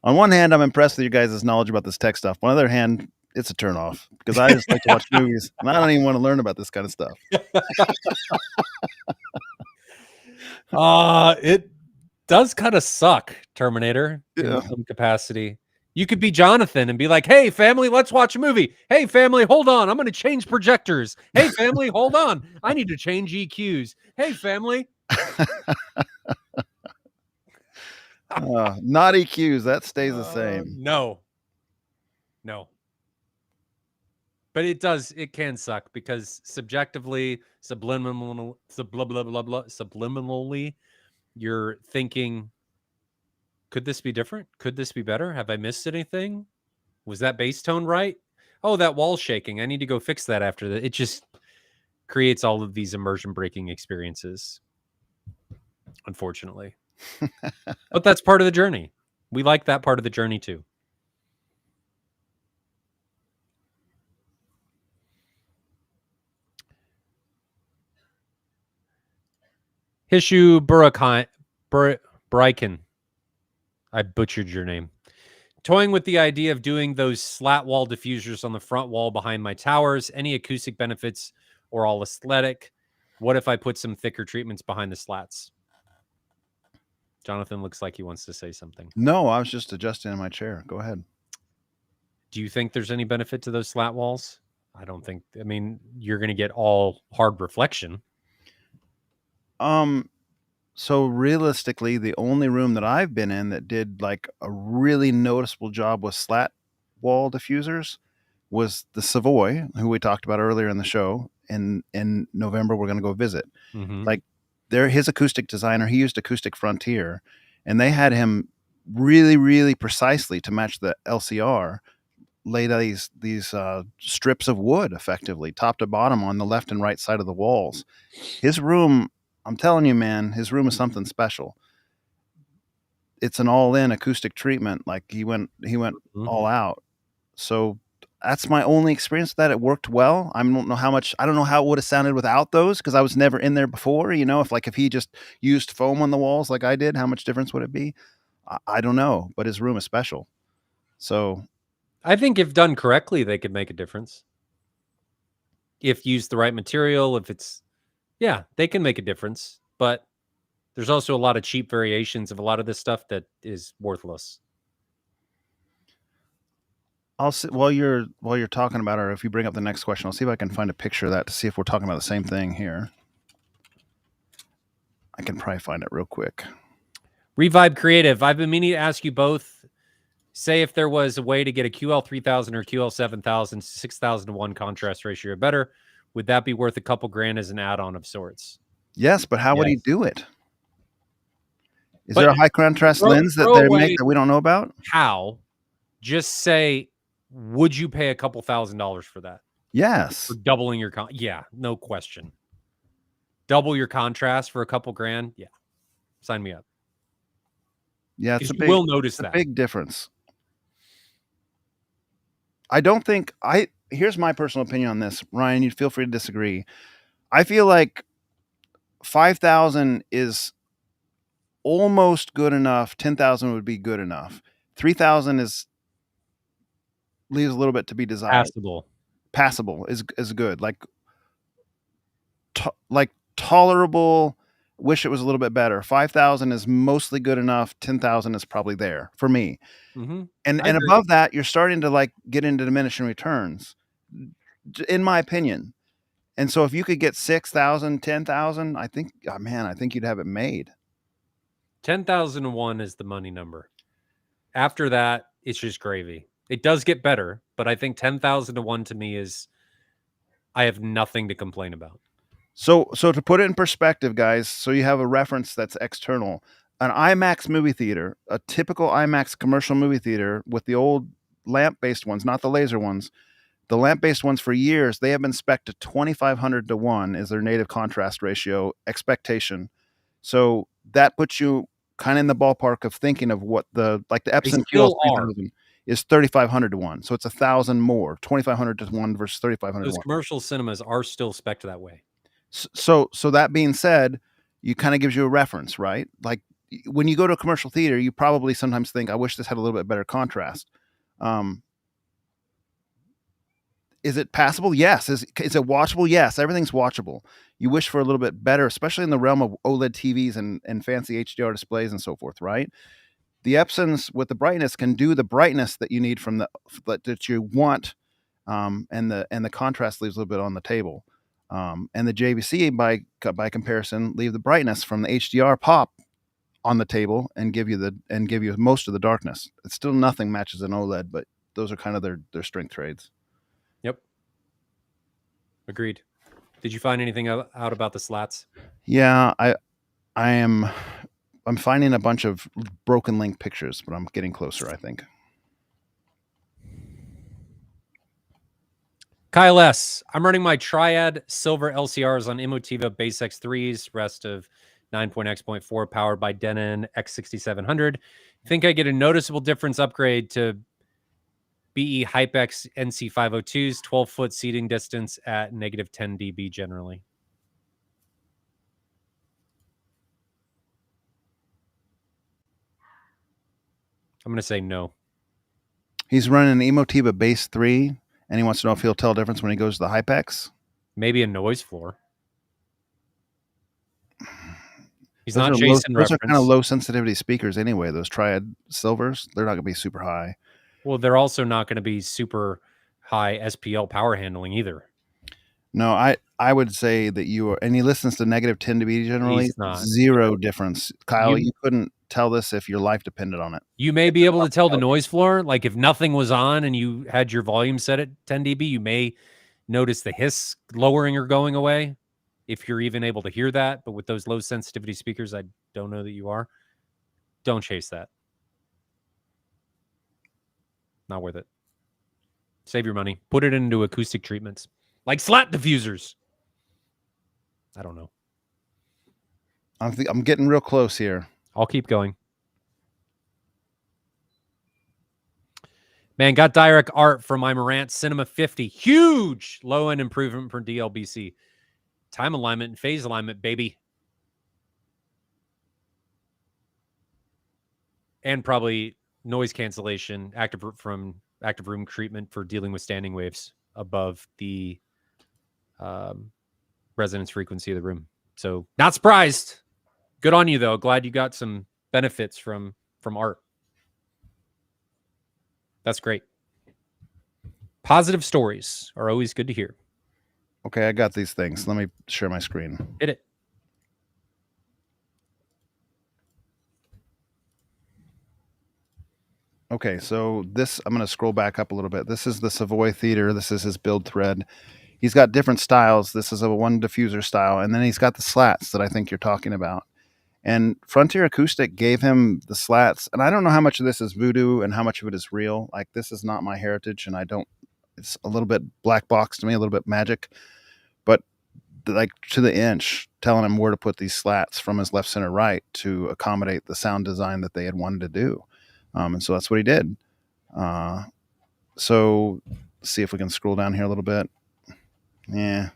On one hand, I'm impressed with you guys' knowledge about this tech stuff. On the other hand, it's a turnoff because I just like to watch movies and I don't even want to learn about this kind of stuff. It does kind of suck, Terminator, in some capacity. You could be Jonathan and be like, hey, family, let's watch a movie. Hey, family, hold on. I'm going to change projectors. Hey, family, hold on. I need to change EQs. Hey, family. Not EQs. That stays the same. No. But it can suck because subjectively, subliminally, you're thinking, could this be different? Could this be better? Have I missed anything? Was that bass tone right? Oh, that wall's shaking. I need to go fix that after that. It just creates all of these immersion breaking experiences, unfortunately. But that's part of the journey. We like that part of the journey too. Hishu Bryken. I butchered your name. Toying with the idea of doing those slat wall diffusers on the front wall behind my towers. Any acoustic benefits or all aesthetic? What if I put some thicker treatments behind the slats? Jonathan looks like he wants to say something. No, I was just adjusting in my chair. Go ahead. Do you think there's any benefit to those slat walls? I don't think. I mean, you're going to get all hard reflection. So realistically, the only room that I've been in that did like a really noticeable job with slat wall diffusers was the Savoy, who we talked about earlier in the show. In November, we're going to go visit. Mm-hmm. Like, his acoustic designer, he used Acoustic Frontier, and they had him really, really precisely to match the LCR laid these strips of wood effectively top to bottom on the left and right side of the walls. His room, I'm telling you, man, his room is something special. It's an all-in acoustic treatment. Like he went all out. So that's my only experience with that. It worked well. I don't know how it would have sounded without those because I was never in there before. You know, if he just used foam on the walls like I did, how much difference would it be? I don't know, but his room is special. So I think if done correctly, they could make a difference. If used the right material, they can make a difference. But there's also a lot of cheap variations of a lot of this stuff that is worthless. I'll see, while you're talking about it, or if you bring up the next question, I'll see if I can find a picture of that to see if we're talking about the same thing here. I can probably find it real quick. Revibe Creative. I've been meaning to ask you both Say if there was a way to get a QL 3000 or QL 7000, 6000 to 1 contrast ratio or better, would that be worth a couple grand as an add-on of sorts? Yes, but how would he Yes. do it? Is But there a high contrast lens that throw they away make that we don't know about? how. Just say, would you pay a couple $1,000s for that? Yes. For doubling your yeah, no question. Double your contrast for a couple grand? Yeah. Sign me up. Yeah, it's a big, will notice that. big difference. I don't think here's my personal opinion on this. Ryan, you feel free to disagree. I feel like 5,000 is almost good enough. 10,000 would be good enough. 3,000 leaves a little bit to be desired. Passable is good. Like tolerable. Wish it was a little bit better. 5,000 is mostly good enough. 10,000 is probably there for me. Mm-hmm. And above that, you're starting to like get into diminishing returns, in my opinion. And so if you could get 6,000, 10,000, I think, oh man, I think you'd have it made. 10,001 is the money number. After that, it's just gravy. It does get better, but I think 10,001 to me is, I have nothing to complain about. So to put it in perspective, guys, so you have a reference that's external, an IMAX movie theater, a typical IMAX commercial movie theater with the old lamp-based ones, not the laser ones, the lamp-based ones for years, they have been spec'd to 2,500 to 1 is their native contrast ratio expectation. So that puts you kind of in the ballpark of thinking of what the Epson QL 3000 is 3,500 to 1. So it's 1,000 more, 2,500 to 1 versus 3,500 to 1. Those commercial cinemas are still spec'd that way. So that being said, you kind of gives you a reference, right? Like when you go to a commercial theater, you probably sometimes think, I wish this had a little bit better contrast. Is it passable? Yes. Is it watchable? Yes. Everything's watchable. You wish for a little bit better, especially in the realm of OLED TVs and fancy HDR displays and so forth, right? The Epsons with the brightness can do the brightness that you need from that you want, and the contrast leaves a little bit on the table. And the JVC by comparison leave the brightness from the HDR pop on the table and give you most of the darkness. It's still nothing matches an OLED, but those are kind of their strength trades. Yep. Agreed. Did you find anything out about the slats? Yeah, I'm finding a bunch of broken link pictures, but I'm getting closer, I think. Kyle S. I'm running my Triad silver LCRs on Emotiva Base X3s, rest of 9.x.4 powered by Denon X6700. Think I get a noticeable difference upgrade to BE HypeX NC502s, 12-foot seating distance at negative 10 dB generally. I'm going to say no. He's running an Emotiva Base 3, and he wants to know if he'll tell a difference when he goes to the HypeX. Maybe a noise floor. He's those not chasing those reference. are kind of low sensitivity speakers anyway. Those Triad silvers, they're not going to be super high. Well, they're also not going to be super high SPL power handling either. No, I would say that you are, and he listens to negative 10 dB generally. Zero difference. Kyle, you couldn't tell this if your life depended on it. You may be able to tell the noise floor, like if nothing was on and you had your volume set at 10 dB, you may notice the hiss lowering or going away, if you're even able to hear that. But with those low sensitivity speakers, I don't know that you are. Don't chase that. Not worth it. Save your money. Put it into acoustic treatments, like slat diffusers. I don't know. I'm getting real close here. I'll keep going. Man, got direct art from my Marantz Cinema 50. Huge low-end improvement for DLBC. Time alignment and phase alignment, baby. And probably noise cancellation, active room treatment for dealing with standing waves above the resonance frequency of the room. So not surprised. Good on you, though. Glad you got some benefits from art. That's great. Positive stories are always good to hear. Okay, I got these things. Let me share my screen. Hit it. Okay, so this, I'm going to scroll back up a little bit. This is the Savoy Theater. This is his build thread. He's got different styles. This is a one diffuser style, and then he's got the slats that I think you're talking about. And Frontier Acoustic gave him the slats, and I don't know how much of this is voodoo and how much of it is real. Like, this is not my heritage, and I don't. It's a little bit black box to me, a little bit magic, but like to the inch, telling him where to put these slats from his left, center, right to accommodate the sound design that they had wanted to do. And so that's what he did. So let's see if we can scroll down here a little bit. Yeah,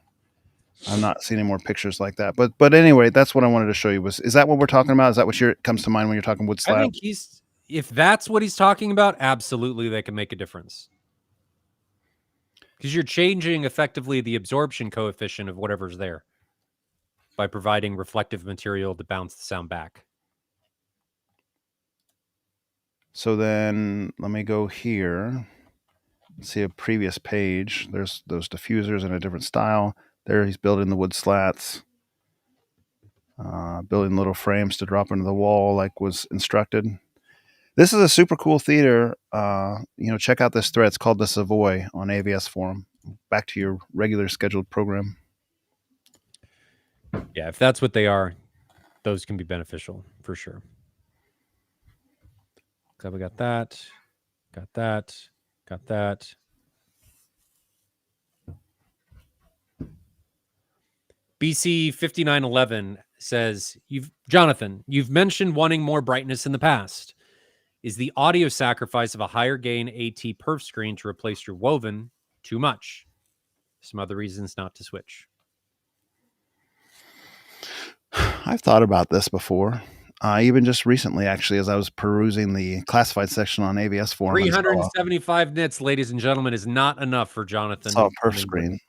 I'm not seeing any more pictures like that. But anyway, that's what I wanted to show you. Is that what we're talking about? Is that what comes to mind when you're talking wood slab? I think if that's what he's talking about, absolutely they can make a difference. Because you're changing effectively the absorption coefficient of whatever's there by providing reflective material to bounce the sound back. So then let me go here. See a previous page. There's those diffusers in a different style. There he's building the wood slats, building little frames to drop into the wall like was instructed. This is a super cool theater. Check out this thread. It's called the Savoy on AVS Forum. Back to your regular scheduled program. Yeah, if that's what they are, those can be beneficial for sure. So we got that, got that, got that. BC 5911 says, Jonathan, you've mentioned wanting more brightness in the past. Is the audio sacrifice of a higher gain AT perf screen to replace your woven too much? Some other reasons not to switch. I've thought about this before. Even just recently, actually, as I was perusing the classified section on AVS Forum. 375 nits, ladies and gentlemen, is not enough for Jonathan. Saw a perf screen.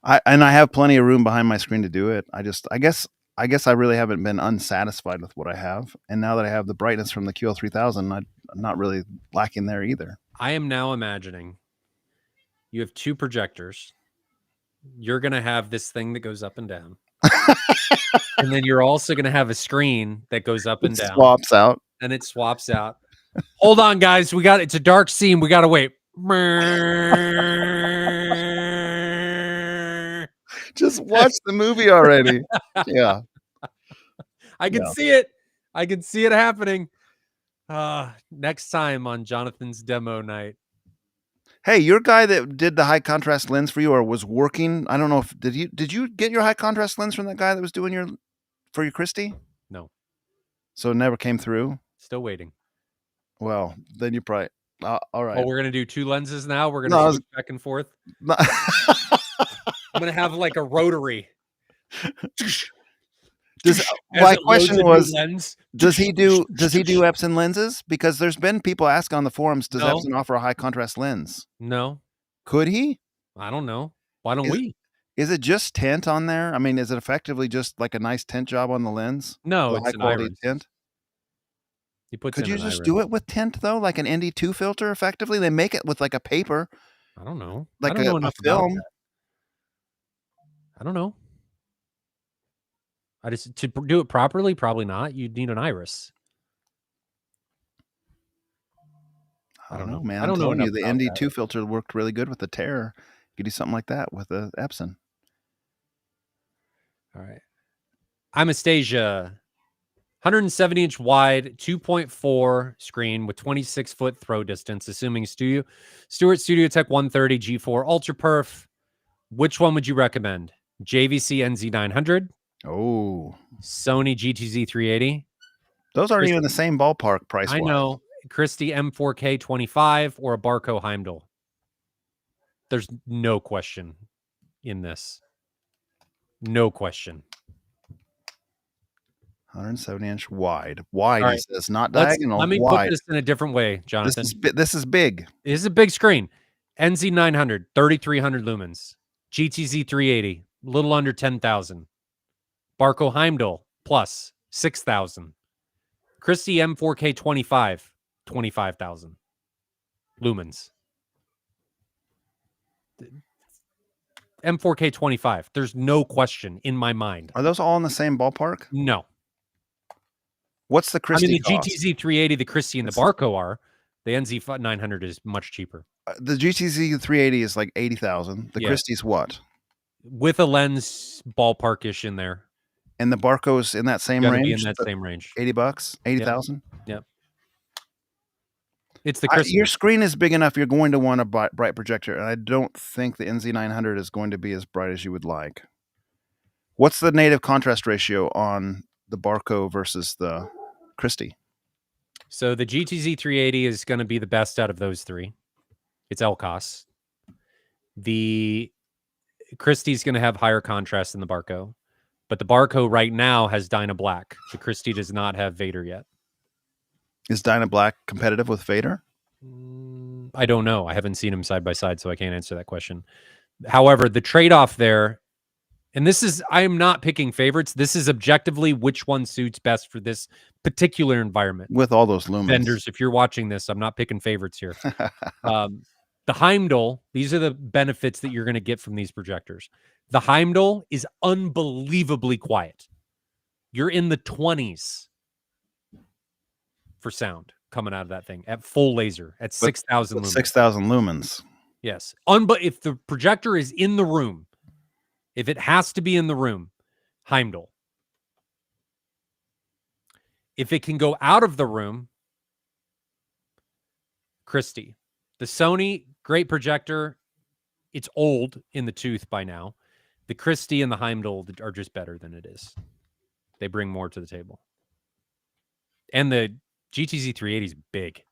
I have plenty of room behind my screen to do it. I guess I really haven't been unsatisfied with what I have. And now that I have the brightness from the QL3000, I'm not really lacking there either. I am now imagining you have two projectors. You're going to have this thing that goes up and down. And then you're also going to have a screen that goes up and down. Swaps out. And it swaps out. Hold on, guys. It's a dark scene. We got to wait. Just watch the movie already. Yeah. I can see it. I can see it happening. Next time on Jonathan's demo night. Hey, your guy that did the high contrast lens for you or was working, I don't know if did you get your high contrast lens from that guy that was doing for your Christie? No. So it never came through? Still waiting. Well, then you probably all right. Oh, we're gonna do two lenses now. We're gonna switch back and forth. I'm gonna have like a rotary. My question was, does he do Epson lenses? Because there's been people ask on the forums, does Epson offer a high contrast lens? No. Could he? I don't know. Why don't we? Is it just tint on there? I mean, is it effectively just like a nice tint job on the lens? No, it's high quality tint. Could you just do it with tint though, like an ND2 filter? Effectively, they make it with like a paper. I don't know. Like I don't know enough film. about that. I don't know. To do it properly, probably not. You'd need an iris. I don't know, man. I don't know. The ND2 filter worked really good with the Terror. You could do something like that with the Epson. All right. I'm Astasia. 170-inch wide, 2.4 screen with 26-foot throw distance, assuming Stuart Studio Tech 130 G4 Ultra Perf. Which one would you recommend? JVC NZ900. Oh, Sony GTZ 380. Those aren't even the same ballpark price. I know. Christie M4K 25 or a Barco Heimdall. There's no question in this. No question. 170-inch wide. Wide, right. He says, not diagonal. Let me wide. put this in a different way, Jonathan. This is big. This is a big screen. NZ900, 3,300 lumens. GTZ 380, a little under 10,000. Barco Heimdall, plus 6,000. Christie M4K 25, 25,000 lumens. M4K 25. There's no question in my mind. Are those all in the same ballpark? No. What's the Christie the cost? GTZ 380, the Christie, and the Barco are. The NZ 900 is much cheaper. The GTZ 380 is like 80,000. The Christie's what? With a lens ballparkish in there. And the Barco's in that same Gotta range? be in that same range. $80? 80,000? Yep. It's the Christie. Your screen is big enough. You're going to want a bright projector, and I don't think the NZ900 is going to be as bright as you would like. What's the native contrast ratio on the Barco versus the Christie? So the GTZ 380 is going to be the best out of those three. It's LCOS. The Christie's going to have higher contrast than the Barco, but the Barco right now has Dyna Black. The Christie does not have Vader yet. Is Dyna Black competitive with Vader? I don't know. I haven't seen them side by side, so I can't answer that question. However, the trade-off there, and I am not picking favorites. This is objectively which one suits best for this particular environment. With all those lumens. Vendors, if you're watching this, I'm not picking favorites here. The Heimdall, these are the benefits that you're going to get from these projectors. The Heimdall is unbelievably quiet. You're in the 20s for sound coming out of that thing at full laser at 6,000 lumens. 6,000 lumens. Yes. But if the projector is in the room, if it has to be in the room, Heimdall. If it can go out of the room, Christie. The Sony, great projector. It's old in the tooth by now. The Christie and the Heimdall are just better than it is. They bring more to the table. And the GTZ 380 is big.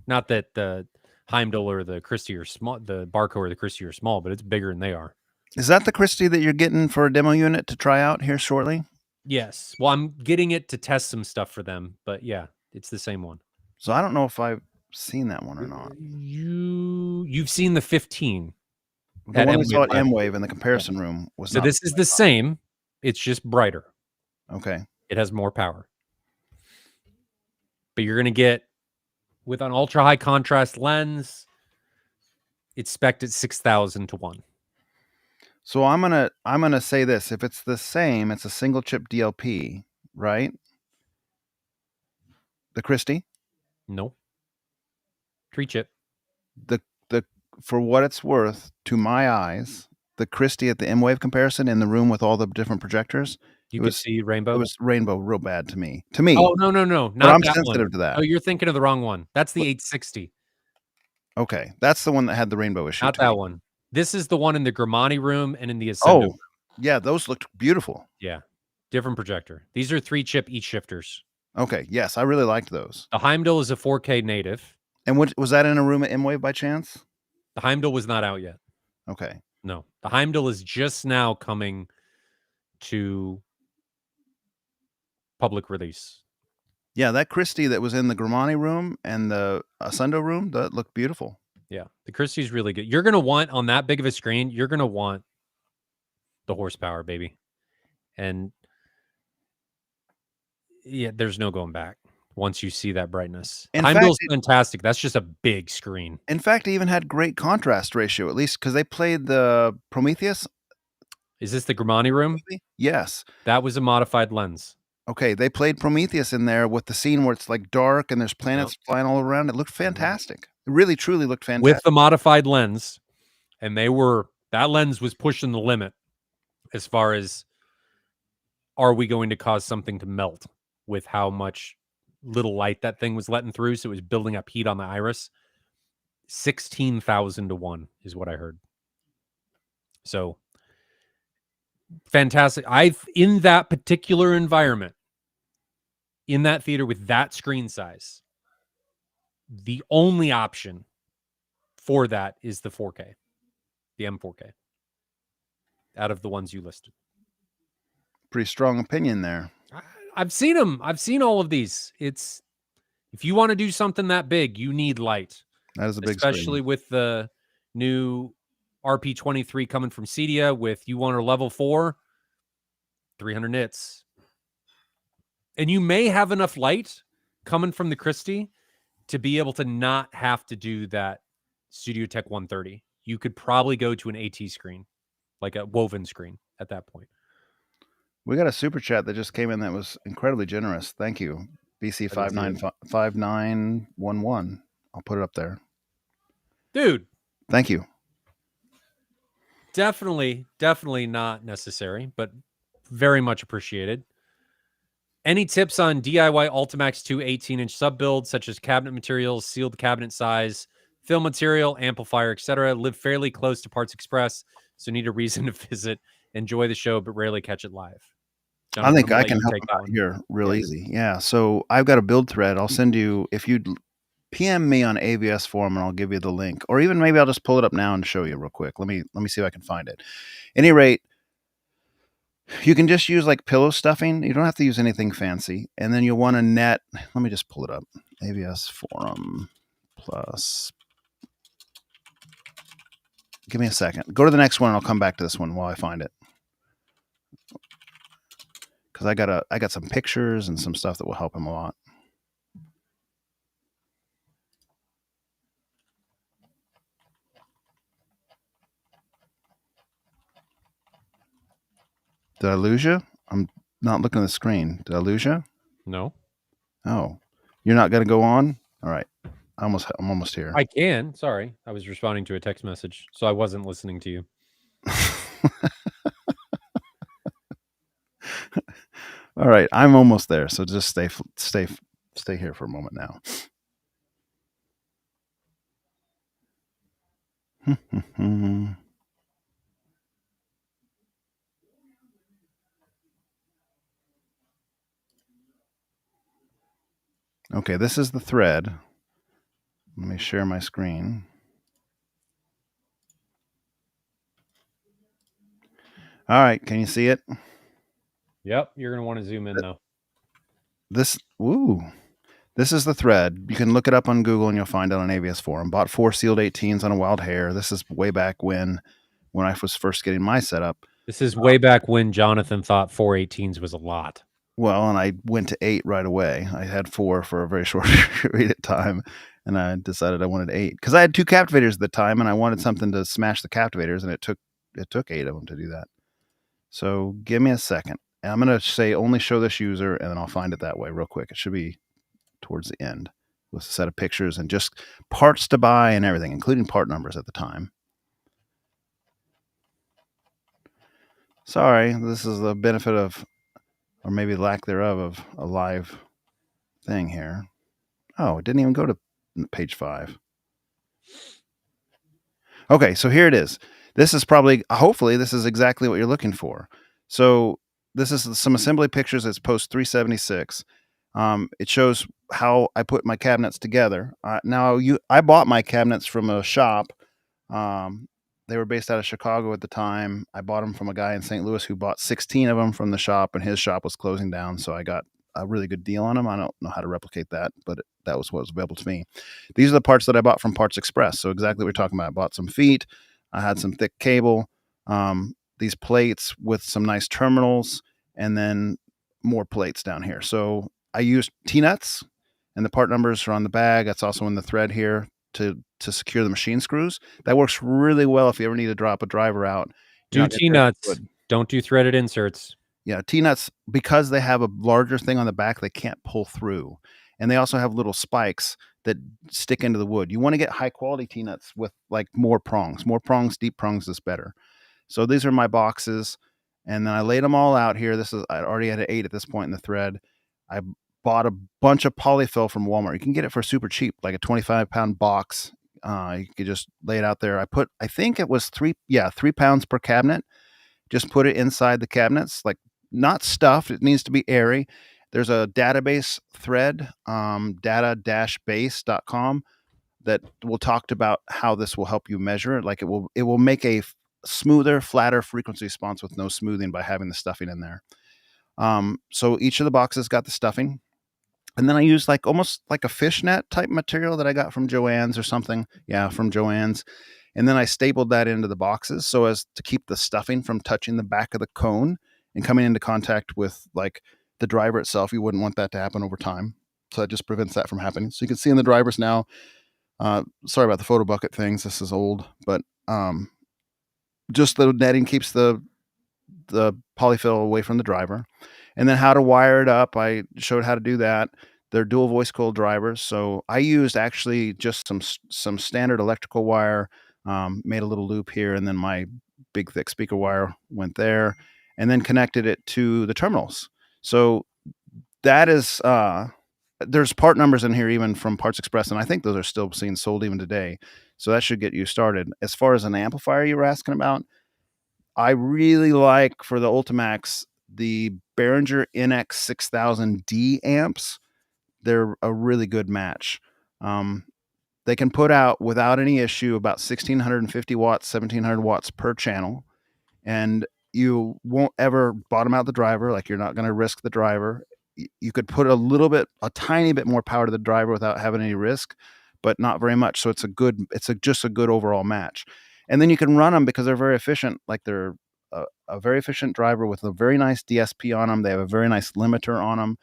Not that the Heimdall or the Christie are small, the Barco or the Christie are small, but it's bigger than they are. Is that the Christie that you're getting for a demo unit to try out here shortly? Yes. Well, I'm getting it to test some stuff for them, but yeah, it's the same one. So I don't know if I've seen that one or not. You've seen the 15. The one we saw at M-Wave in the comparison room was so this is the same. It's just brighter. Okay. It has more power. But you're going to get, with an ultra high contrast lens, it's spec'd at 6,000 to 1. So I'm gonna say this. If it's the same, it's a single chip DLP, right? The Christie? No. 3-chip. The for what it's worth, to my eyes, the Christie at the M-Wave comparison in the room with all the different projectors, You could see rainbow. It was rainbow real bad to me. Oh, no. Not but I'm that sensitive one. to that. Oh, you're thinking of the wrong one. That's the 860. Okay. That's the one that had the rainbow issue. Not that one. This is the one in the Grimani room and in the Ascendo room. Yeah, those looked beautiful. Yeah. Different projector. These are 3-chip each shifters. Okay. Yes, I really liked those. The Heimdall is a 4K native. And was that in a room at M-Wave by chance? The Heimdall was not out yet. Okay. No. The Heimdall is just now coming to public release. Yeah, that Christie that was in the Grimani room and the Ascendo room, that looked beautiful. Yeah, the Christie's really good. You're going to want, on that big of a screen, you're going to want the horsepower, baby. And yeah, there's no going back once you see that brightness. Heimdall's fantastic. That's just a big screen. In fact, it even had great contrast ratio, at least because they played the Prometheus. Is this the Grimani room? Yes. That was a modified lens. Okay, they played Prometheus in there with the scene where it's like dark and there's planets flying all around. It looked fantastic. It really, truly looked fantastic. With the modified lens, and that lens was pushing the limit as far as, are we going to cause something to melt with how much little light that thing was letting through? So it was building up heat on the iris. 16,000 to 1 is what I heard. So fantastic. In that particular environment, in that theater with that screen size, the only option for that is the 4K, the M4K, out of the ones you listed. Pretty strong opinion there. I've seen them. I've seen all of these. If you want to do something that big, you need light. That is a big especially screen. With the new RP23 coming from Cedia with you want a level 4, 300 nits. And you may have enough light coming from the Christie to be able to not have to do that Studio Tech 130. You could probably go to an AT screen, like a woven screen at that point. We got a super chat that just came in that was incredibly generous. Thank you. BC 5911. I'll put it up there. Dude. Thank you. Definitely not necessary, but very much appreciated. Any tips on DIY Ultimax 2 18-inch sub builds, such as cabinet materials, sealed cabinet size, fill material, amplifier, etc.? Live fairly close to Parts Express, so need a reason to visit. Enjoy the show, but rarely catch it live. Jonathan, I think I can help out here real easy. Yeah. So I've got a build thread. I'll send you, if you PM me on AVS forum, and I'll give you the link, or even maybe I'll just pull it up now and show you real quick. Let me see if I can find it. Any rate, you can just use like pillow stuffing. You don't have to use anything fancy. And then you'll want to net. Let me just pull it up. AVS forum plus. Give me a second. Go to the next one, and I'll come back to this one while I find it. Because I got some pictures and some stuff that will help him a lot. Did I lose you? I'm not looking at the screen. Did I lose you? No. Oh, you're not going to go on? All right. I'm almost here. I can. Sorry. I was responding to a text message, so I wasn't listening to you. All right. I'm almost there. So just stay here for a moment now. Okay, this is the thread. Let me share my screen. All right, can you see it? Yep, you're going to want to zoom in now. This is the thread. You can look it up on Google and you'll find it on AVS forum. Bought 4 sealed 18s on a wild hair. This is way back when I was first getting my setup. This is way back when Jonathan thought 418s was a lot. Well, and I went to 8 right away. I had 4 for a very short period of time, and I decided I wanted 8 because I had 2 captivators at the time, and I wanted something to smash the captivators, and it took 8 of them to do that. So give me a second. And I'm going to say only show this user, and then I'll find it that way real quick. It should be towards the end with a set of pictures and just parts to buy and everything, including part numbers at the time. Sorry, this is the benefit of, or maybe lack thereof, of a live thing here. Oh, it didn't even go to page 5. Okay, so here it is. This is probably, hopefully, this is exactly what you're looking for. So this is some assembly pictures. It's post 376. It shows how I put my cabinets together. I bought my cabinets from a shop. They were based out of Chicago at the time. I bought them from a guy in St. Louis who bought 16 of them from the shop, and his shop was closing down. So I got a really good deal on them. I don't know how to replicate that, but that was what was available to me. These are the parts that I bought from Parts Express. So exactly what we're talking about. I bought some feet. I had some thick cable, these plates with some nice terminals, and then more plates down here. So I used T-nuts, and the part numbers are on the bag. That's also in the thread here to secure the machine screws. That works really well if you ever need to drop a driver out. Do T-nuts. Don't do threaded inserts. Yeah, T-nuts, because they have a larger thing on the back, they can't pull through. And they also have little spikes that stick into the wood. You want to get high quality T-nuts with like more prongs. More prongs, deep prongs is better. So these are my boxes. And then I laid them all out here. I already had 8 at this point in the thread. I bought a bunch of polyfill from Walmart. You can get it for super cheap, like a 25-pound box. You could just lay it out there. I think it was 3 pounds per cabinet. Just put it inside the cabinets, like not stuffed. It needs to be airy. There's a database thread, data-base.com, that will talk about how this will help you measure it. Like it will make a smoother, flatter frequency response with no smoothing by having the stuffing in there. So each of the boxes got the stuffing. And then I used almost like a fishnet type material that I got from Joann's or something. Yeah, from Joann's. And then I stapled that into the boxes so as to keep the stuffing from touching the back of the cone and coming into contact with the driver itself. You wouldn't want that to happen over time. So that just prevents that from happening. So you can see in the drivers now, sorry about the photo bucket things. This is old, but just the netting keeps the polyfill away from the driver. And then how to wire it up. I showed how to do that. They're dual voice coil drivers. So I used actually just some standard electrical wire, made a little loop here, and then my big thick speaker wire went there, and then connected it to the terminals. So that is there's part numbers in here even from Parts Express, and I think those are still being sold even today. So that should get you started. As far as an amplifier you were asking about, I really like for the Ultimax the Behringer NX 6000D amps. They're a really good match. They can put out without any issue about 1650 watts, 1700 watts per channel, and you won't ever bottom out the driver. Like, you're not going to risk the driver. You could put a tiny bit more power to the driver without having any risk, but not very much. So it's just a good overall match. And then you can run them because they're very efficient. Like, they're a very efficient driver with a very nice DSP on them. They have a very nice limiter on them.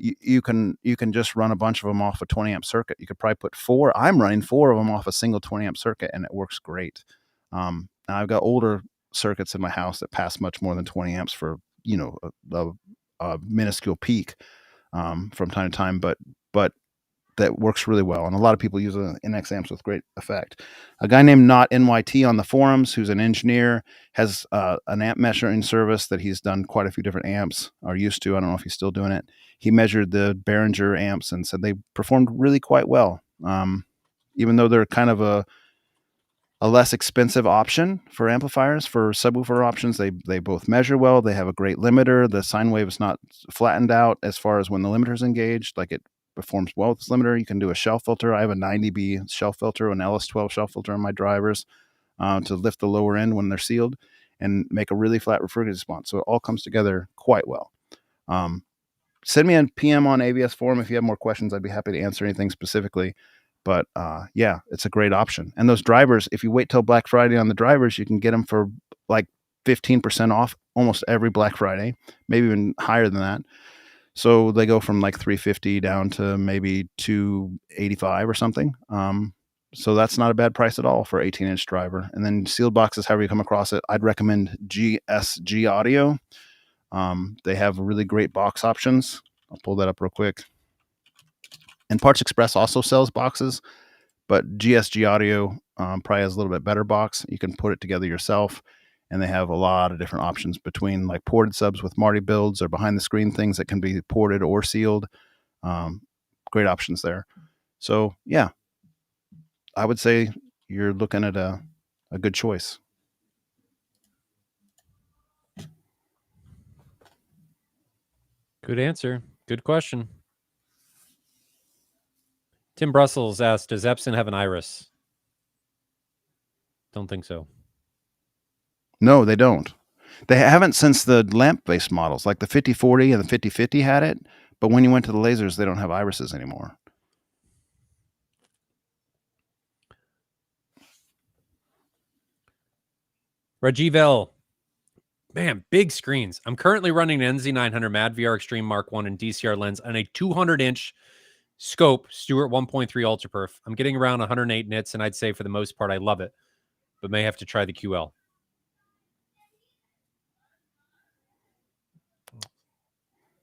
You can just run a bunch of them off a 20 amp circuit. You could probably put I'm running 4 of them off a single 20 amp circuit, and it works great. Now I've got older circuits in my house that pass much more than 20 amps for, a minuscule peak from time to time, but that works really well. And a lot of people use NX amps with great effect. A guy named Not NYT on the forums, who's an engineer, has an amp measuring service that he's done quite a few different amps, or used to. I don't know if he's still doing it. He measured the Behringer amps and said they performed really quite well. Even though they're kind of a less expensive option for amplifiers, for subwoofer options, they both measure well. They have a great limiter. The sine wave is not flattened out as far as when the limiter is engaged. Like, it performs well with this limiter. You can do a shelf filter. I have a 90B shelf filter, an LS12 shelf filter on my drivers to lift the lower end when they're sealed and make a really flat refrigerated response. So it all comes together quite well. Send me a PM on AVS forum if you have more questions. I'd be happy to answer anything specifically. But yeah, it's a great option. And those drivers, if you wait till Black Friday on the drivers, you can get them for like 15% off almost every Black Friday, maybe even higher than that. So they go from like $350 down to maybe $285 or something. So that's not a bad price at all for 18-inch driver. And then sealed boxes, however you come across it, I'd recommend GSG Audio. They have really great box options. I'll pull that up real quick. And Parts Express also sells boxes, but GSG Audio probably has a little bit better box. You can put it together yourself, and they have a lot of different options between like ported subs with Marty builds or behind the screen things that can be ported or sealed. Great options there. So yeah, I would say you're looking at a good choice. Good answer. Good question. Tim Brussels asked, does Epson have an iris? Don't think so. No, they don't. They haven't since the lamp-based models, like the 5040 and the 5050 had it. But when you went to the lasers, they don't have irises anymore. Rajiv L. Man, big screens. I'm currently running an NZ900 Mad VR Extreme Mark 1 and DCR lens on a 200-inch scope Stuart 1.3 Ultra Perf. I'm getting around 108 nits, and I'd say for the most part I love it, but may have to try the QL.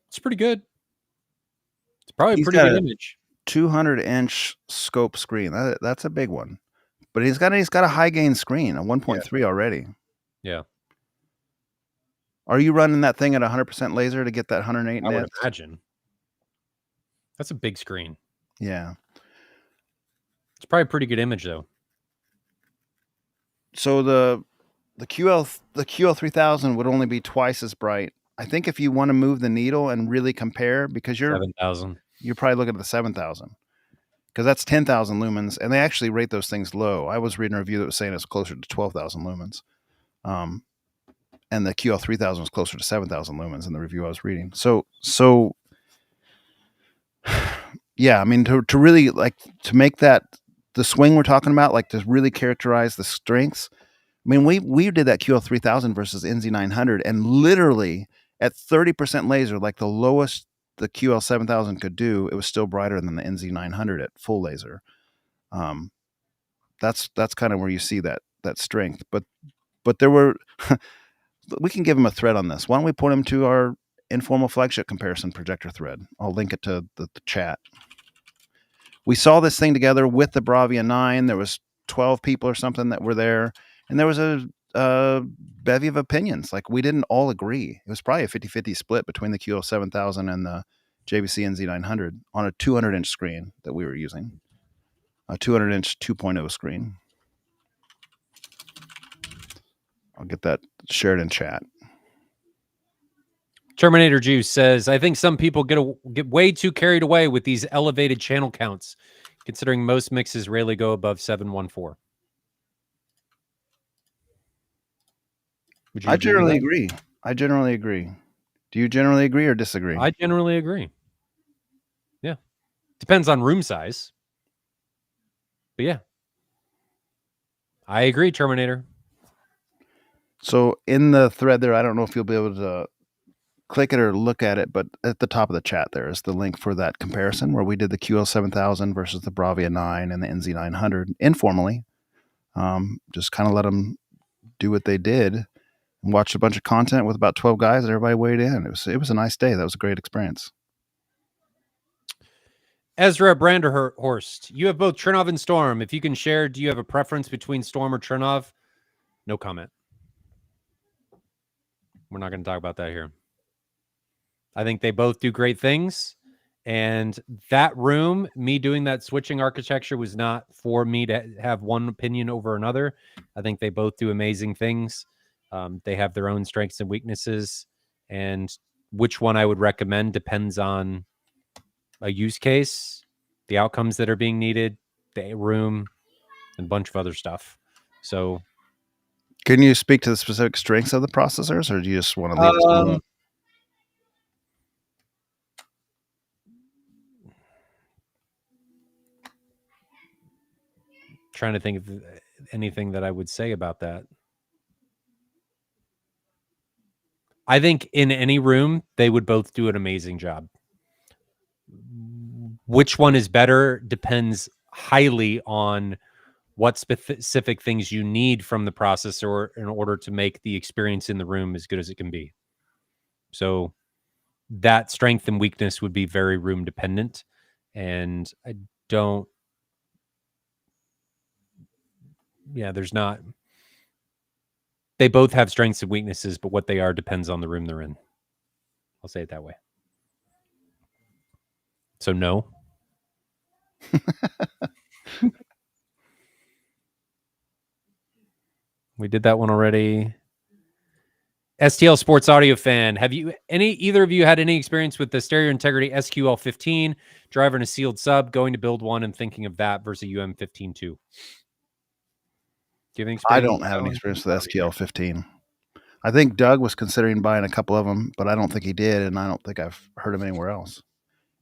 It's pretty good. It's probably a pretty good image. 200-inch scope screen. That's a big one. But he's got a high gain screen, a 1.3 already. Yeah. Are you running that thing at 100% laser to get that 108 nits? I would imagine. That's a big screen. Yeah. It's probably a pretty good image though. So the QL 3000 would only be twice as bright. I think if you want to move the needle and really compare, because you're 7,000. You're probably looking at the 7,000. Because that's 10,000 lumens, and they actually rate those things low. I was reading a review that was saying it's closer to 12,000 lumens. And the QL 3000 was closer to 7,000 lumens in the review I was reading. So yeah, I mean, to really like to make that the swing we're talking about, like to really characterize the strengths. I mean, we did that QL 3000 versus NZ900, and literally at 30% laser, like the lowest the QL 7000 could do, it was still brighter than the NZ900 at full laser. That's kind of where you see that strength. But there were we can give him a thread on this. Why don't we point him to our informal flagship comparison projector thread. I'll link it to the chat. We saw this thing together with the Bravia 9. There was 12 people or something that were there, and there was a bevy of opinions. Like, we didn't all agree. It was probably a 50-50 split between the QL7000 and the JVC NZ900 on a 200-inch screen that we were using, a 200-inch 2.0 screen. I'll get that shared in chat. Terminator Juice says, I think some people get way too carried away with these elevated channel counts, considering most mixes rarely go above 714. I generally agree. I generally agree. Do you generally agree or disagree? I generally agree. Yeah. Depends on room size. But yeah. I agree, Terminator. So in the thread there, I don't know if you'll be able to click it or look at it, but at the top of the chat there is the link for that comparison where we did the QL7000 versus the Bravia 9 and the NZ900 informally. Just kind of let them do what they did and watched a bunch of content with about 12 guys and everybody weighed in. It was a nice day. That was a great experience. Ezra Branderhorst, you have both Chernov and Storm. If you can share, do you have a preference between Storm or Chernov? No comment. We're not going to talk about that here. I think they both do great things. And that room, me doing that switching architecture was not for me to have one opinion over another. I think they both do amazing things. They have their own strengths and weaknesses. And which one I would recommend depends on a use case, the outcomes that are being needed, the room, and a bunch of other stuff. So, can you speak to the specific strengths of the processors, or do you just want to leave it alone? Trying to think of anything that I would say about that. I think in any room, they would both do an amazing job. Which one is better depends highly on what specific things you need from the processor in order to make the experience in the room as good as it can be. So that strength and weakness would be very room dependent. And there's not, they both have strengths and weaknesses, but what they are depends on the room they're in. I'll say it that way. So no. We did that one already. STL Sports Audio fan, have you either of you had any experience with the Stereo Integrity SQL15 driver in a sealed sub, going to build one and thinking of that versus UM15 too? Do you have any experience? I don't have any experience with SQL15. I think Doug was considering buying a couple of them, but I don't think he did, and I don't think I've heard him anywhere else.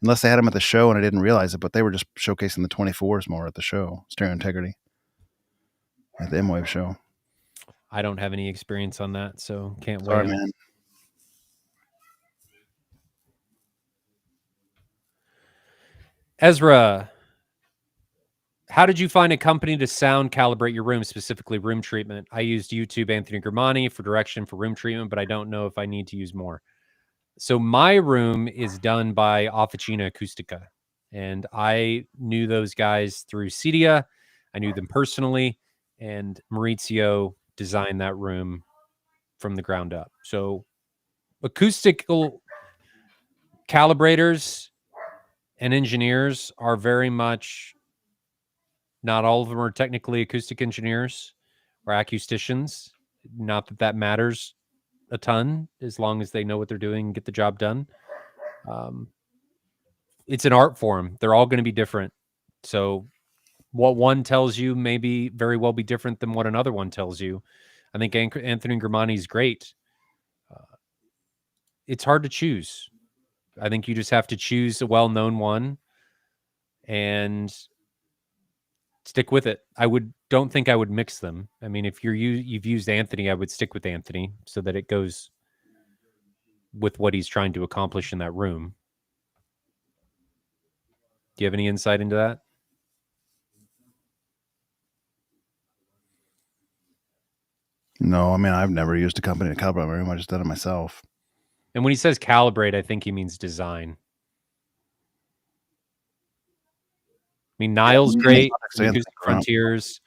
Unless they had them at the show and I didn't realize it, but they were just showcasing the 24s more at the show, Stereo Integrity, at the M-Wave show. I don't have any experience on that, so can't wait. Sorry, man. Ezra, how did you find a company to sound calibrate your room, specifically room treatment? I used YouTube Anthony Grimani for direction for room treatment, but I don't know if I need to use more. So my room is done by Officina Acustica, and I knew those guys through Cedia. I knew them personally, and Maurizio designed that room from the ground up. So acoustical calibrators and engineers are very much, not all of them are technically acoustic engineers or acousticians. Not that that matters a ton, as long as they know what they're doing and get the job done. It's an art form. They're all going to be different. So what one tells you may be very well be different than what another one tells you. I think Anthony Grimani is great. It's hard to choose. I think you just have to choose a well-known one and stick with it. Don't think I would mix them. I mean, if you've used Anthony, I would stick with Anthony so that it goes with what he's trying to accomplish in that room. Do you have any insight into that? No, I mean, I've never used a company to calibrate my room. I just did it myself. And when he says calibrate, I think he means design. I mean, Niall's great. Acoustic Frontiers.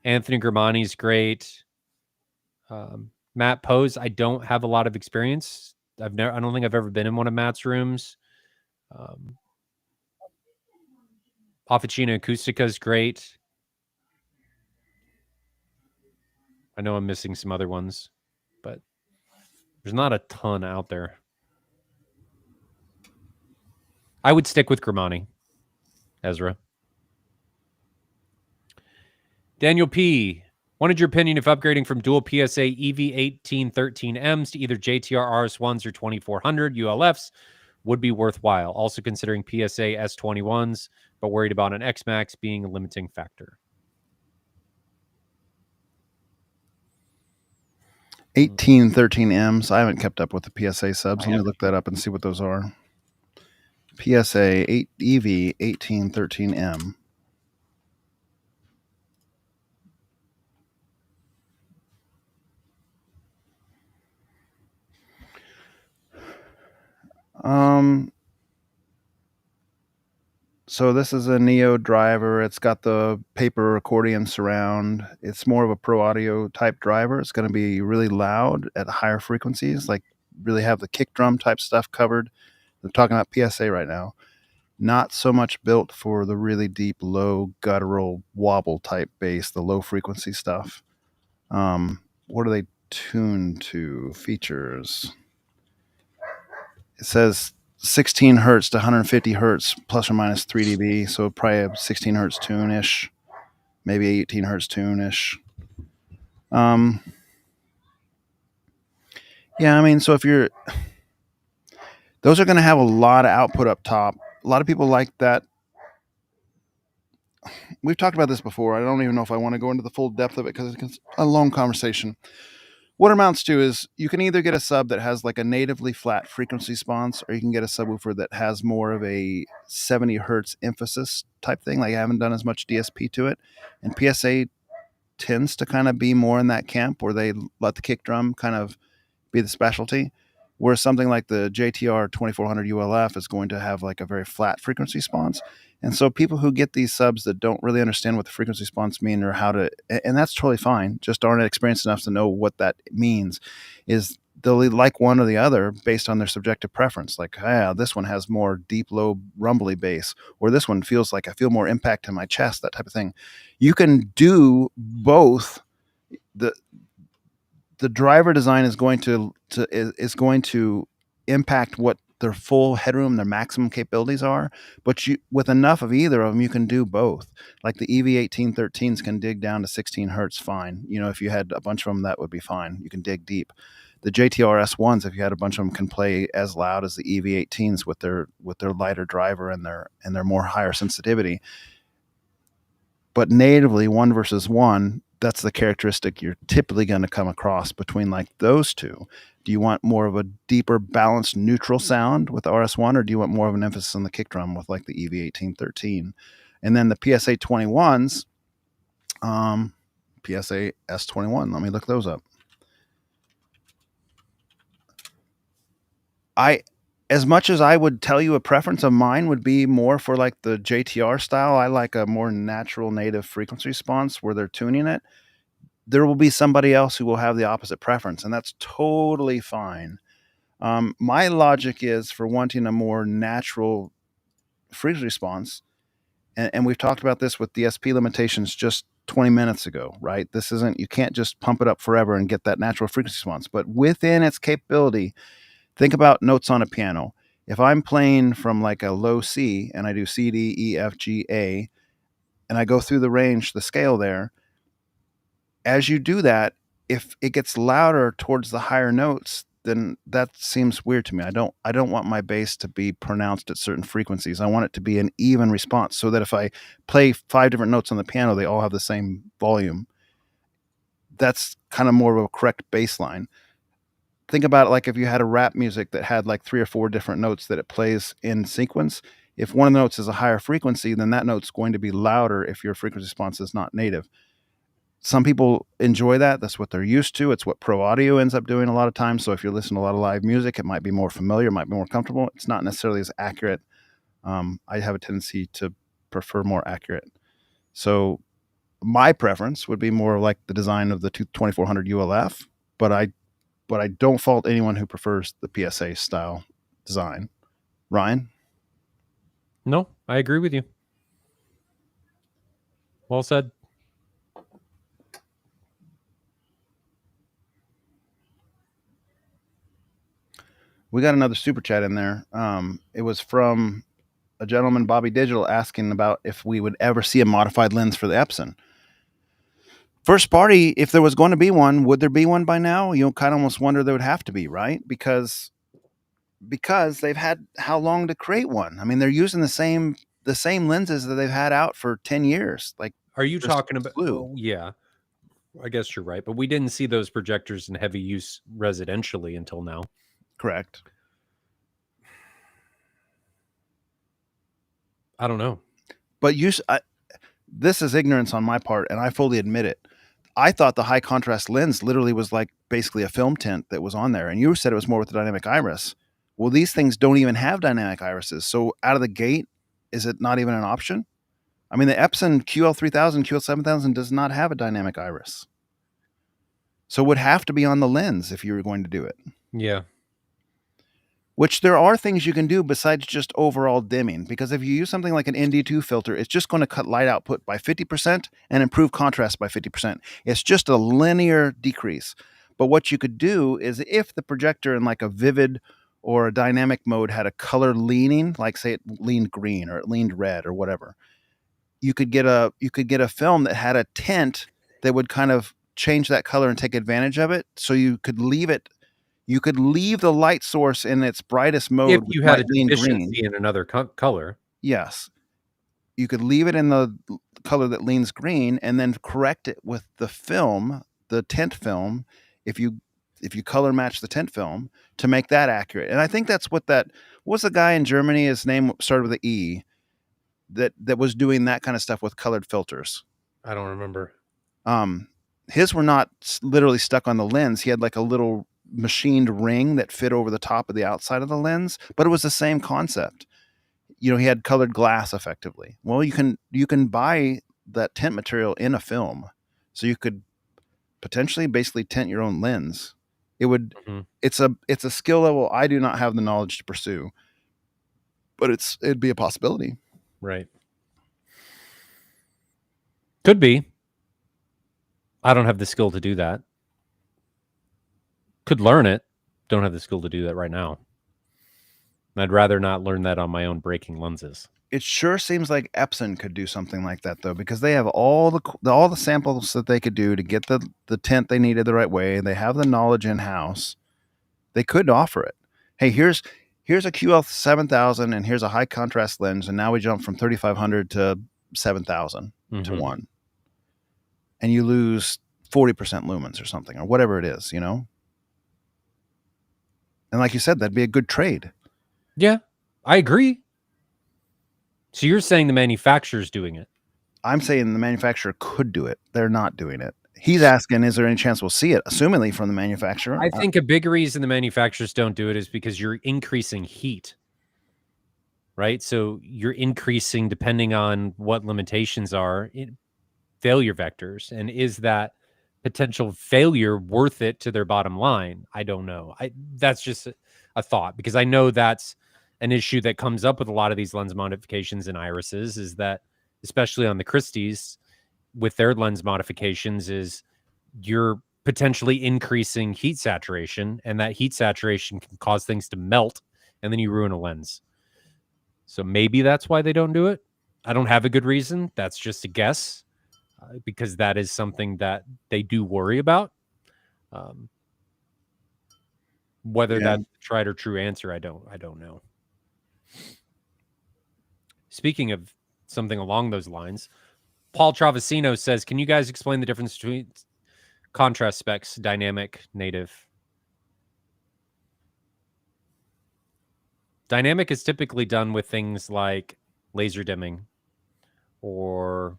Anthony Gramani's great. Matt Pose, I don't have a lot of experience. I don't think I've ever been in one of Matt's rooms. Officina Acustica is great. I know I'm missing some other ones, but there's not a ton out there. I would stick with Gramani, Ezra. Daniel P. Wanted your opinion if upgrading from dual PSA EV1813Ms to either JTR RS1s or 2400 ULFs would be worthwhile. Also considering PSA S21s, but worried about an X-Max being a limiting factor. 1813Ms. I haven't kept up with the PSA subs. Let me look that up and see what those are. PSA 8 EV 1813M. So this is a Neo driver. It's got the paper accordion surround. It's more of a pro audio type driver. It's going to be really loud at higher frequencies, like really have the kick drum type stuff covered. I'm talking about PSA right now. Not so much built for the really deep, low, guttural wobble type bass, the low frequency stuff. What are they tuned to? Features. It says 16 hertz to 150 hertz plus or minus 3 dB. So probably a 16 hertz tune-ish, maybe 18 hertz tune-ish. Yeah, I mean, so if you're, those are going to have a lot of output up top. A lot of people like that. We've talked about this before. I don't even know if I want to go into the full depth of it because it's a long conversation. What it amounts to is you can either get a sub that has like a natively flat frequency response, or you can get a subwoofer that has more of a 70 hertz emphasis type thing. Like I haven't done as much DSP to it. And PSA tends to kind of be more in that camp where they let the kick drum kind of be the specialty. Whereas something like the JTR 2400 ULF is going to have like a very flat frequency response. And so people who get these subs that don't really understand what the frequency response mean or how to, and that's totally fine, just aren't experienced enough to know what that means, is they'll like one or the other based on their subjective preference. Like, this one has more deep, low, rumbly bass, or this one feels like I feel more impact in my chest, that type of thing. You can do both. The driver design is going to impact what their full headroom, their maximum capabilities are, but you, with enough of either of them, you can do both. Like the EV1813s can dig down to 16 hertz fine. You know, if you had a bunch of them, that would be fine. You can dig deep. The JTR S1s, if you had a bunch of them, can play as loud as the EV18s with their lighter driver and their more higher sensitivity. But natively, one versus one, that's the characteristic you're typically going to come across between like those two. Do you want more of a deeper, balanced, neutral sound with RS1, or do you want more of an emphasis on the kick drum with like the EV1813? And then the PSA 21s, PSA S21. Let me look those up. As much as I would tell you a preference of mine would be more for like the JTR style, I like a more natural native frequency response where they're tuning it. There will be somebody else who will have the opposite preference, and that's totally fine. My logic is for wanting a more natural frequency response, and we've talked about this with DSP limitations just 20 minutes ago, right? This isn't, you can't just pump it up forever and get that natural frequency response, but within its capability, think about notes on a piano. If I'm playing from like a low C and I do C, D, E, F, G, A, and I go through the range, the scale there, as you do that, if it gets louder towards the higher notes, then that seems weird to me. I don't want my bass to be pronounced at certain frequencies. I want it to be an even response so that if I play 5 different notes on the piano, they all have the same volume. That's kind of more of a correct baseline. Think about it like if you had a rap music that had like 3 or 4 different notes that it plays in sequence. If one of the notes is a higher frequency, then that note's going to be louder if your frequency response is not native. some people enjoy that. That's what they're used to. It's what pro audio ends up doing a lot of times. So if you're listening to a lot of live music, it might be more familiar, might be more comfortable. It's not necessarily as accurate. I have a tendency to prefer more accurate. So my preference would be more like the design of the 2400 ULF, but I don't fault anyone who prefers the PSA style design. Ryan? No, I agree with you. Well said. We got another super chat in there. It was from a gentleman, Bobby Digital, asking about if we would ever see a modified lens for the Epson. First party, if there was going to be one, would there be one by now? You kind of almost wonder there would have to be, right? Because they've had how long to create one? I mean, they're using the same lenses that they've had out for 10 years. Like, are you talking about? Oh, yeah, I guess you're right, but we didn't see those projectors in heavy use residentially until now. Correct. I don't know. But this is ignorance on my part, and I fully admit it. I thought the high contrast lens literally was like basically a film tint that was on there. And you said it was more with the dynamic iris. Well, these things don't even have dynamic irises. So out of the gate, is it not even an option? I mean, the Epson QL3000, QL7000 does not have a dynamic iris. So it would have to be on the lens if you were going to do it. Yeah. Which there are things you can do besides just overall dimming, because if you use something like an ND2 filter, it's just going to cut light output by 50% and improve contrast by 50%. It's just a linear decrease. But what you could do is if the projector in like a vivid or a dynamic mode had a color leaning, like say it leaned green or it leaned red or whatever, you could get a film that had a tint that would kind of change that color and take advantage of it. So you could leave the light source in its brightest mode. If you had a deficiency in another color. Yes. You could leave it in the color that leans green and then correct it with the film, the tint film, if you color match the tint film to make that accurate. And I think that's what was the guy in Germany, his name started with an E, that was doing that kind of stuff with colored filters. I don't remember. His were not literally stuck on the lens. He had like a little machined ring that fit over the top of the outside of the lens, but it was the same concept. He had colored glass effectively. Well, you can buy that tint material in a film, so you could potentially basically tint your own lens. It's a skill level I do not have the knowledge to pursue, but it'd be a possibility. Right. Could be. I don't have the skill to do that. Could learn it. Don't have the skill to do that right now. I'd rather not learn that on my own breaking lenses. It sure seems like Epson could do something like that, though, because they have all the samples that they could do to get the tint they needed the right way. They have the knowledge in-house. They could offer it. Hey, here's a QL7000 and here's a high contrast lens, and now we jump from 3500 to 7000 to 1. And you lose 40% lumens or something, or whatever it is, And like you said, that'd be a good trade. Yeah, I agree. So you're saying the manufacturer's doing it? I'm saying the manufacturer could do it. They're not doing it. He's asking, is there any chance we'll see it, assumingly from the manufacturer? I think a big reason the manufacturers don't do it is because you're increasing heat, right? So you're increasing, depending on what limitations are, failure vectors. And is that potential failure worth it to their bottom line? I don't know. That's just a thought, because I know that's an issue that comes up with a lot of these lens modifications and irises, is that, especially on the Christie's with their lens modifications, is you're potentially increasing heat saturation, and that heat saturation can cause things to melt, and then you ruin a lens. So maybe that's why they don't do it. I don't have a good reason. That's just a guess, because that is something that they do worry about. Whether that's the tried or true answer, I don't know. Speaking of something along those lines, Paul Travasino says, can you guys explain the difference between contrast specs, dynamic, native? Dynamic is typically done with things like laser dimming, or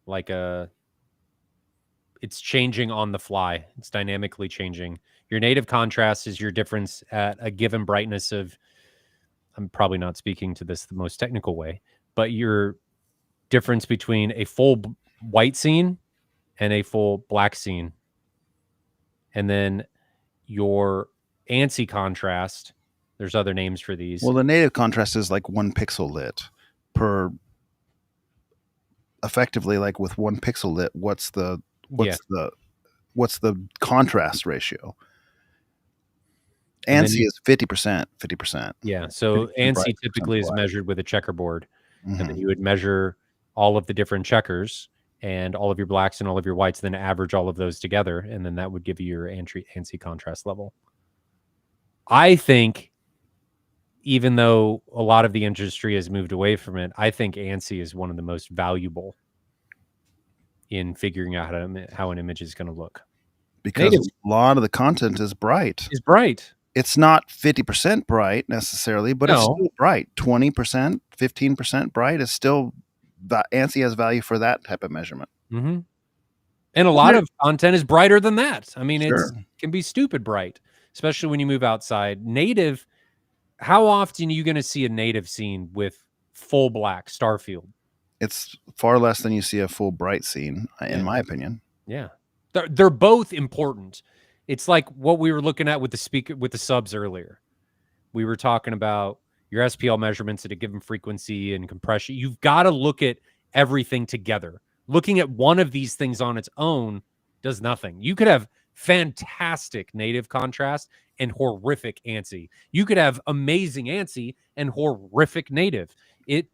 like a it's changing on the fly. It's dynamically changing. Your native contrast is your difference at a given brightness of, I'm probably not speaking to this the most technical way, but your difference between a full white scene and a full black scene. And then your ANSI contrast, there's other names for these. Well, the native contrast is like 1 pixel lit per, effectively, like with 1 pixel lit, what's the contrast ratio? ANSI is 50%, 50%. Yeah. So ANSI typically is measured with a checkerboard. And then you would measure all of the different checkers and all of your blacks and all of your whites, then average all of those together. And then that would give you your ANSI contrast level. I think, even though a lot of the industry has moved away from it, I think ANSI is one of the most valuable in figuring out how an image is going to look. Because a lot of the content is bright. It's not 50% bright necessarily, but it's still bright. 20%, 15% bright is still, ANSI has value for that type of measurement. Mm-hmm. And a lot of content is brighter than that. I mean, it can be stupid bright, especially when you move outside. Native, how often are you going to see a native scene with full black Starfield? It's far less than you see a full bright scene, in my opinion. Yeah. They're both important. It's like what we were looking at with the subs earlier. We were talking about your SPL measurements at a given frequency and compression. You've got to look at everything together. Looking at one of these things on its own does nothing. You could have fantastic native contrast and horrific ANSI. You could have amazing ANSI and horrific native. It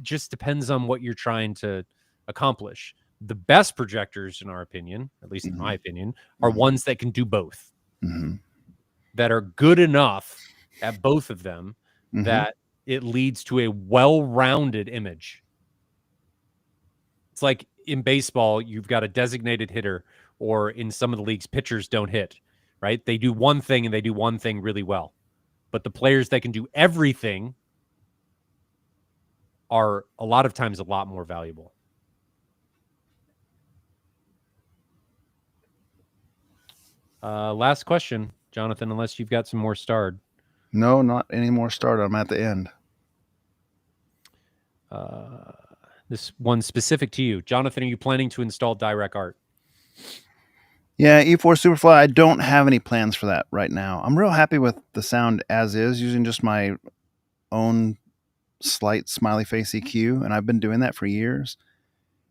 just depends on what you're trying to accomplish. The best projectors, in our opinion, at least in my opinion, are ones that can do both, that are good enough at both of them that it leads to a well-rounded image. It's like in baseball, you've got a designated hitter, or in some of the leagues, pitchers don't hit, right? They do one thing and they do one thing really well. But the players that can do everything are a lot of times a lot more valuable. Last question, Jonathan, unless you've got some more starred. No, not any more starred. I'm at the end. This one specific to you. Jonathan, are you planning to install Direct Art? Yeah, E4 Superfly, I don't have any plans for that right now. I'm real happy with the sound as is, using just my own slight smiley face EQ, and I've been doing that for years.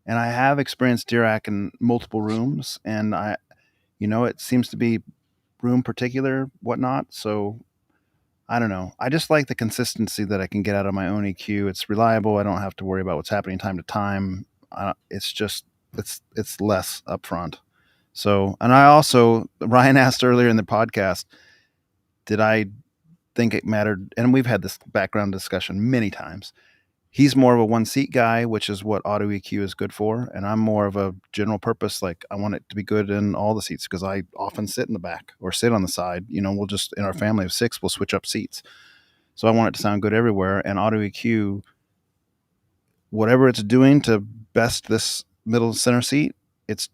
And I have experienced Dirac in multiple rooms, and it seems to be room particular, whatnot. So I don't know. I just like the consistency that I can get out of my own EQ. It's reliable. I don't have to worry about what's happening time to time. It's less upfront. So, and I also, Ryan asked earlier in the podcast, did I think it mattered? And we've had this background discussion many times. He's more of a 1-seat guy, which is what auto EQ is good for. And I'm more of a general purpose. Like, I want it to be good in all the seats because I often sit in the back or sit on the side. We'll just, in our family of 6, we'll switch up seats. So I want it to sound good everywhere. And auto EQ, whatever it's doing to best this middle center seat, it's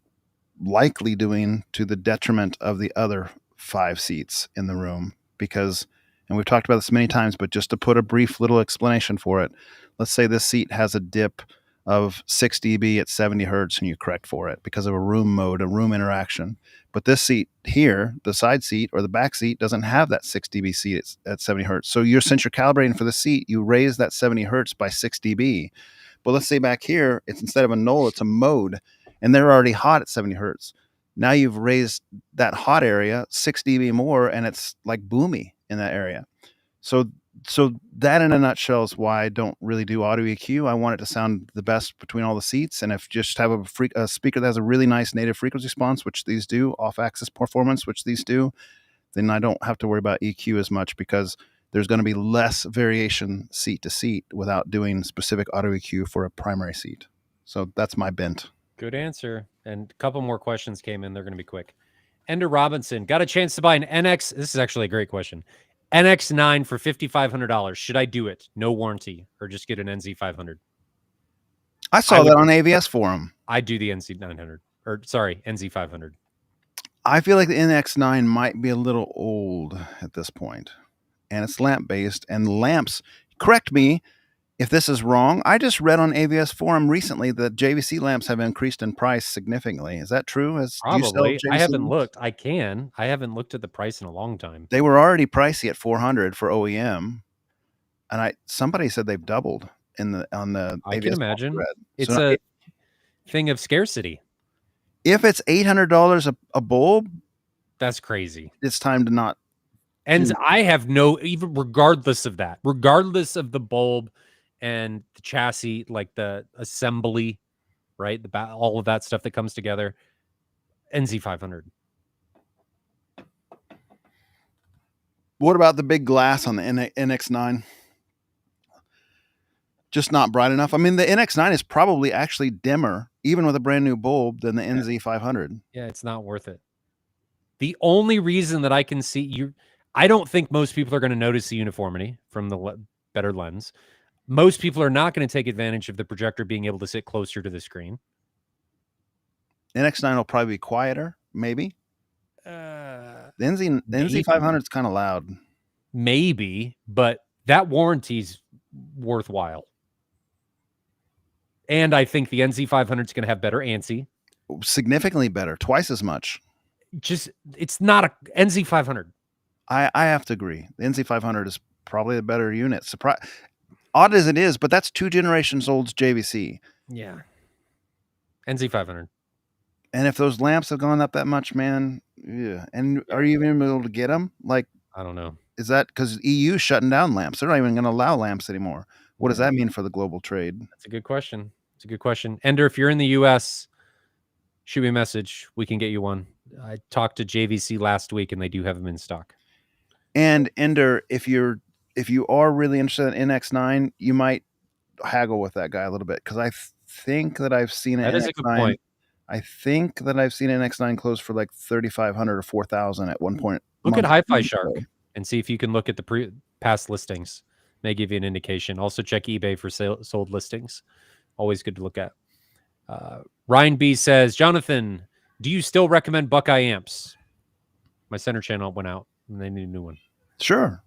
likely doing to the detriment of the other 5 seats in the room. Because, and we've talked about this many times, but just to put a brief little explanation for it, let's say this seat has a dip of 6 dB at 70 hertz and you correct for it because of a room mode, a room interaction. But this seat here, the side seat or the back seat, doesn't have that 6 dB seat at 70 hertz. So since you're calibrating for the seat, you raise that 70 hertz by 6 dB. But let's say back here, it's instead of a null, it's a mode, and they're already hot at 70 hertz. Now you've raised that hot area 6 dB more, and it's like boomy in that area. So that in a nutshell is why I don't really do auto EQ. I want it to sound the best between all the seats. And if just have a speaker that has a really nice native frequency response, which these do, off-axis performance, which these do, then I don't have to worry about EQ as much because there's going to be less variation seat to seat without doing specific auto EQ for a primary seat. So that's my bent. Good answer. And a couple more questions came in. They're going to be quick. Ender Robinson, got a chance to buy an NX. This is actually a great question. NX9 for $5,500. Should I do it? No warranty, or just get an NZ500? I saw that on AVS forum. I do the NZ900. or sorry, NZ500. I feel like the NX9 might be a little old at this point, and it's lamp based. And lamps, correct me if this is wrong. I just read on AVS forum recently that JVC lamps have increased in price significantly. Is that true? Do you sell Probably. I JVC haven't lamps? looked. I haven't looked at the price in a long time. They were already pricey at $400 for OEM, and somebody said they've doubled on the I AVS can imagine. thread. It's So a thing of scarcity. if it's $800 a bulb, That's crazy. it's time to not. And I have no, even regardless of that, regardless of the bulb and the chassis, like the assembly, right? All of that stuff that comes together. NZ500. What about the big glass on the NX9? Just not bright enough. I mean, the NX9 is probably actually dimmer, even with a brand new bulb, than the NZ500. Yeah, it's not worth it. The only reason that I can see I don't think most people are going to notice the uniformity from the better lens. Most people are not going to take advantage of the projector being able to sit closer to the screen. NX9 will probably be quieter, maybe. The NZ500 is kind of loud. Maybe, but that warranty's worthwhile. And I think the NZ500 is going to have better ANSI. Significantly better, twice as much. It's not a NZ500. I have to agree. The NZ500 is probably a better unit. Odd as it is, but that's 2 generations old's JVC. Yeah. NZ500. And if those lamps have gone up that much, man, yeah. And are you even able to get them? Like, I don't know. Is that because EU shutting down lamps? They're not even going to allow lamps anymore. What does that mean for the global trade? That's a good question. It's a good question. Ender, if you're in the U.S., shoot me a message. We can get you one. I talked to JVC last week, and they do have them in stock. And Ender, if you are really interested in NX9, you might haggle with that guy a little bit, because I think that I've seen an That is a good point. I think that I've seen an NX9 close for like $3,500 or $4,000 at one point. Look at HiFi Shark and see if you can look at the past listings. May give you an indication. Also check eBay for sold listings. Always good to look at. Ryan B says, Jonathan, do you still recommend Buckeye amps? My center channel went out and they need a new one. Sure.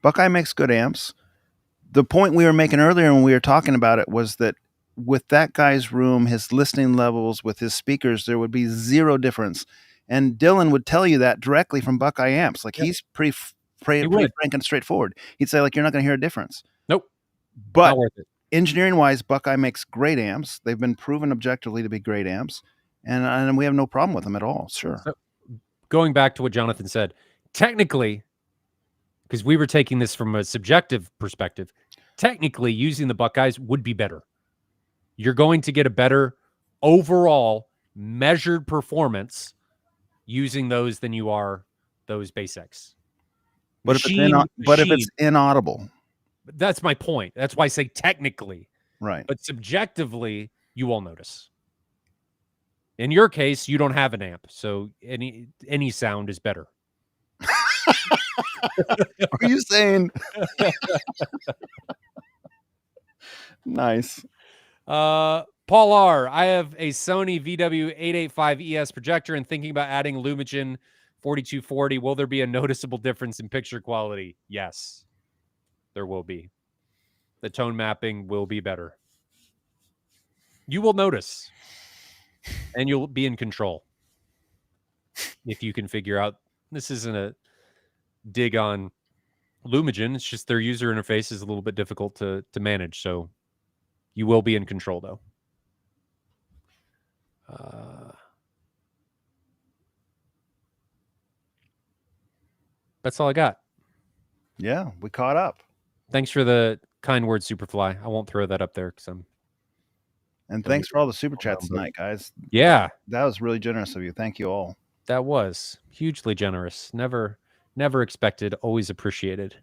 Buckeye makes good amps. The point we were making earlier when we were talking about it was that with that guy's room, his listening levels with his speakers, there would be zero difference. And Dylan would tell you that directly from Buckeye amps. Like, he's pretty frank and straightforward. He'd say, like, you're not going to hear a difference. Nope. But not worth it. Engineering wise, Buckeye makes great amps. They've been proven objectively to be great amps. And we have no problem with them at all. Sure. So, going back to what Jonathan said, technically, because we were taking this from a subjective perspective, technically using the Buckeyes would be better. You're going to get a better overall measured performance using those than you are those basics. But if it's inaudible. That's my point. That's why I say technically. Right. But subjectively, you will notice. In your case, you don't have an amp, so any sound is better. Are you saying? Nice. Paul R. I have a Sony VW885ES projector and thinking about adding Lumagen 4240. Will there be a noticeable difference in picture quality? Yes, there will be. The tone mapping will be better. You will notice, and you'll be in control if you can figure out. This isn't a dig on Lumagen. It's just their user interface is a little bit difficult to manage. So you will be in control, though. That's all I got. Yeah, we caught up. Thanks for the kind words, Superfly. I won't throw that up there because And thanks for all the super chats tonight, guys. Yeah, that was really generous of you. Thank you all. That was hugely generous. Never expected. Always appreciated.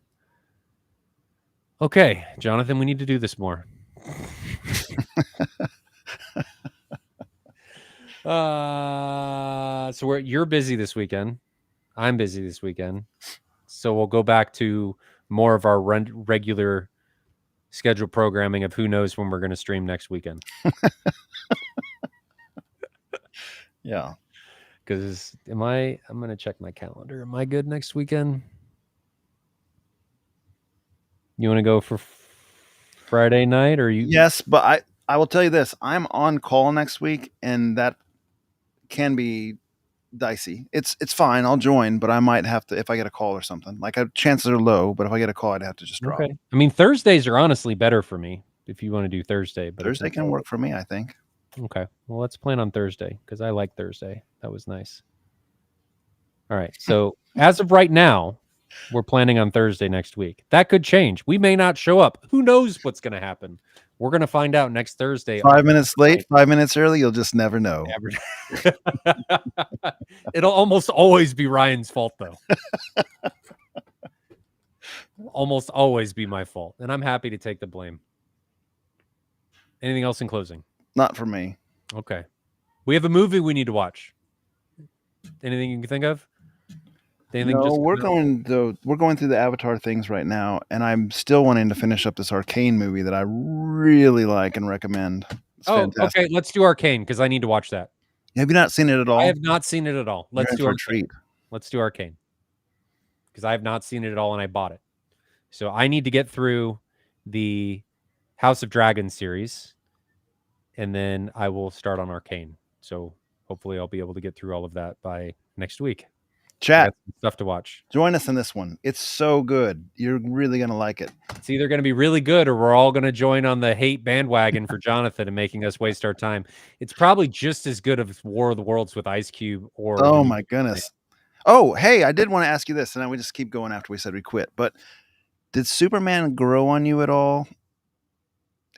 Okay, Jonathan, we need to do this more. So you're busy this weekend. I'm busy this weekend. So we'll go back to more of our regular scheduled programming of who knows when we're going to stream next weekend. Yeah. Because I'm going to check my calendar. Am I good next weekend? You want to go for Friday night or you? Yes, but I will tell you this. I'm on call next week, and that can be dicey. It's fine. I'll join, but I might have to if I get a call or something. Like chances are low, but if I get a call, I'd have to just drop. Okay. I mean, Thursdays are honestly better for me if you want to do Thursday. But Thursday can work for me, I think. Okay. Well, let's plan on Thursday because I like Thursday. That was nice. All right. So as of right now, we're planning on Thursday next week. That could change. We may not show up. Who knows what's going to happen? We're going to find out next Thursday. 5 minutes late, 5 minutes early, you'll just never know. It'll almost always be Ryan's fault, though. Almost always be my fault. And I'm happy to take the blame. Anything else in closing? Not for me. Okay. We have a movie we need to watch. Anything you can think of? Anything No, we're going through the Avatar things right now, and I'm still wanting to finish up this Arcane movie that I really like and recommend. It's fantastic. Okay. Let's do Arcane because I need to watch that. Have you not seen it at all? I have not seen it at all. Let's do Arcane. Treat. Let's do Arcane because I have not seen it at all, and I bought it. So I need to get through the House of Dragons series, and then I will start on Arcane. So hopefully I'll be able to get through all of that by next week. Chat. Stuff to watch. Join us in this one. It's so good. You're really going to like it. It's either going to be really good or we're all going to join on the hate bandwagon for Jonathan and making us waste our time. It's probably just as good as War of the Worlds with Ice Cube or... Oh, my goodness. Oh, hey, I did want to ask you this, and then we just keep going after we said we quit. But did Superman grow on you at all?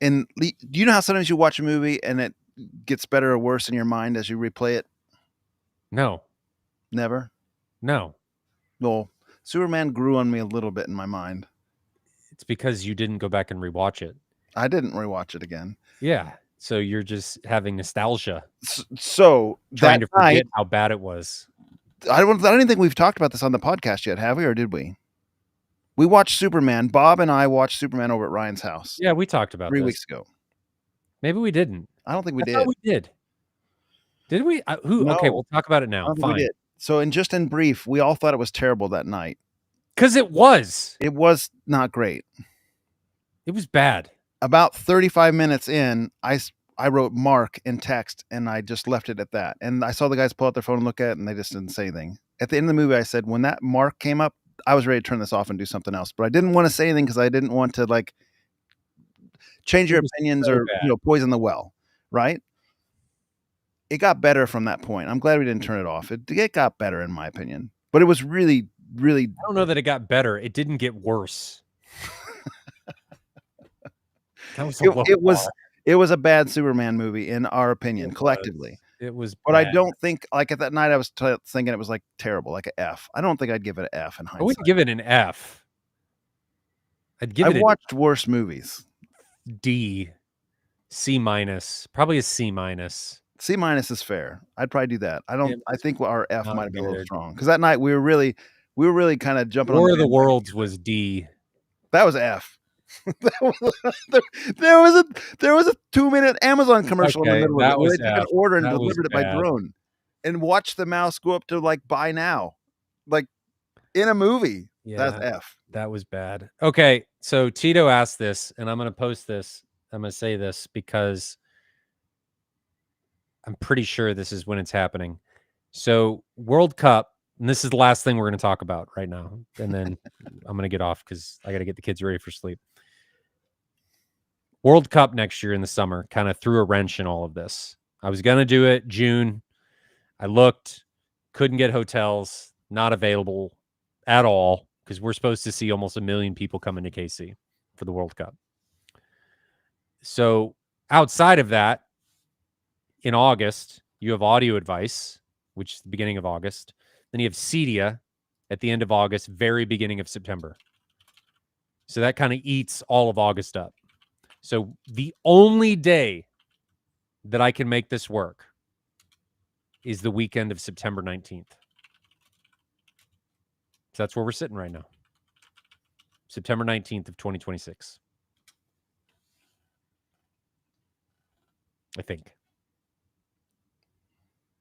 And do you know how sometimes you watch a movie and it gets better or worse in your mind as you replay it? No. Never? No. Well, Superman grew on me a little bit in my mind. It's because you didn't go back and rewatch it. I didn't rewatch it again. Yeah. So you're just having nostalgia. So trying to forget how bad it was. I don't think we've talked about this on the podcast yet, have we? Or did we? We watched Superman. Bob and I watched Superman over at Ryan's house. Yeah, we talked about 3 weeks ago. Maybe we didn't. I don't think we did. We did. Did we? No, okay, we'll talk about it now. Fine. We did. So, in brief, we all thought it was terrible that night. Because it was. It was not great. It was bad. About 35 minutes in, I wrote Mark in text, and I just left it at that. And I saw the guys pull out their phone and look at it, and they just didn't say anything. At the end of the movie, I said, when that Mark came up, I was ready to turn this off and do something else. But I didn't want to say anything because I didn't want to, like, change your opinions or poison the well, right? It got better from that point. I'm glad we didn't turn it off. It got better, in my opinion. But it was really, really... I don't know that it got better. It didn't get worse. That was it was a bad Superman movie, in our opinion, collectively. It was But bad. I don't think, like, at that night, I was thinking it was, like, terrible, like an F. I don't think I'd give it an F in hindsight. I wouldn't give it an F. I've watched worse movies. D. C-, probably a C-. C- is fair. I'd probably do that. I think our F might have been a little strong because that night we were really kind of jumping. War of the Worlds was D. That was F. there was a 2-minute Amazon commercial in the middle of it where they took an order and delivered it by drone, and watched the mouse go up to like buy now, like in a movie. Yeah, that's F. That was bad. Okay, so Tito asked this, and I'm going to post this. I'm going to say this because I'm pretty sure this is when it's happening. So World Cup, and this is the last thing we're going to talk about right now. And then I'm going to get off because I got to get the kids ready for sleep. World Cup next year in the summer kind of threw a wrench in all of this. I was going to do it June. I looked, couldn't get hotels, not available at all because we're supposed to see almost 1 million people coming to KC for the World Cup. So outside of that, in August, you have Audio Advice, which is the beginning of August. Then you have Cedia at the end of August, very beginning of September. So that kind of eats all of August up. So the only day that I can make this work is the weekend of September 19th. So that's where we're sitting right now. September 19th of 2026. I think.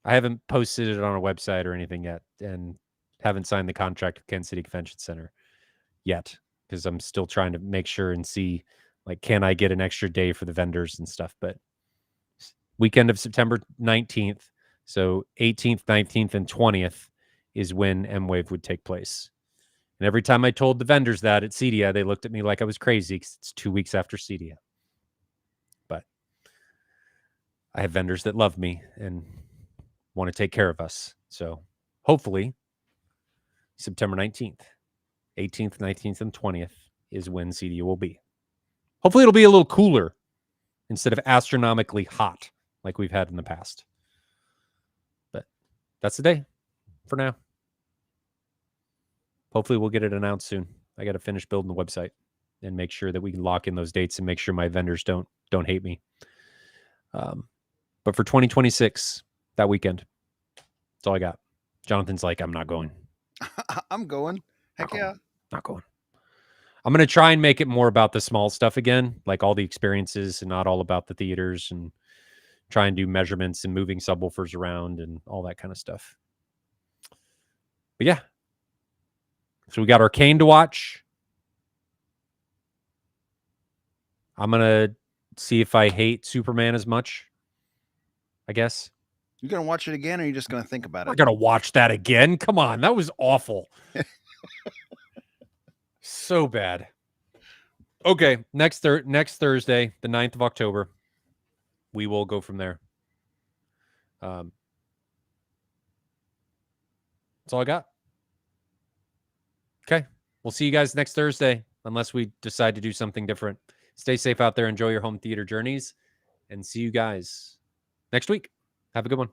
I haven't posted it on a website or anything yet, and haven't signed the contract with Kansas City Convention Center yet, because I'm still trying to make sure and see, like, can I get an extra day for the vendors and stuff. But weekend of September 19th, so 18th, 19th, and 20th is when M-Wave would take place. And every time I told the vendors that at CEDIA, they looked at me like I was crazy because it's 2 weeks after CEDIA. But I have vendors that love me and want to take care of us. So hopefully September 19th, 18th, 19th, and 20th is when CEDIA will be. Hopefully it'll be a little cooler instead of astronomically hot like we've had in the past. But that's the day for now. Hopefully we'll get it announced soon. I got to finish building the website and make sure that we can lock in those dates and make sure my vendors don't hate me. But for 2026, that weekend, that's all I got. Jonathan's like, I'm not going. I'm going. Heck yeah. Not going. I'm going to try and make it more about the small stuff again, like all the experiences and not all about the theaters, and try and do measurements and moving subwoofers around and all that kind of stuff. But yeah. So we got Arcane to watch. I'm going to see if I hate Superman as much, I guess. You gonna watch it again, or are you just gonna think about I'm it? not going to watch that again. Come on. That was awful. So bad. Okay. Next Thursday, the 9th of October, we will go from there. That's all I got. Okay. We'll see you guys next Thursday, unless we decide to do something different. Stay safe out there. Enjoy your home theater journeys, and see you guys next week. Have a good one.